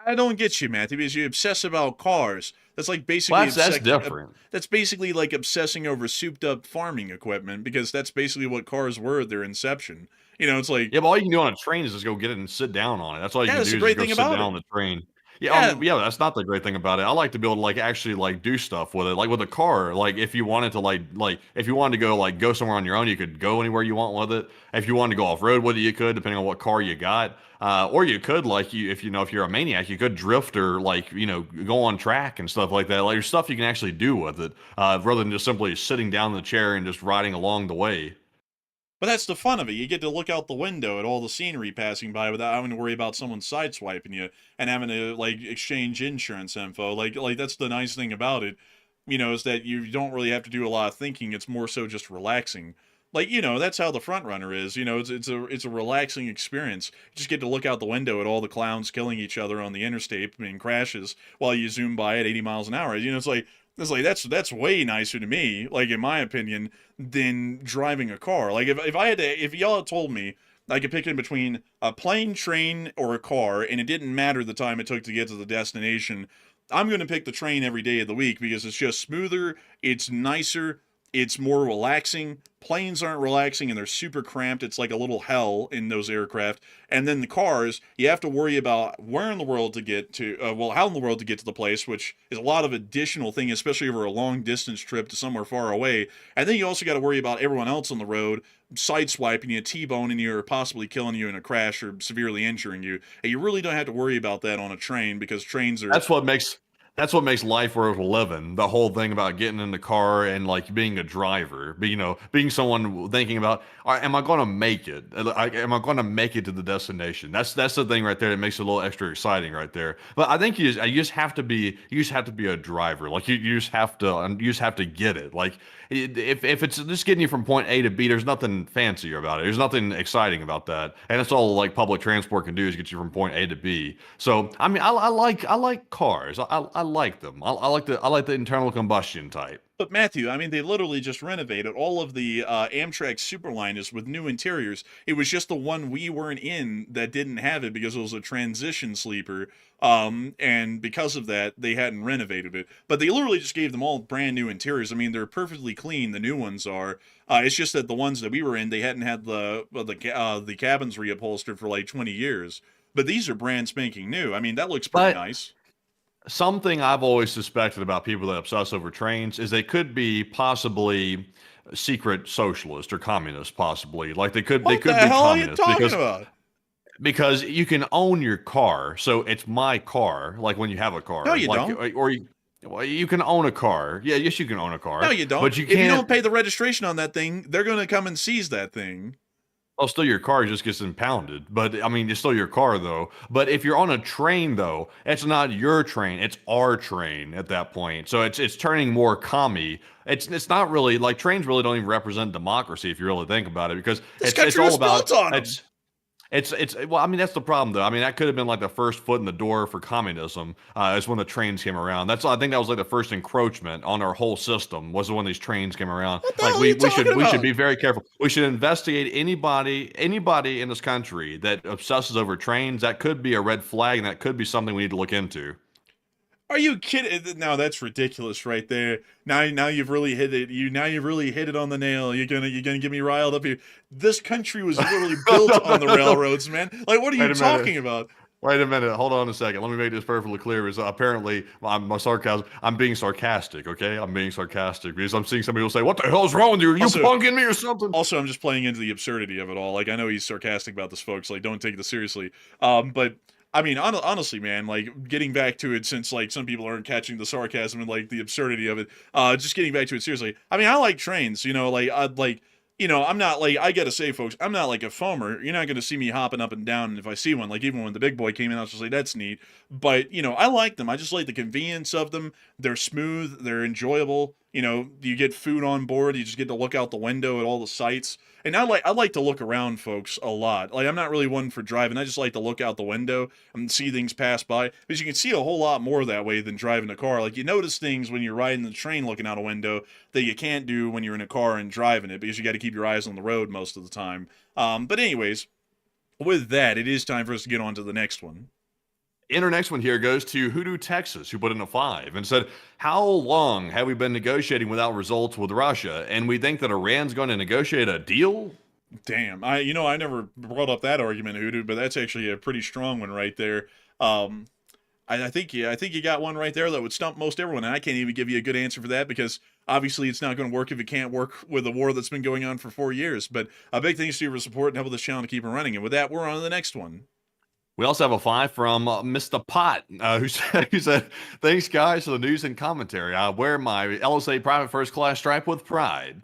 I don't get you, Matthew, because you obsess about cars. That's like basically that's different. That's basically like obsessing over souped-up farming equipment, because that's basically what cars were at their inception. It's like, yeah, but all you can do on a train is just go get it and sit down on it. That's all you can do is go sit down on the train. Yeah, that's not the great thing about it. I like to be able to like actually like do stuff with it. Like with a car, like if you wanted to like if you wanted to go somewhere on your own, you could go anywhere you want with it. If you wanted to go off road with it, you could, depending on what car you got. Or you could if you're a maniac, you could drift or go on track and stuff like that. Like, there's stuff you can actually do with it, rather than just simply sitting down in the chair and just riding along the way. But that's the fun of it. You get to look out the window at all the scenery passing by without having to worry about someone sideswiping you and having to like exchange insurance info. Like that's the nice thing about it, is that you don't really have to do a lot of thinking. It's more so just relaxing. Like, that's how the front runner is. It's a relaxing experience. You just get to look out the window at all the clowns killing each other on the interstate in crashes while you zoom by at 80 miles an hour. That's way nicer to me, like, in my opinion, than driving a car. Like, if y'all had told me I could pick in between a plane, train, or a car, and it didn't matter the time it took to get to the destination, I'm going to pick the train every day of the week, because it's just smoother, it's nicer, It's more relaxing. Planes aren't relaxing and they're super cramped. It's like a little hell in those aircraft. And then the cars, you have to worry about where in the world to get to, how in the world to get to the place, which is a lot of additional thing, especially over a long distance trip to somewhere far away. And then you also got to worry about everyone else on the road sideswiping you, T-boning you, or possibly killing you in a crash or severely injuring you. And you really don't have to worry about that on a train because trains are... That's what makes life worth living. The whole thing about getting in the car and like being a driver, being someone thinking about, all right, am I going to make it? Am I going to make it to the destination? That's the thing right there that makes it a little extra exciting right there. But I think you just have to be a driver. Like you just have to get it. Like if it's just getting you from point A to B, there's nothing fancy about it. There's nothing exciting about that. And that's all like public transport can do is get you from point A to B. So I mean, I like cars. I like them. I like the internal combustion type. But Matthew, I mean, they literally just renovated all of the Amtrak Superliners with new interiors. It was just the one we weren't in that didn't have it because it was a transition sleeper. And because of that, they hadn't renovated it. But they literally just gave them all brand new interiors. I mean, they're perfectly clean. The new ones are. It's just that the ones that we were in, they hadn't had the cabins reupholstered for like 20 years. But these are brand spanking new. I mean, that looks pretty nice. Something I've always suspected about people that obsess over trains is they could be possibly secret socialist or communist, possibly. Like they could be communist. What the hell are you talking about? Because you can own your car, so it's my car. Like when you have a car, no, you don't. Well, you can own a car. Yeah, yes, you can own a car. No, you don't. But if you don't pay the registration on that thing, they're going to come and seize that thing. Well, still your car just gets impounded. But I mean, it's still your car though. But if you're on a train though, it's not your train, it's our train at that point. So it's turning more commie. It's not really like trains really don't even represent democracy if you really think about it because it's all about well, I mean, that's the problem, though. I mean, that could have been like the first foot in the door for communism. Is when the trains came around. I think that was like the first encroachment on our whole system was when these trains came around. What the hell are you talking about? We should be very careful. We should investigate anybody in this country that obsesses over trains. That could be a red flag, and that could be something we need to look into. Are you kidding? No, that's ridiculous right there. Now you've really hit it. You've really hit it on the nail. You're gonna get me riled up here. This country was literally built on the railroads, man. Like, what are you talking about? Wait a minute. Hold on a second. Let me make this perfectly clear. Is apparently my sarcasm. I'm being sarcastic. Okay, I'm being sarcastic because I'm seeing some people say, "What the hell's wrong with you? Are you punking me or something?" Also, I'm just playing into the absurdity of it all. Like, I know he's sarcastic about this, folks. Like, don't take this seriously. But I mean, honestly, man, like getting back to it, since like some people aren't catching the sarcasm and like the absurdity of it, just getting back to it seriously. I mean, I like trains, I'm not like, I gotta say, folks, I'm not like a foamer. You're not gonna see me hopping up and down. And if I see one, like even when the big boy came in, I was just like, that's neat. But, I like them. I just like the convenience of them. They're smooth. They're enjoyable. You get food on board. You just get to look out the window at all the sights. And I like to look around, folks, a lot. Like, I'm not really one for driving. I just like to look out the window and see things pass by. Because you can see a whole lot more that way than driving a car. Like, you notice things when you're riding the train looking out a window that you can't do when you're in a car and driving it, because you got to keep your eyes on the road most of the time. But anyways, with that, it is time for us to get on to the next one. Our next one here goes to Hoodoo, Texas, who put in a 5 and said, "How long have we been negotiating without results with Russia? And we think that Iran's going to negotiate a deal?" Damn, I never brought up that argument, Hoodoo, but that's actually a pretty strong one right there. I think you got one right there that would stump most everyone, and I can't even give you a good answer for that because obviously it's not going to work if it can't work with a war that's been going on for 4 years. But a big thanks to you for support and helping this channel to keep it running. And with that, we're on to the next one. We also have a 5 from Mr. Pot, who said, "Thanks, guys, for the news and commentary. I wear my LSA Private First Class stripe with pride."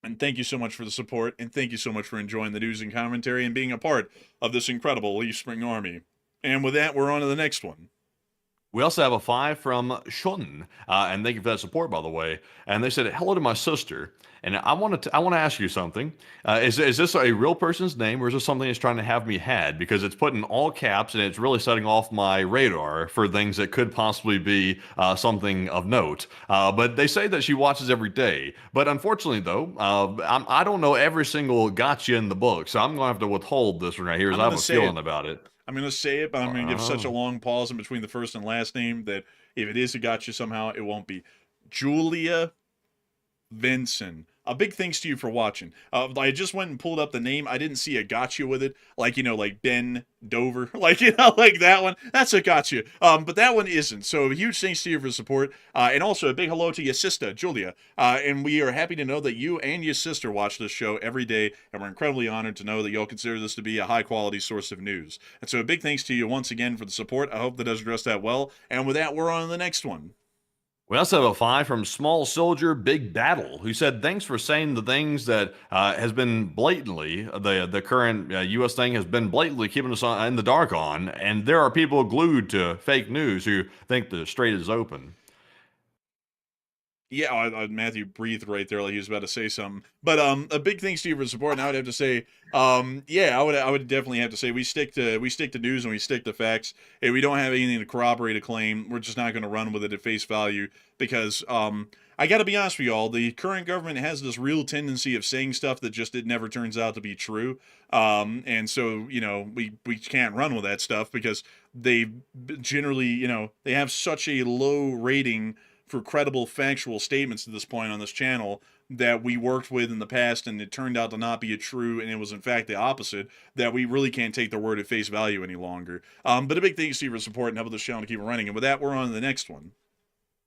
And thank you so much for the support, and thank you so much for enjoying the news and commentary and being a part of this incredible Leaf Spring Army. And with that, we're on to the next one. We also have a 5 from Shun, and thank you for that support, by the way. And they said, "Hello to my sister, and I want to ask you something. Is this a real person's name, or is this something that's trying to have me had? Because it's put in all caps, and it's really setting off my radar for things that could possibly be something of note. But they say that she watches every day. But unfortunately, though, I don't know every single gotcha in the book, so I'm going to have to withhold this one right here, as I have a feeling about it." I'm going to say it, but I'm going to give such a long pause in between the first and last name that if it is a gotcha somehow, it won't be. Julia Vinson. A big thanks to you for watching. I just went and pulled up the name. I didn't see a gotcha with it, like like Ben Dover, like like that one. That's a gotcha. But that one isn't. So a huge thanks to you for support, and also a big hello to your sister Julia. And we are happy to know that you and your sister watch this show every day, and we're incredibly honored to know that y'all consider this to be a high quality source of news. And so a big thanks to you once again for the support. I hope that does address that well. And with that, we're on to the next one. We also have a 5 from Small Soldier Big Battle, who said, thanks for saying the things that has been blatantly, the current U.S. thing has been blatantly keeping us in the dark on, and there are people glued to fake news who think the strait is open. Yeah, Matthew breathed right there like he was about to say something. But a big thanks to you for support. And I would have to say, yeah, I would definitely have to say we stick to news and we stick to facts. If we don't have anything to corroborate a claim, we're just not going to run with it at face value because I got to be honest with y'all, the current government has this real tendency of saying stuff that just it never turns out to be true. And so we can't run with that stuff because they generally they have such a low rating for credible factual statements to this point on this channel that we worked with in the past and it turned out to not be a true and it was in fact the opposite, that we really can't take their word at face value any longer. But a big thanks to you for support and helping this channel to keep it running. And with that, we're on to the next one.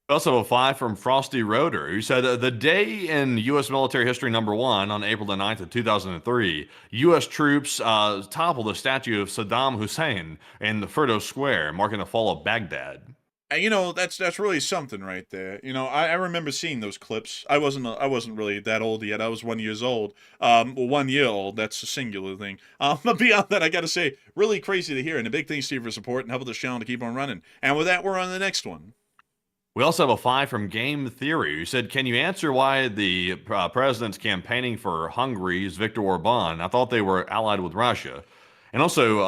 We also have a 5 from Frosty Roeder, who said, the day in U.S. military history #1 on April the 9th of 2003, U.S. troops toppled the statue of Saddam Hussein in the Firdos Square, marking the fall of Baghdad. And that's really something right there. I remember seeing those clips. I wasn't really that old yet. I was 1 year old. Well, 1 year old. That's a singular thing. But beyond that, I got to say, really crazy to hear. And a big thanks to you for support and helping this channel to keep on running. And with that, we're on to the next one. We also have a 5 from Game Theory, who said, can you answer why the president's campaigning for Hungary's Viktor Orban? I thought they were allied with Russia. And also,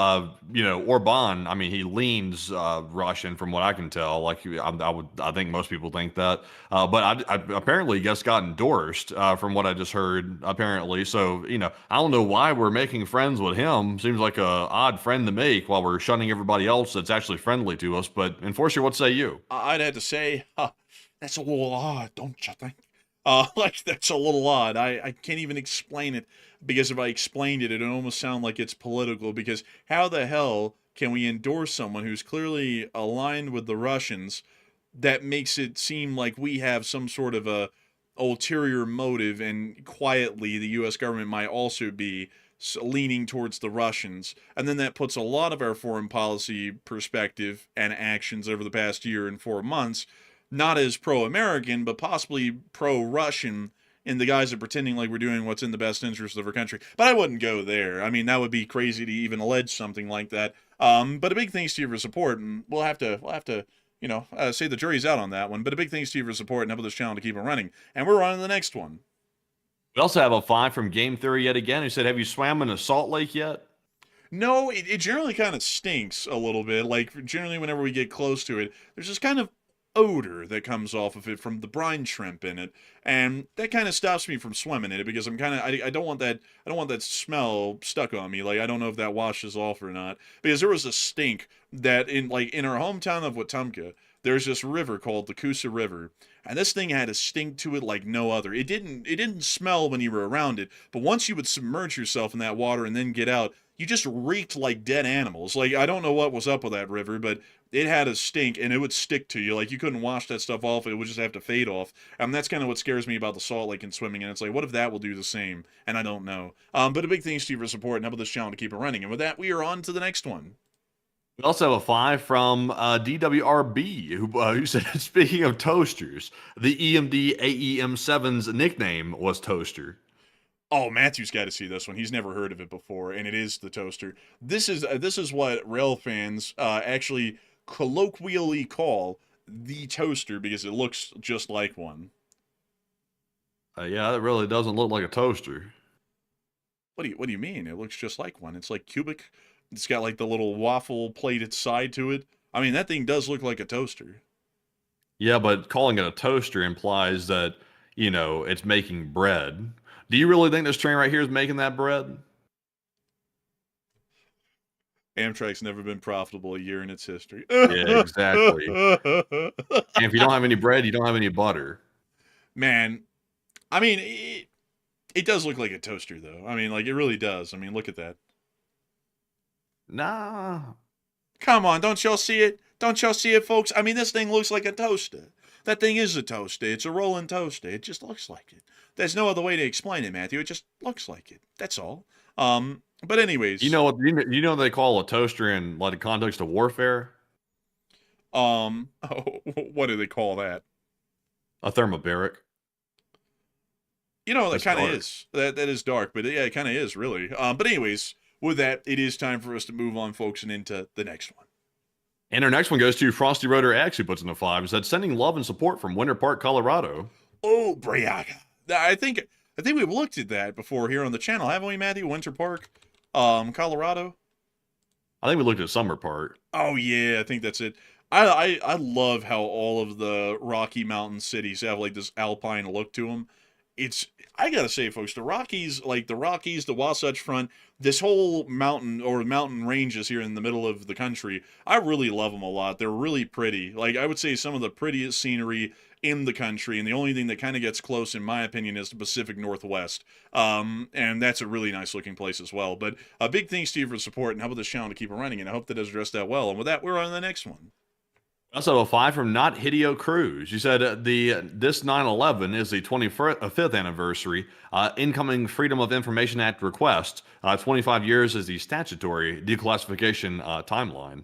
Orban, I mean, he leans Russian from what I can tell. Like, I think most people think that. But I apparently just got endorsed from what I just heard, apparently. So, I don't know why we're making friends with him. Seems like a odd friend to make while we're shunning everybody else that's actually friendly to us. But, Enforcer, what say you? I'd have to say, that's a little odd, don't you think? That's a little odd. I can't even explain it because if I explained it, it'd almost sound like it's political because how the hell can we endorse someone who's clearly aligned with the Russians that makes it seem like we have some sort of a ulterior motive and quietly the U.S. government might also be leaning towards the Russians. And then that puts a lot of our foreign policy perspective and actions over the past year and 4 months not as pro-American, but possibly pro-Russian in the guise of pretending like we're doing what's in the best interest of our country. But I wouldn't go there. I mean, that would be crazy to even allege something like that. But a big thanks to you for support, and we'll have to say the jury's out on that one. But a big thanks to you for support and helping this channel to keep it running. And we're on to the next one. We also have a 5 from Game Theory yet again, who said, have you swam in a salt lake yet? No, it generally kind of stinks a little bit. Like, generally whenever we get close to it, there's this kind of odor that comes off of it from the brine shrimp in it, and that kind of stops me from swimming in it because I don't want that smell stuck on me. Like, I don't know if that washes off or not, because there was a stink that in our hometown of Wetumpka, there's this river called the Coosa River, and this thing had a stink to it like no other. It didn't smell when you were around it, but once you would submerge yourself in that water and then get out, you just reeked like dead animals. Like, I don't know what was up with that river, but it had a stink and it would stick to you. Like, you couldn't wash that stuff off. It would just have to fade off. And that's kind of what scares me about the salt lake and swimming. And it's like, what if that will do the same? And I don't know. But a big thanks to you for support and helping this channel to keep it running. And with that, we are on to the next one. We also have a 5 from DWRB, who said, speaking of toasters, the EMD AEM7's nickname was Toaster. Oh, Matthew's got to see this one. He's never heard of it before, and it is the toaster. This is what rail fans actually colloquially call the toaster because it looks just like one. Yeah, it really doesn't look like a toaster. What do you mean? It looks just like one. It's like cubic. It's got like the little waffle plated side to it. I mean, that thing does look like a toaster. Yeah, but calling it a toaster implies that, it's making bread. Do you really think this train right here is making that bread? Amtrak's never been profitable a year in its history. Yeah, exactly. And if you don't have any bread, you don't have any butter. Man, I mean, it does look like a toaster, though. I mean, like, it really does. I mean, look at that. Nah. Come on, don't y'all see it? Don't y'all see it, folks? I mean, this thing looks like a toaster. That thing is a toaster. It's a rolling toaster. It just looks like it. There's no other way to explain it, Matthew. It just looks like it. That's all. But anyways, You know what what they call a toaster in like the context of warfare? oh, what do they call that? A thermobaric. You know, that That's kind of dark. is. That is dark, but yeah, it kind of is really. But anyways, with that, it is time for us to move on, folks, and into the next one. And our next one goes to Frosty Rotor X, who puts in a 5 and said, sending love and support from Winter Park, Colorado. Oh, Briaga. I think we've looked at that before here on the channel, haven't we, Matthew? Winter Park, Colorado. I think we looked at Summer Park. Oh yeah, I think that's it. I love how all of the Rocky Mountain cities have like this alpine look to them. I gotta say, folks, the Rockies, the Wasatch Front, this whole mountain ranges here in the middle of the country, I really love them a lot. They're really pretty. Like, I would say some of the prettiest scenery in the country, and the only thing that kind of gets close, in my opinion, is the Pacific Northwest. And that's a really nice looking place as well. But a big thanks to you for the support, and how about this channel to keep it running, and I hope that does address that well. And with that, we're on to the next one. Also, a 5 from Not Hideo Cruz. You said this 9/11 is the 25th anniversary. Incoming Freedom of Information Act request. 25 years is the statutory declassification timeline.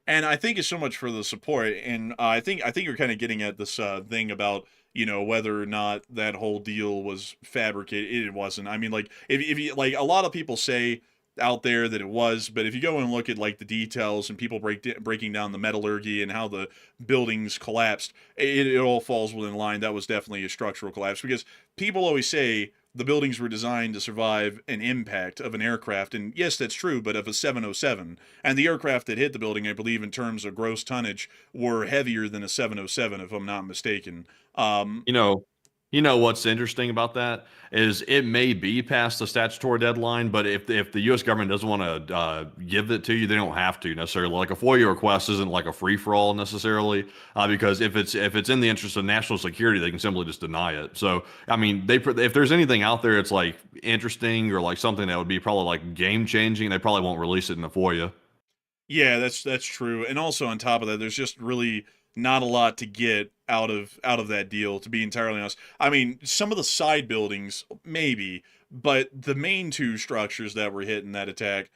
And I thank you so much for the support. And I think you're kind of getting at this thing about, you know, whether or not that whole deal was fabricated. It wasn't. I mean, like, if you, like, a lot of people say out there that it was, but if you go and look at like the details and people breaking down the metallurgy and how the buildings collapsed, it all falls within line. That was definitely a structural collapse, because people always say the buildings were designed to survive an impact of an aircraft, and yes, that's true, but of a 707. And the aircraft that hit the building, I believe, in terms of gross tonnage, were heavier than a 707, if I'm not mistaken. You know what's interesting about that is it may be past the statutory deadline, but if the U.S. government doesn't want to give it to you, they don't have to necessarily. Like a FOIA request isn't like a free for all necessarily, because if it's in the interest of national security, they can simply just deny it. So I mean, if there's anything out there, it's like interesting or like something that would be probably like game changing, they probably won't release it in a FOIA. Yeah, that's true. And also on top of that, there's just really not a lot to get out of that deal, to be entirely honest. I mean, some of the side buildings, maybe, but the main two structures that were hit in that attack,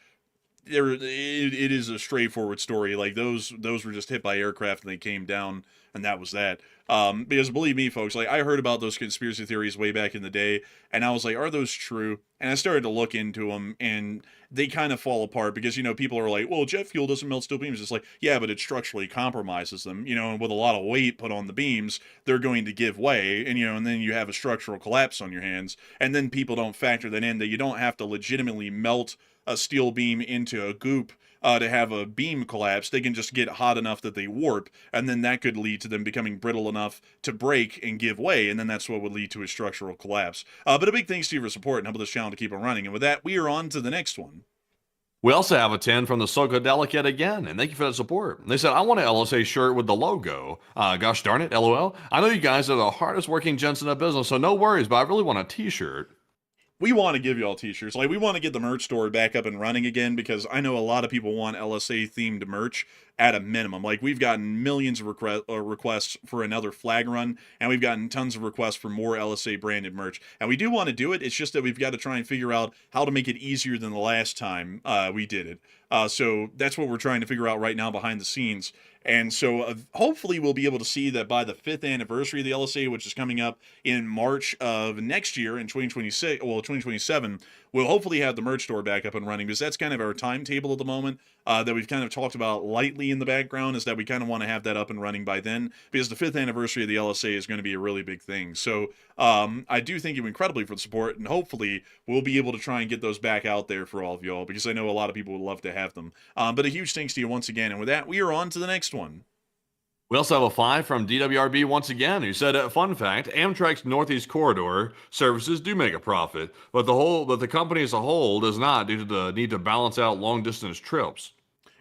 it is a straightforward story. Like, those were just hit by aircraft and they came down, and that was that. Because believe me, folks, like, I heard about those conspiracy theories way back in the day, and I was like, are those true? And I started to look into them, and they kind of fall apart because, you know, people are like, well, jet fuel doesn't melt steel beams. It's like, yeah, but it structurally compromises them, you know, and with a lot of weight put on the beams, they're going to give way, and, you know, and then you have a structural collapse on your hands. And then people don't factor that in, that you don't have to legitimately melt a steel beam into a goop to have a beam collapse. They can just get hot enough that they warp, and then that could lead to them becoming brittle enough to break and give way, and then that's what would lead to a structural collapse. But a big thanks to you for support and helping this channel to keep on running. And with that, we are on to the next one. We also have a 10 from the Soka yet again, and thank you for that support. They said, I want an LSA shirt with the logo. Gosh darn it, LOL. I know you guys are the hardest working gents in the business, so no worries, but I really want a t-shirt. We want to give you all t-shirts. Like, we want to get the merch store back up and running again, because I know a lot of people want LSA themed merch at a minimum. Like, we've gotten millions of requests for another flag run, and we've gotten tons of requests for more LSA branded merch. And we do want to do it. It's just that we've got to try and figure out how to make it easier than the last time we did it. So that's what we're trying to figure out right now behind the scenes. And so hopefully we'll be able to see that by the 5th anniversary of the LSA, which is coming up in March of next year, in 2027, we'll hopefully have the merch store back up and running, because that's kind of our timetable at the moment that we've kind of talked about lightly in the background, is that we kind of want to have that up and running by then, because the 5th anniversary of the LSA is going to be a really big thing. So I do thank you incredibly for the support, and hopefully we'll be able to try and get those back out there for all of y'all, because I know a lot of people would love to have them. But a huge thanks to you once again. And with that, we are on to the next one. We also have a 5 from DWRB once again, who said, fun fact, Amtrak's Northeast Corridor services do make a profit, but the company as a whole does not, due to the need to balance out long-distance trips.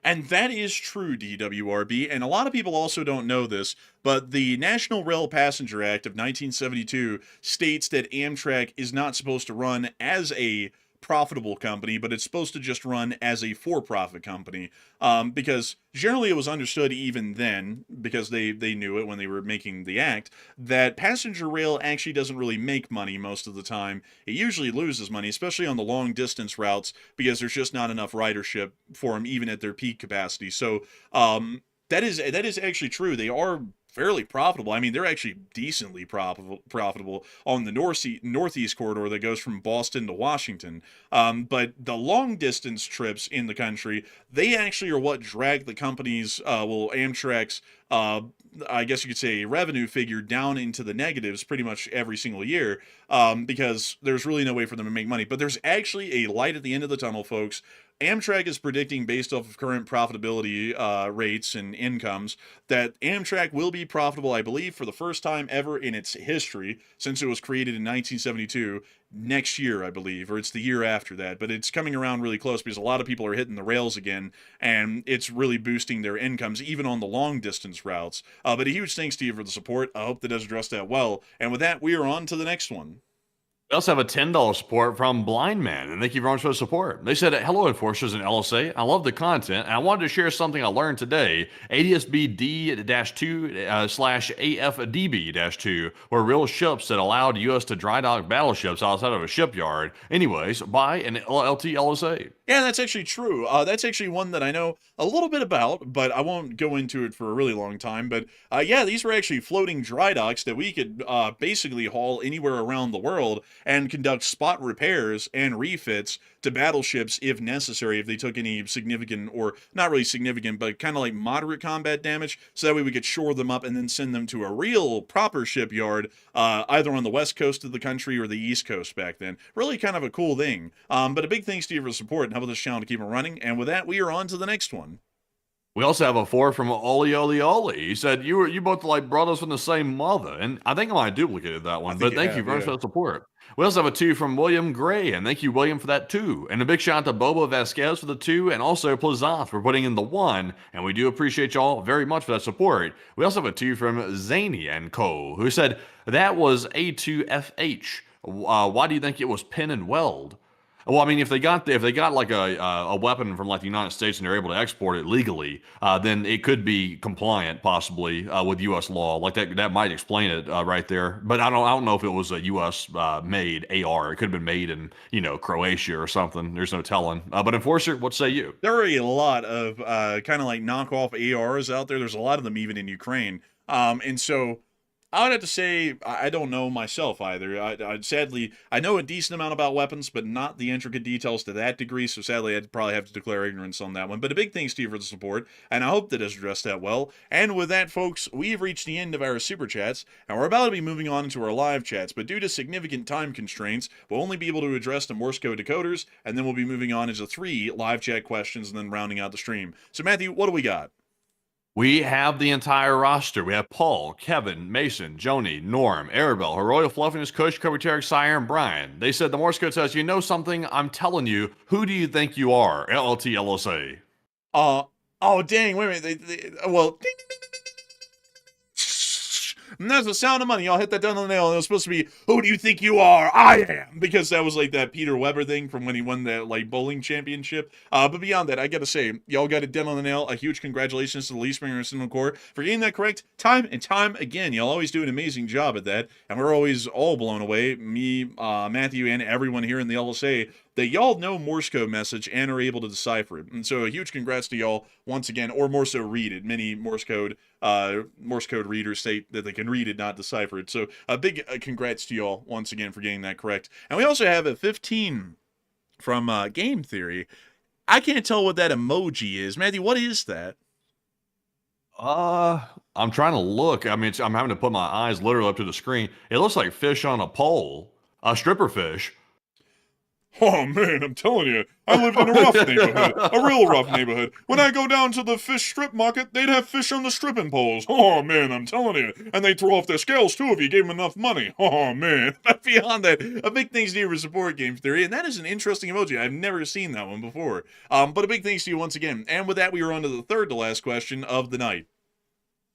And that is true, DWRB, and a lot of people also don't know this, but the National Rail Passenger Act of 1972 states that Amtrak is not supposed to run as a profitable company, but it's supposed to just run as a for-profit company. Because generally it was understood even then, because they knew it when they were making the act, that passenger rail actually doesn't really make money most of the time. It usually loses money, especially on the long distance routes, because there's just not enough ridership for them, even at their peak capacity. So that is actually true. They are fairly profitable. I mean, they're actually decently profitable on the northeast corridor that goes from Boston to Washington. But the long distance trips in the country, they actually are what drag the companies, Amtrak's, I guess you could say, revenue figure down into the negatives pretty much every single year, because there's really no way for them to make money. But there's actually a light at the end of the tunnel, folks. Amtrak is predicting, based off of current profitability rates and incomes, that Amtrak will be profitable, I believe, for the first time ever in its history, since it was created in 1972, next year, I believe, or it's the year after that. But it's coming around really close because a lot of people are hitting the rails again, and it's really boosting their incomes, even on the long-distance routes. But a huge thanks to you for the support. I hope that does address that well. And with that, we are on to the next one. We also have a $10 support from Blind Man, and thank you very much for the support. They said, hello, enforcers and LSA. I love the content, and I wanted to share something I learned today. ADSB D-2/AFDB-2 were real ships that allowed U.S. to dry dock battleships outside of a shipyard. Anyways, by an LT LSA. Yeah, that's actually true. That's actually one that I know a little bit about, but I won't go into it for a really long time. But yeah, these were actually floating dry docks that we could basically haul anywhere around the world and conduct spot repairs and refits to battleships if necessary, if they took any significant, or not really significant, but kind of like moderate combat damage, so that way we could shore them up and then send them to a real proper shipyard, either on the west coast of the country or the east coast back then. Really kind of a cool thing. But a big thanks to you for the support and help this channel to keep it running. And with that, we are on to the next one. We also have a 4 from Oli Oli Oli. He said, you both like brothers from the same mother. And I think I might have duplicated that one, but thank you very much for the support. We also have a 2 from William Gray, and thank you, William, for that 2. And a big shout out to Bobo Vasquez for the 2, and also Plazoth for putting in the 1. And we do appreciate y'all very much for that support. We also have a 2 from Zany and Co., who said, that was A2FH. Why do you think it was pin and weld? Well, I mean, if they got like a weapon from like the United States and they're able to export it legally, then it could be compliant possibly with U.S. law. Like that might explain it right there. But I don't know if it was a U.S. made AR. It could have been made in Croatia or something. There's no telling. But Enforcer, what say you? There are a lot of kind of like knockoff ARs out there. There's a lot of them even in Ukraine. And so I would have to say I don't know myself either. Sadly, I know a decent amount about weapons, but not the intricate details to that degree, so sadly I'd probably have to declare ignorance on that one. But a big thanks to you for the support, and I hope that has addressed that well. And with that, folks, we've reached the end of our Super Chats, and we're about to be moving on into our live chats, but due to significant time constraints, we'll only be able to address the Morse code decoders, and then we'll be moving on into 3 live chat questions and then rounding out the stream. So Matthew, what do we got? We have the entire roster. We have Paul, Kevin, Mason, Joni, Norm, Arabelle, Her Royal Fluffiness, Kush, Kobe Tarek, Sire, and Brian. They said the Morse code says, you know something? I'm telling you. Who do you think you are? LLT LSA. Oh, dang. Wait a minute. Well, ding, ding, ding, ding, ding. And that's the sound of money. Y'all hit that down on the nail. And it was supposed to be, who do you think you are? I am. Because that was like that Peter Weber thing from when he won that like bowling championship. But beyond that, I got to say, y'all got it down on the nail. A huge congratulations to the Lee Springer and Cinema Corps for getting that correct time and time again. Y'all always do an amazing job at that. And we're always all blown away, me, Matthew, and everyone here in the LSA, that y'all know Morse code message and are able to decipher it. And so a huge congrats to y'all once again, or more so read it. Many Morse code readers state that they can read it, not decipher it. So a big congrats to y'all once again for getting that correct. And we also have a 15 from Game Theory. I can't tell what that emoji is. Matthew, what is that? I'm trying to look. I mean, I'm having to put my eyes literally up to the screen. It looks like fish on a pole. A stripper fish. Oh man, I'm telling you, I lived in a rough neighborhood, a real rough neighborhood. When I go down to the fish strip market, they'd have fish on the stripping poles. Oh man, I'm telling you. And they'd throw off their scales too if you gave them enough money. Oh man. But beyond that, a big thanks to you for support Game Theory, and that is an interesting emoji. I've never seen that one before. But a big thanks to you once again. And with that, we are on to the third to last question of the night.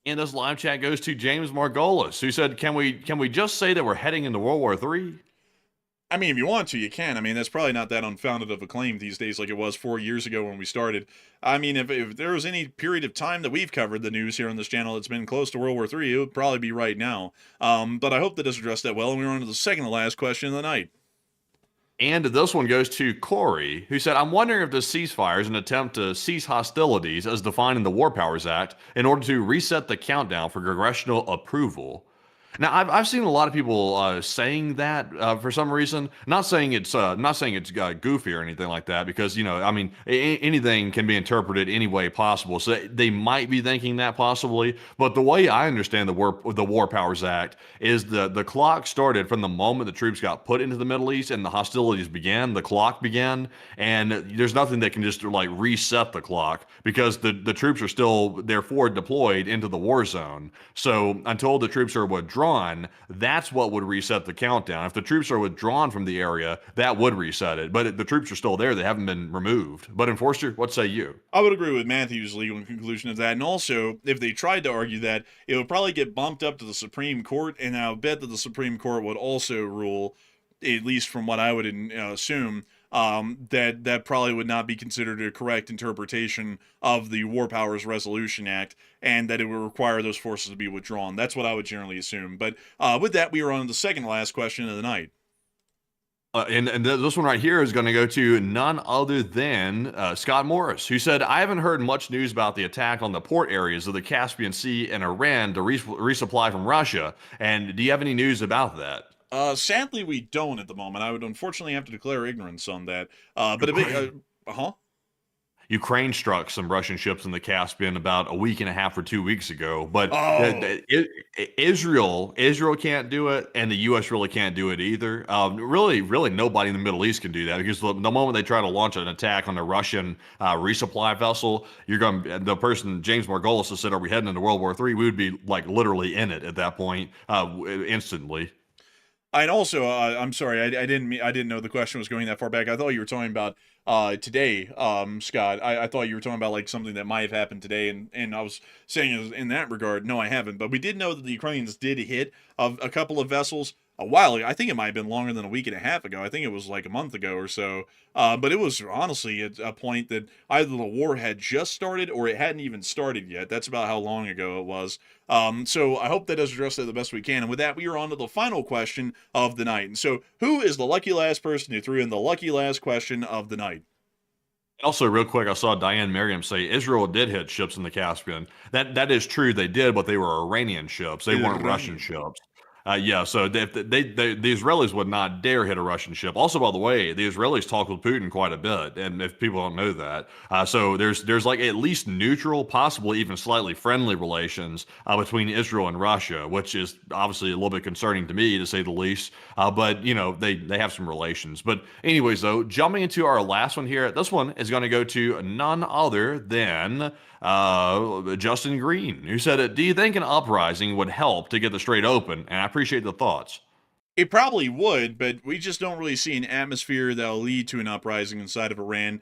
And this live chat goes to James Margolis, who said, "Can we just say that we're heading into World War III?" I mean, if you want to, you can. I mean, that's probably not that unfounded of a claim these days like it was 4 years ago when we started. I mean, if there was any period of time that we've covered the news here on this channel that's been close to World War III, it would probably be right now. But I hope that does address that well, and we're on to the second to last question of the night. And this one goes to Corey, who said, "I'm wondering if this ceasefire is an attempt to cease hostilities as defined in the War Powers Act in order to reset the countdown for congressional approval." Now, I've seen a lot of people saying that for some reason. Not saying it's goofy or anything like that, because I mean, anything can be interpreted any way possible. So they might be thinking that possibly, but the way I understand the War Powers Act is the clock started from the moment the troops got put into the Middle East and the hostilities began. The clock began, and there's nothing that can just like reset the clock, because the troops are still therefore deployed into the war zone. So until the troops are withdrawn, that's what would reset the countdown. If the troops are withdrawn from the area, that would reset it. But the troops are still there. They haven't been removed. But Enforcer, what say you? I would agree with Matthew's legal conclusion of that. And also, if they tried to argue that, it would probably get bumped up to the Supreme Court. And I would bet that the Supreme Court would also rule, at least from what I would assume, that probably would not be considered a correct interpretation of the War Powers Resolution Act, and that it would require those forces to be withdrawn. That's what I would generally assume. But with that, we are on to the second to last question of the night. And this one right here is going to go to none other than Scott Morris, who said, "I haven't heard much news about the attack on the port areas of the Caspian Sea and Iran to resupply from Russia. And do you have any news about that?" Sadly, we don't at the moment. I would unfortunately have to declare ignorance on that. But a big, Ukraine struck some Russian ships in the Caspian about a week and a half or 2 weeks ago, but Israel can't do it, and the U.S. really can't do it either. Really, nobody in the Middle East can do that, because the moment they try to launch an attack on a Russian resupply vessel, the person James Margolis has said, "Are we heading into World War III?" We would be like literally in it at that point, instantly. And also, I'm sorry, I didn't know the question was going that far back. I thought you were talking about today, Scott. I thought you were talking about like something that might have happened today, and I was saying in that regard, no, I haven't. But we did know that the Ukrainians did hit a couple of vessels a while ago. I think it might have been longer than a week and a half ago. I think it was like a month ago or so. But it was honestly at a point that either the war had just started or it hadn't even started yet. That's about how long ago it was. So I hope that does address that the best we can. And with that, we are on to the final question of the night. And so, who is the lucky last person who threw in the lucky last question of the night? Also, real quick, I saw Diane Merriam say Israel did hit ships in the Caspian. That is true. They did, but they were Iranian ships. They weren't Russian ships. So the Israelis would not dare hit a Russian ship. Also, by the way, the Israelis talk with Putin quite a bit, and if people don't know that, so there's like at least neutral, possibly even slightly friendly relations between Israel and Russia, which is obviously a little bit concerning to me, to say the least. But they have some relations. But anyways, though, jumping into our last one here, this one is going to go to none other than Justin Green, who said, "Do you think an uprising would help to get the Strait open?" And I appreciate the thoughts. It probably would, but we just don't really see an atmosphere that'll lead to an uprising inside of Iran,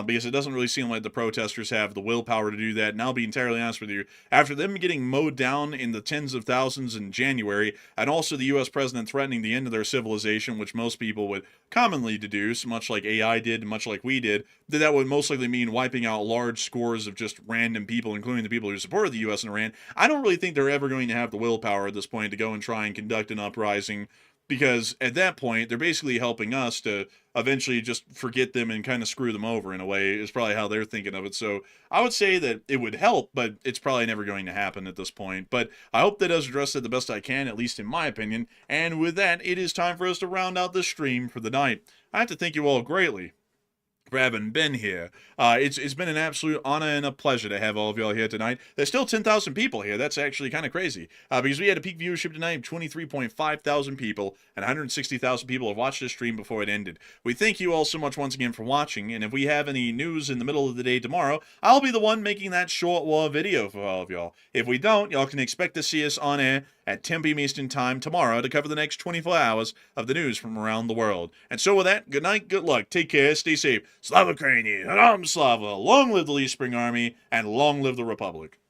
because it doesn't really seem like the protesters have the willpower to do that. And I'll be entirely honest with you, after them getting mowed down in the tens of thousands in January, and also the U.S. president threatening the end of their civilization, which most people would commonly deduce, much like AI did, much like we did, that would most likely mean wiping out large scores of just random people, including the people who supported the U.S. and Iran. I don't really think they're ever going to have the willpower at this point to go and try and conduct an uprising, because at that point, they're basically helping us to eventually just forget them and kind of screw them over in a way, is probably how they're thinking of it. So I would say that it would help, but it's probably never going to happen at this point. But I hope that does address it the best I can, at least in my opinion. And with that, it is time for us to round out this stream for the night. I have to thank you all greatly for having been here. It's been an absolute honor and a pleasure to have all of y'all here tonight. There's still 10,000 people here. That's actually kind of crazy because we had a peak viewership tonight of 23.5 thousand people, and 160,000 people have watched this stream before it ended. We thank you all so much once again for watching, and if we have any news in the middle of the day tomorrow, I'll be the one making that short war video for all of y'all. If we don't, y'all can expect to see us on air at 10 p.m. Eastern Time tomorrow to cover the next 24 hours of the news from around the world. And so with that, good night, good luck, take care, stay safe. Slava Ukraini, Haram Slava, long live the Lee Spring Army, and long live the Republic.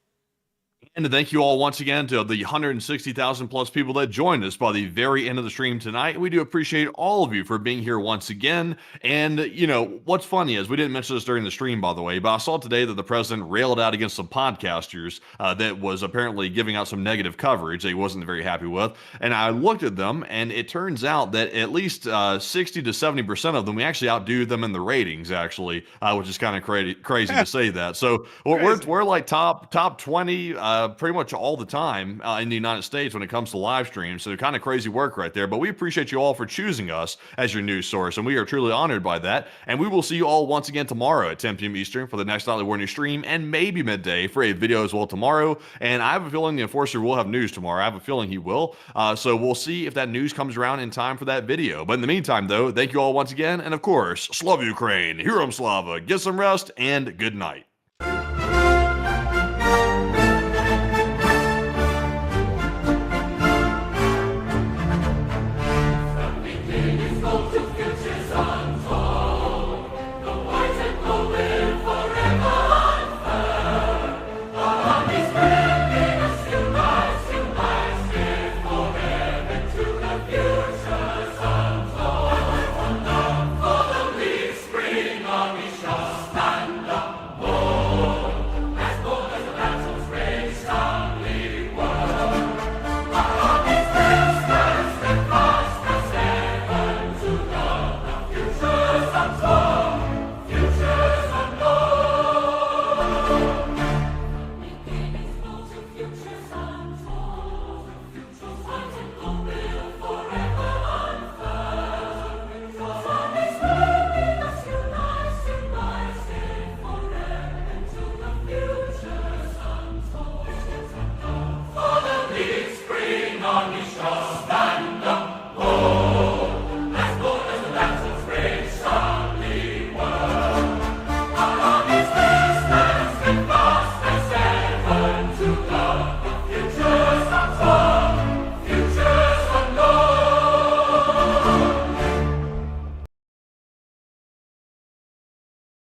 And thank you all once again to the 160,000 plus people that joined us by the very end of the stream tonight. We do appreciate all of you for being here once again. And, you know, what's funny is we didn't mention this during the stream, by the way, but I saw today that the president railed out against some podcasters that was apparently giving out some negative coverage that he wasn't very happy with. And I looked at them, and it turns out that at least 60 to 70% of them, we actually outdo them in the ratings, actually, which is kind of crazy to say that. So we're like top 20 pretty much all the time in the United States when it comes to live streams. So kind of crazy work right there. But we appreciate you all for choosing us as your news source, and we are truly honored by that. And we will see you all once again tomorrow at 10 p.m. Eastern for the next Nightly War News stream, and maybe midday for a video as well tomorrow. And I have a feeling the Enforcer will have news tomorrow. I have a feeling he will. So we'll see if that news comes around in time for that video. But in the meantime, though, thank you all once again. And of course, Slava Ukraine, Heroam Slava, get some rest, and good night.